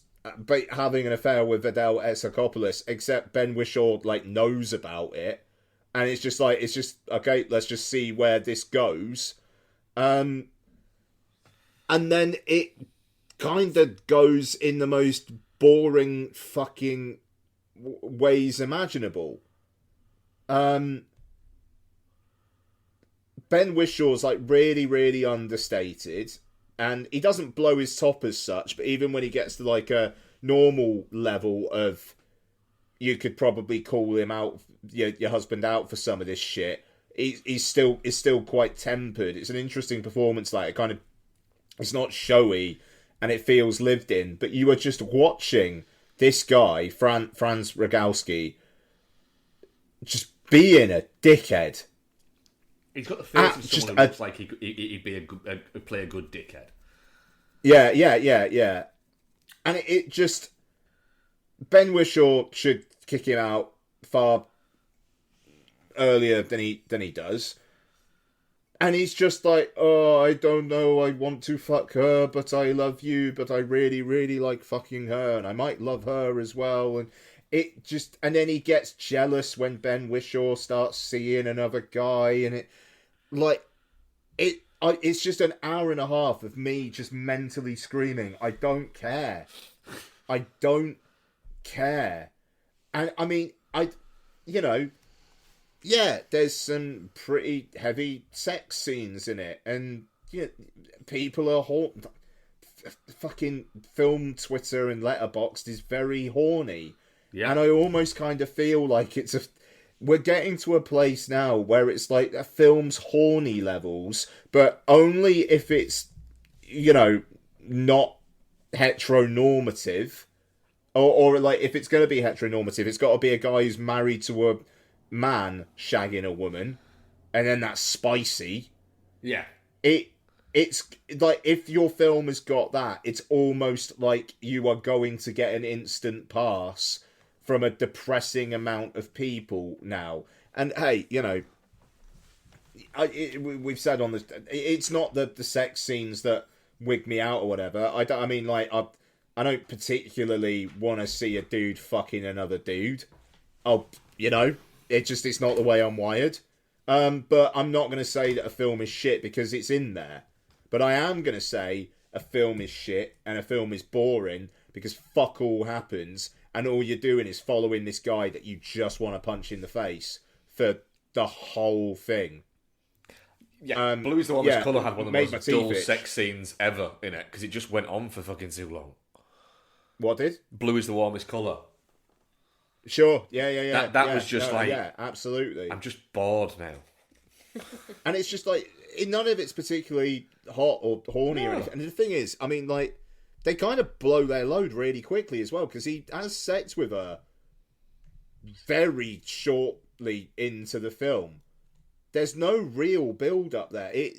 having an affair with Adele Exarchopoulos, except Ben Whishaw, like, knows about it. And it's just like, okay, let's just see where this goes. And then it kind of goes in the most boring fucking ways imaginable. Ben Wishaw's like really, really understated, and he doesn't blow his top as such, but even when he gets to like a normal level of, you could probably call him out, your husband out for some of this shit, he's still quite tempered. It's an interesting performance, like, it kind of, it's not showy, and it feels lived in, but you are just watching this guy, Franz Rogowski, just being a dickhead. He's got the face of someone who looks like he'd be play a good dickhead. Yeah. And it just... Ben Whishaw should kick him out far earlier than he does. And he's just like, oh, I don't know, I want to fuck her, but I love you, but I really, really like fucking her, and I might love her as well. And it just... And then he gets jealous when Ben Whishaw starts seeing another guy, and it... Like, it's just an hour and a half of me just mentally screaming, I don't care. I don't care. And, I mean, yeah, there's some pretty heavy sex scenes in it, and people are fucking film Twitter and Letterboxd is very horny, and I almost kind of feel like we're getting to a place now where it's like a film's horny levels, but only if it's not heteronormative, or like if it's going to be heteronormative, it's got to be a guy who's married to a man shagging a woman, and then that's spicy. Yeah. It's like, if your film has got that, it's almost like you are going to get an instant pass from a depressing amount of people now. And hey, we've said on this, it's not the sex scenes that wig me out or whatever. I don't particularly want to see a dude fucking another dude. It's not the way I'm wired. But I'm not going to say that a film is shit because it's in there. But I am going to say a film is shit and a film is boring because fuck all happens, and all you're doing is following this guy that you just want to punch in the face for the whole thing. Yeah, Blue is the Warmest Colour had one of the most dull sex scenes ever in it because it just went on for fucking too long. What did? Blue is the Warmest Colour. Sure, yeah. That was just yeah, absolutely. I'm just bored now. And it's just like, none of it's particularly hot or horny or anything. And the thing is, I mean, like, they kind of blow their load really quickly as well, because he has sex with her very shortly into the film. There's no real build up there. I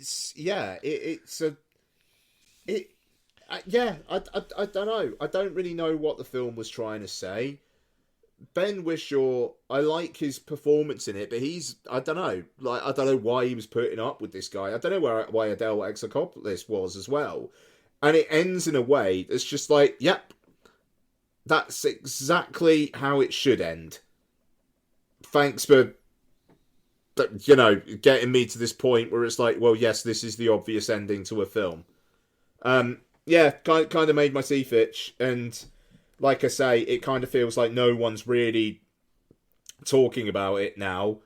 don't know. I don't really know what the film was trying to say. Ben Whishaw, I like his performance in it, but I don't know why he was putting up with this guy. I don't know why Adele Exarchopoulos was as well. And it ends in a way that's just like, yep, that's exactly how it should end. Thanks for, getting me to this point where it's like, well, yes, this is the obvious ending to a film. Kind of made my teeth itch, and like I say, it kind of feels like no one's really talking about it now,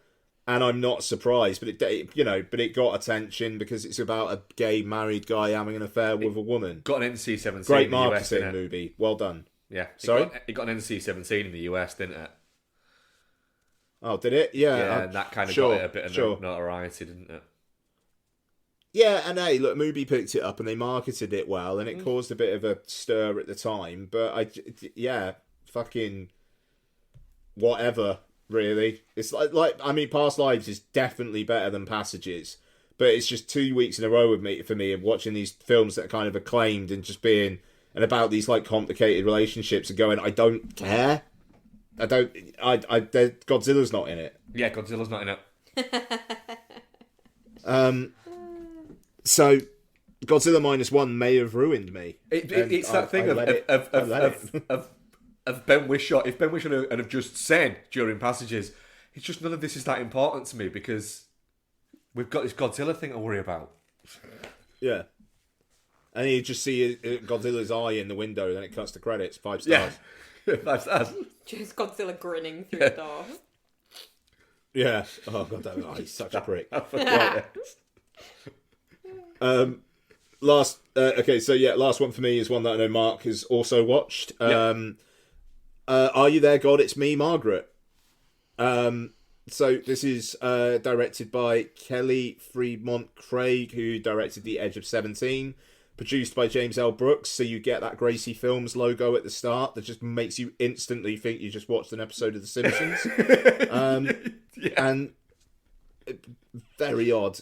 and I'm not surprised. But it got attention because it's about a gay married guy having an affair with a woman. Got an NC-17. Great in the marketing US, movie. Well done. Yeah. Sorry? It got an NC-17 in the US, didn't it? Oh, did it? Yeah. Yeah, and that kind of got it a bit of notoriety, didn't it? Yeah, and hey, look, Mubi picked it up and they marketed it well, and it caused a bit of a stir at the time. But fucking whatever, really. It's like I mean, Past Lives is definitely better than Passages, but it's just 2 weeks in a row for me of watching these films that are kind of acclaimed and just being and about these like complicated relationships and going, I don't care. Godzilla's not in it. Yeah, Godzilla's not in it. So, Godzilla Minus One may have ruined me. It's that thing of Ben Whishaw. If Ben Whishaw had have just said during Passages, it's just none of this is that important to me because we've got this Godzilla thing to worry about. Yeah. And you just see Godzilla's eye in the window, then it cuts to credits. 5 stars. Yeah. 5 stars. Just Godzilla grinning through the door. Yeah. Oh, God, he's such a prick. Last one for me is one that I know Mark has also watched. Are You There, God? It's Me, Margaret. So this is directed by Kelly Fremont Craig, who directed The Edge of 17, produced by James L. Brooks, so you get that Gracie Films logo at the start that just makes you instantly think you just watched an episode of The Simpsons. And very odd.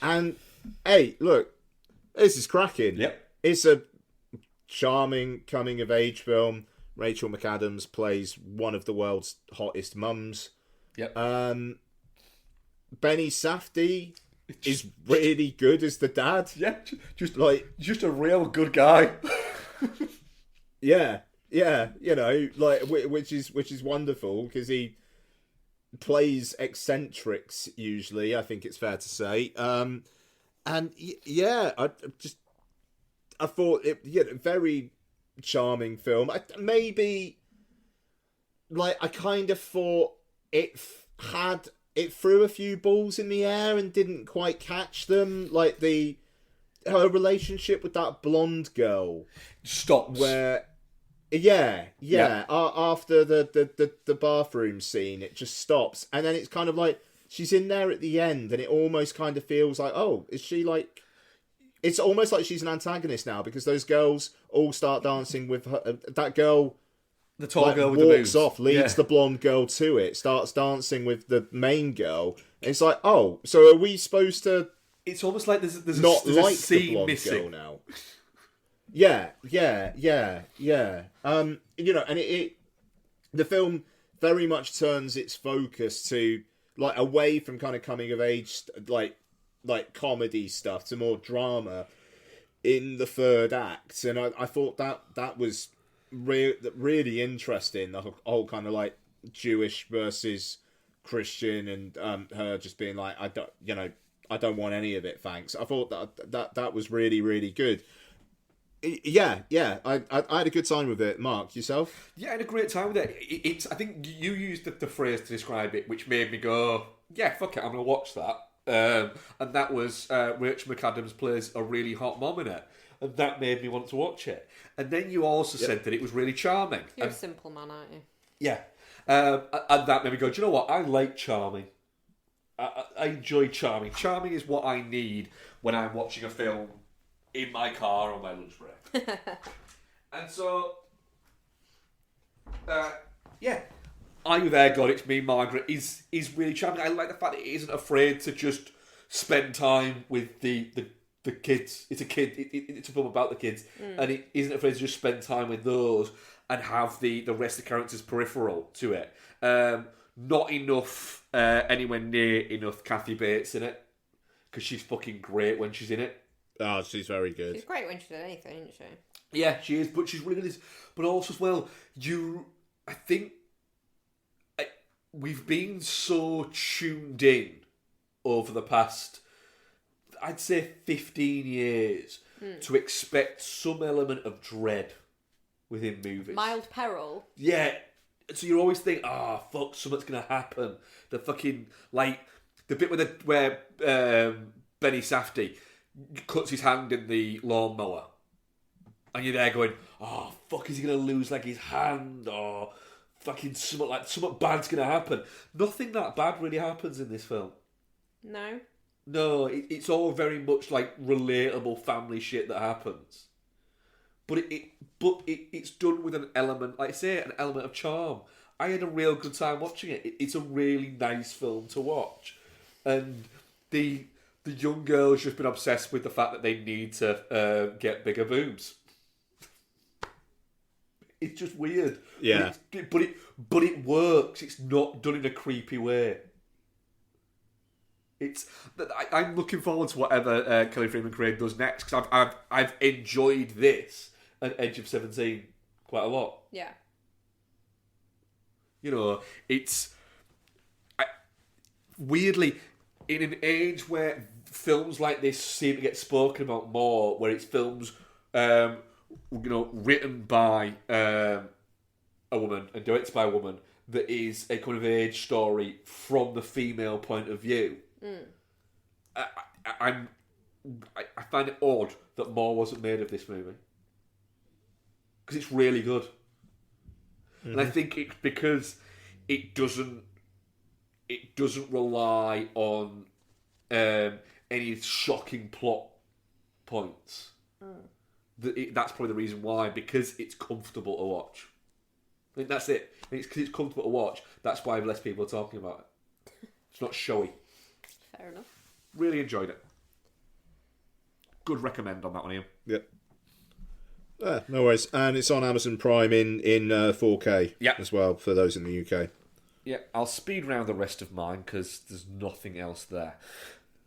And hey, look, this is cracking. Yep. It's a charming coming of age film. Rachel McAdams plays one of the world's hottest mums. Yep. Benny Safdie is really good as the dad. Yeah, just a real good guy. Yeah, you know, like which is wonderful because he plays eccentrics usually. I think it's fair to say. And yeah, I thought it very charming film. I kind of thought it threw a few balls in the air and didn't quite catch them. Like her relationship with that blonde girl stops. Where after the bathroom scene, it just stops, and then it's kind of like she's in there at the end, and it almost kind of feels like, oh, is she like? It's almost like she's an antagonist now because those girls all start dancing with her. That girl, the tall girl with walks the off, leads the blonde girl to it, starts dancing with the main girl. And it's like, oh, so are we supposed to? It's almost like there's not there's like a scene the blonde missing girl now. Yeah. You know, and the film very much turns its focus to like away from kind of coming of age like comedy stuff to more drama in the third act, and I thought that was really interesting. The whole kind of like Jewish versus Christian, and her just being like, I don't want any of it, thanks. I thought that was really, really good. Yeah, I had a good time with it. Mark, yourself? Yeah, I had a great time with it. It's I think you used the phrase to describe it, which made me go, yeah, fuck it, I'm going to watch that. And that was Rachel McAdams plays a really hot mom in it. And that made me want to watch it. And then you also said that it was really charming. You're a simple man, aren't you? Yeah. And that made me go, do you know what? I like charming. I enjoy charming. Charming is what I need when I'm watching a film in my car on my lunch break. And so, yeah. Are You There, God? It's Me, Margaret is really charming. I like the fact that it isn't afraid to just spend time with the kids. It's a film about the kids, and it isn't afraid to just spend time with those and have the rest of the characters peripheral to it. Not enough, anywhere near enough Kathy Bates in it, because she's fucking great when she's in it. Oh, she's very good. She's great when she does anything, isn't she? Yeah, she is, but she's really good. But also as well, I think we've been so tuned in over the past, I'd say 15 years, to expect some element of dread within movies. Mild peril. Yeah. So you always think, fuck, something's going to happen. The fucking, like, the bit where Benny Safdie cuts his hand in the lawnmower. And you're there going, fuck, is he going to lose, like, his hand? Or fucking something bad's going to happen. Nothing that bad really happens in this film. No. No, it's all very much, like, relatable family shit that happens. But it's done with an element, like I say, an element of charm. I had a real good time watching it. It's a really nice film to watch. And the young girl's just been obsessed with the fact that they need to get bigger boobs. It's just weird. Yeah. But it works. It's not done in a creepy way. I'm looking forward to whatever Kelly Freeman Craig does next, because I've enjoyed this at Edge of 17 quite a lot. Yeah. You know, weirdly, in an age where films like this seem to get spoken about more, where it's films, written by a woman and directed by a woman, that is a coming of age story from the female point of view. I find it odd that more wasn't made of this movie, because it's really good. Mm-hmm. And I think it's because it doesn't rely on any shocking plot points. That's probably the reason why, because it's comfortable to watch. I think that's it. It's because it's comfortable to watch. That's why less people are talking about it. It's not showy. Fair enough. Really enjoyed it. Good recommend on that one, Ian. Yep. No worries. And it's on Amazon Prime in 4K as well for those in the UK. Yeah, I'll speed round the rest of mine because there's nothing else there.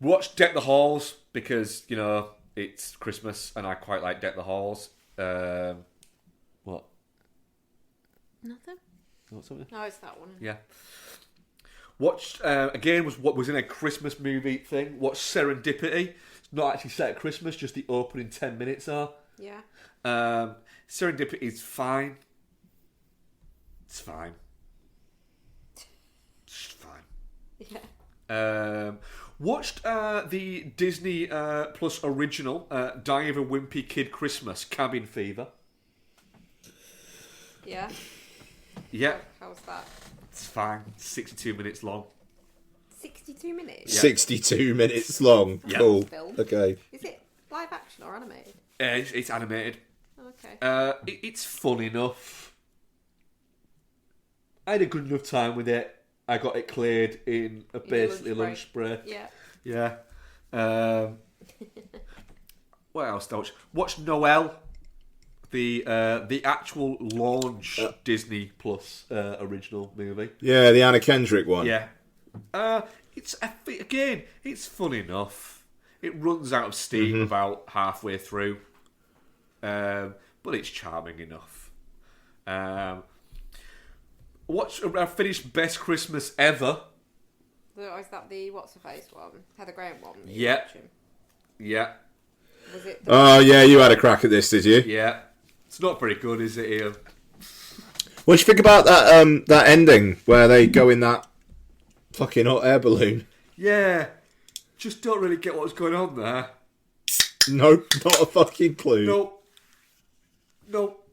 Watch Deck the Halls because, you know, it's Christmas and I quite like Deck the Halls. What? Nothing. What's something? No, it's that one. Yeah. Watched, again, what was in a Christmas movie thing. Watched Serendipity. It's not actually set at Christmas, just the opening 10 minutes are. Yeah. Serendipity is fine. It's fine. It's fine. Yeah. Watched the Disney Plus original Die of a Wimpy Kid Christmas, Cabin Fever. Yeah. Yeah. How's that? It's fine. 62 minutes long. 62 minutes? Yeah. 62 minutes long. Yeah. Cool. Film. Okay. Is it live action or animated? It's animated. Okay. It's fun enough. I had a good enough time with it. I got it cleared in a basically lunch break. Yeah. Yeah. What else did I watch? Watched Noel, the actual launch Disney Plus original movie. Yeah, the Anna Kendrick one. Yeah. It's fun enough. It runs out of steam about halfway through, but it's charming enough. I finished Best Christmas Ever. So is that the what's her face one? Heather Graham one? that Yeah. you're watching? Yeah. Was it? Oh, yeah, you had a crack at this, did you? Yeah. It's not very good, is it, Ian? What do you think about that that ending where they go in that fucking hot air balloon? Yeah. Just don't really get what's going on there. Nope, not a fucking clue. Nope.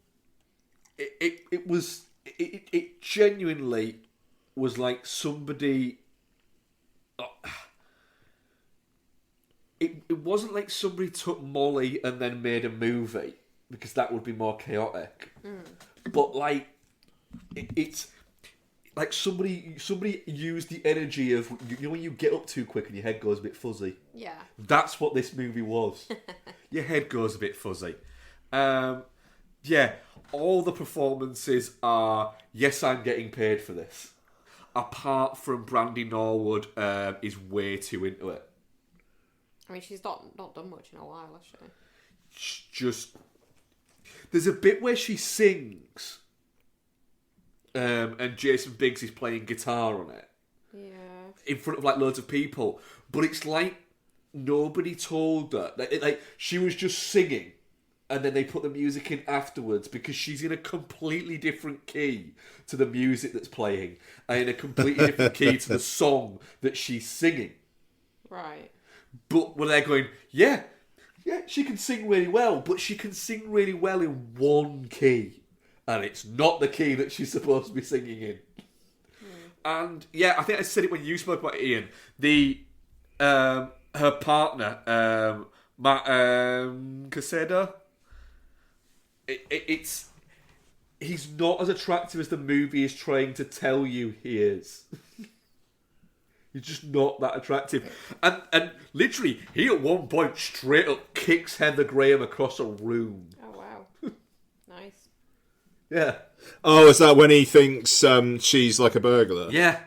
It genuinely was like somebody. It wasn't like somebody took Molly and then made a movie, because that would be more chaotic. But like, it's like somebody used the energy of, you know, when you get up too quick and your head goes a bit fuzzy. Yeah. That's what this movie was. Your head goes a bit fuzzy. Yeah, all the performances are, yes, I'm getting paid for this. Apart from Brandy Norwood is way too into it. I mean, she's not done much in a while, has she? Just, there's a bit where she sings, and Jason Biggs is playing guitar on it. Yeah. In front of like loads of people, but it's like nobody told her. Like she was just singing, and then they put the music in afterwards because she's in a completely different key to the music that's playing, and in a completely different key to the song that she's singing. Right. But when they're going, yeah, she can sing really well, but she can sing really well in one key, and it's not the key that she's supposed to be singing in. And yeah, I think I said it when you spoke about it, Ian. Her partner, Matt Casado, he's not as attractive as the movie is trying to tell you he is. He's just not that attractive. And literally, he at one point straight up kicks Heather Graham across a room. Oh, wow. Nice. Yeah. Oh, is that when he thinks she's like a burglar? Yeah.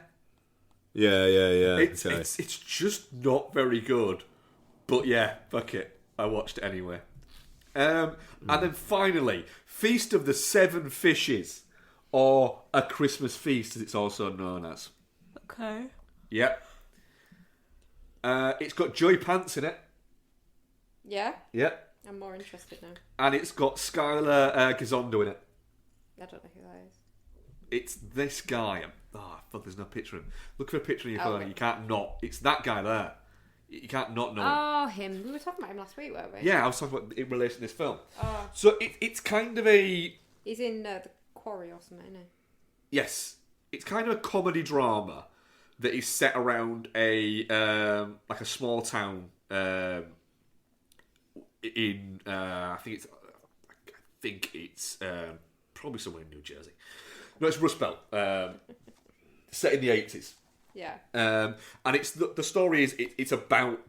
Yeah. It's just not very good. But yeah, fuck it. I watched it anyway. And then finally, Feast of the Seven Fishes, or A Christmas Feast, as it's also known as. Okay. Yep. It's got Joey Pants in it. Yeah? Yep. I'm more interested now. And it's got Skylar Gizondo in it. I don't know who that is. It's this guy. Oh, fuck, there's no picture of him. Look for a picture on your phone. Okay. You can't not. It's that guy there. You can't not know him. Oh, him. We were talking about him last week, weren't we? Yeah, I was talking about in relation to this film. Oh. So it's kind of a... He's in The Quarry or something, isn't he? Yes. It's kind of a comedy drama that is set around a like a small town in I think it's probably somewhere in New Jersey. No, it's Rust Belt. Set in the 80s. Yeah. And it's the story is it's about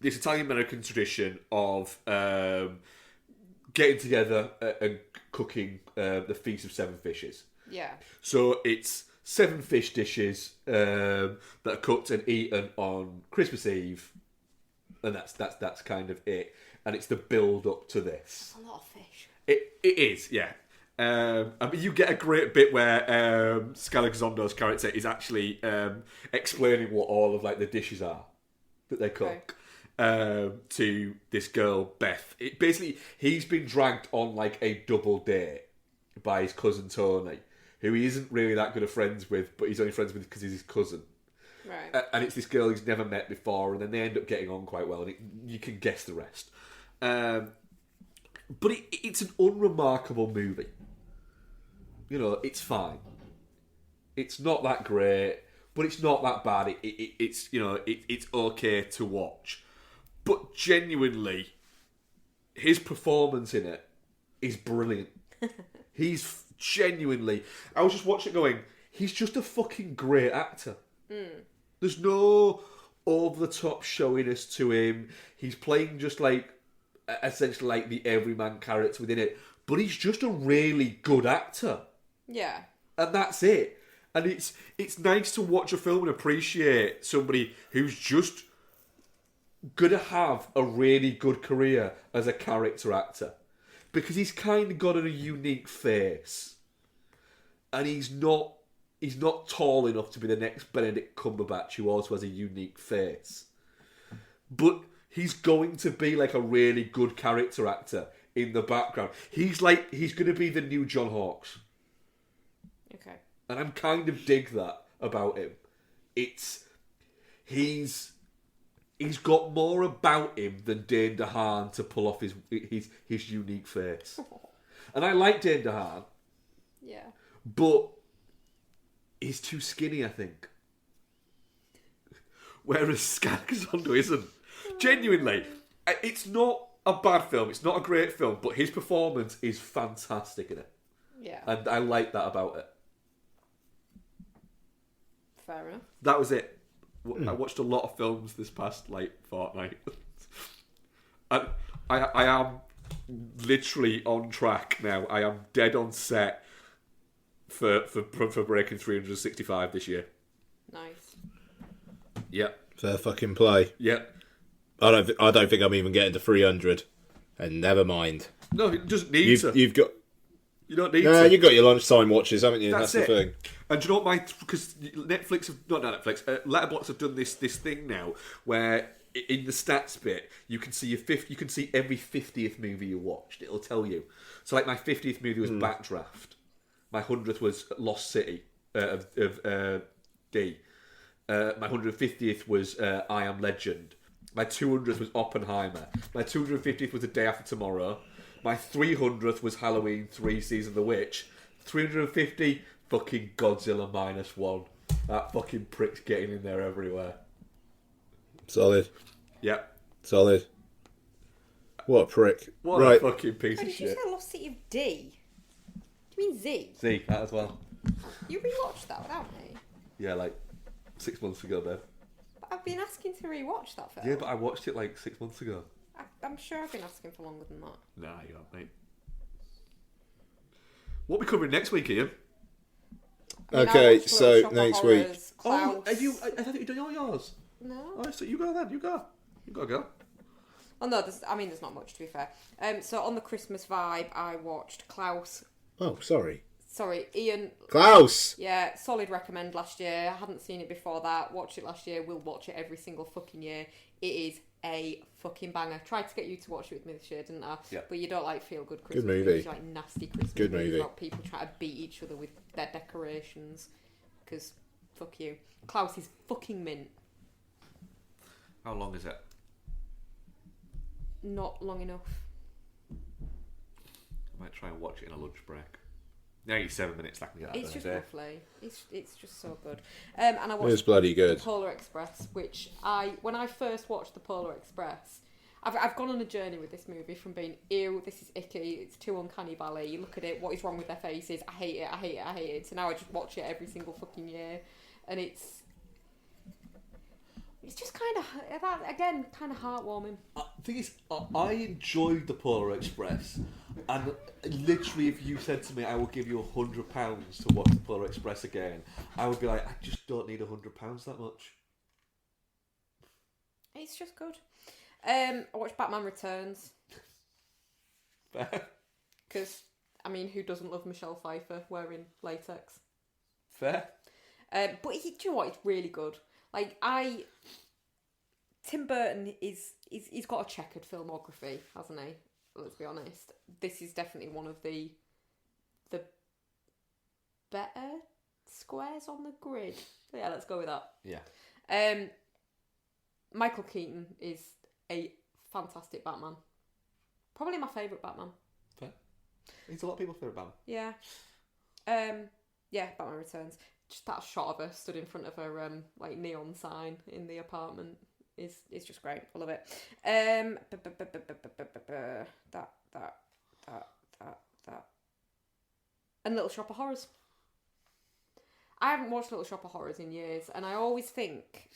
this Italian American tradition of getting together and cooking the Feast of Seven Fishes. Yeah. So it's 7 fish dishes that are cooked and eaten on Christmas Eve, and that's kind of it. And it's the build up to this. That's a lot of fish. It is, yeah. I mean, you get a great bit where Scalexondo's character is actually explaining what all of like the dishes are that they cook to this girl Beth. Basically, he's been dragged on like a double date by his cousin Tony, who he isn't really that good of friends with, but he's only friends with because he's his cousin. Right. And it's this girl he's never met before, and then they end up getting on quite well, and you can guess the rest. But it's an unremarkable movie. You know, it's fine. It's not that great, but it's not that bad. It's you know, it's okay to watch. But genuinely, his performance in it is brilliant. He's genuinely... I was just watching it going, he's just a fucking great actor. There's no over-the-top showiness to him. He's playing just like, essentially like the everyman character within it. But he's just a really good actor. Yeah. And that's it. And it's nice to watch a film and appreciate somebody who's just going to have a really good career as a character actor. Because he's kind of got a unique face. And he's not tall enough to be the next Benedict Cumberbatch, who also has a unique face. But he's going to be like a really good character actor in the background. He's going to be the new John Hawkes. Okay. And I'm kind of dig that about him. He's got more about him than Dane DeHaan to pull off his unique face. And I like Dane DeHaan. Yeah. But he's too skinny, I think. Whereas Scalexondo isn't. Genuinely, it's not a bad film. It's not a great film, but his performance is fantastic in it. Yeah. And I like that about it. Fair enough. That was it. I watched a lot of films this past fortnight. And I am literally on track now. I am dead on set for breaking 365 this year. Nice. Yep. Fair fucking play. Yep. I don't think I'm even getting to 300. And never mind. No, it doesn't need to. You've got... You don't need No, to. you've got your lunchtime watches, haven't you? That's the it. thing. And do you know what because Netflix have not Netflix, Letterboxd have done this thing now where in the stats bit you can see you can see every 50th movie you watched. It'll tell you. So like my 50th movie was Backdraft. My 100th was Lost City of D. My 150th was I Am Legend. My 200th was Oppenheimer. My 250th was The Day After Tomorrow. My 300th was Halloween 3 Season of the Witch. 350, fucking Godzilla Minus One. That fucking prick's getting in there everywhere. Solid. Yep. Solid. What a prick. What right. a fucking piece of Did you shit. say Lost City of D? Do you mean Z? See, that as well. You rewatched that without me? Yeah, like 6 months ago, babe. But I've been asking to rewatch that film. Yeah, but I watched it like 6 months ago. I'm sure I've been asking for longer than that. Nah, you haven't, mate. What are we covering next week, Ian? I mean, I Okay, watched so Little Shop of next Horrors, week. Klaus. Oh, have you? I thought you'd done all yours. No. Oh, so you go then. You go. You gotta go. Oh no, there's not much to be fair. So on the Christmas vibe, I watched Klaus. Oh, sorry. Sorry, Ian. Klaus! Yeah, solid recommend last year. I hadn't seen it before that. Watched it last year. Will watch it every single fucking year. It is a fucking banger. Tried to get you to watch it with me this year, didn't I? Yeah. But you don't like feel good Christmas Good movie. movies. You like nasty Christmas Good movies movie. about people trying to beat each other with their decorations. Because fuck you. Klaus is fucking mint. How long is it? Not long enough. I might try and watch it in a lunch break. Now you're 7 minutes. I can get that It's done just in a day. lovely. It's just so good. And I watched It was bloody good. The Polar Express, which when I first watched The Polar Express, I've gone on a journey with this movie from being, ew, this is icky, it's too uncanny valley, you look at it, what is wrong with their faces, I hate it, I hate it, I hate it. So now I just watch it every single fucking year. And it's just kind of, again, kind of heartwarming. The thing is, I enjoyed The Polar Express. And literally, if you said to me, I will give you £100 to watch the Polar Express again, I would be like, I just don't need £100 that much. It's just good. I watched Batman Returns. Fair. Because, I mean, who doesn't love Michelle Pfeiffer wearing latex? Fair. But do you know what? It's really good. Like, Tim Burton he's got a checkered filmography, hasn't he? Let's be honest. This is definitely one of the better squares on the grid. So yeah, let's go with that. Yeah. Michael Keaton is a fantastic Batman. Probably my favourite Batman. Fair. He's a lot of people's favourite Batman. Yeah. Yeah, Batman Returns. Just that shot of her stood in front of her like neon sign in the apartment is just great. I love it. That. And Little Shop of Horrors. I haven't watched Little Shop of Horrors in years, and I always think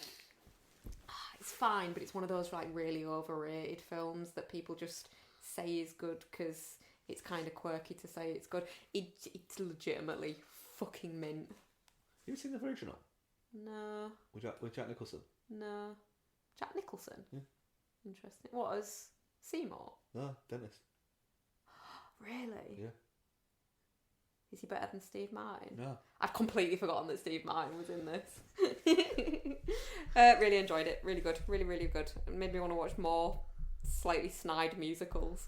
it's fine, but it's one of those like really overrated films that people just say is good because it's kind of quirky to say it's good. It's legitimately fucking mint. You ever seen the original? No. With Jack Nicholson? No. Jack Nicholson? Yeah. Interesting. What, as Seymour? No, Dennis. Really? Yeah. Is he better than Steve Martin? No. I've completely forgotten that Steve Martin was in this. Really enjoyed it. Really good. Really, really good. It made me want to watch more slightly snide musicals.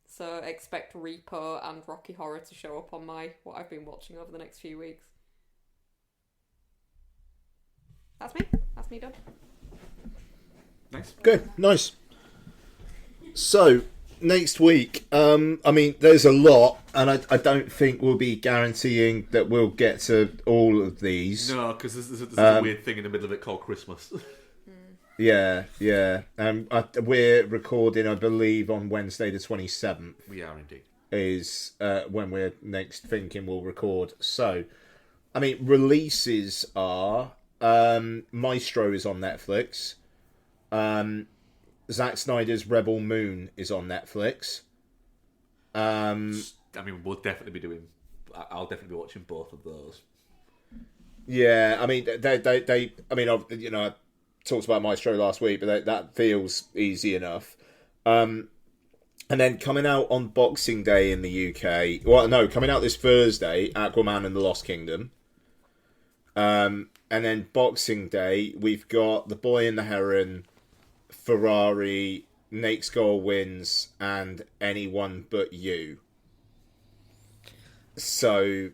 So expect Repo and Rocky Horror to show up on what I've been watching over the next few weeks. That's me. That's me done. Nice. Good, nice. So, next week, I mean, there's a lot, and I don't think we'll be guaranteeing that we'll get to all of these. No, because there's a weird thing in the middle of it called Christmas. Yeah. We're recording, I believe, on Wednesday the 27th. We are indeed. Is when we're next thinking we'll record. So, I mean, releases are Maestro is on Netflix. Zack Snyder's Rebel Moon is on Netflix. I mean, we'll definitely be doing. I'll definitely be watching both of those. Yeah, I mean, they. I mean, I talked about Maestro last week, but that feels easy enough. And then coming out on Boxing Day in the UK. Well, no, coming out this Thursday, Aquaman and the Lost Kingdom. And then Boxing Day, we've got The Boy and the Heron, Ferrari, Nate's Goal Wins, and Anyone But You. So,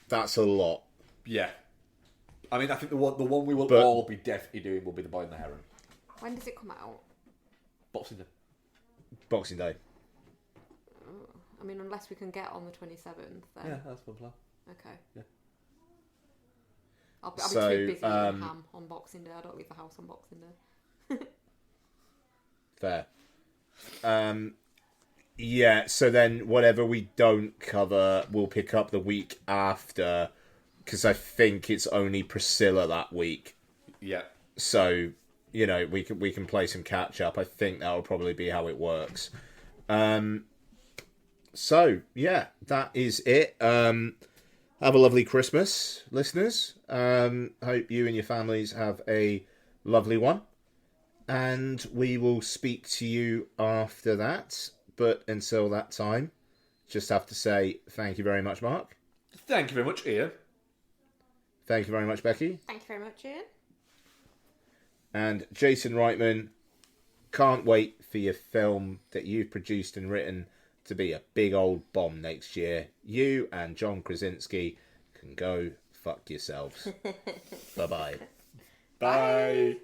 that's a lot. Yeah. I mean, I think the one we will all be definitely doing will be The Boy and the Heron. When does it come out? Boxing Day. Boxing Day. I mean, unless we can get on the 27th, then... Yeah, that's one plan. Okay. Yeah. I'll be too busy eating ham on Boxing Day. I don't leave the house on Boxing Day. Fair. Yeah, so then whatever we don't cover, we'll pick up the week after, because I think it's only Priscilla that week. Yeah. So, we can play some catch up. I think that'll probably be how it works. So, yeah, that is it. Have a lovely Christmas, listeners. Hope you and your families have a lovely one. And we will speak to you after that. But until that time, just have to say thank you very much, Mark. Thank you very much, Ian. Thank you very much, Becky. Thank you very much, Ian. And Jason Reitman, can't wait for your film that you've produced and written to be a big old bomb next year. You and John Krasinski can go fuck yourselves. Bye-bye. Bye.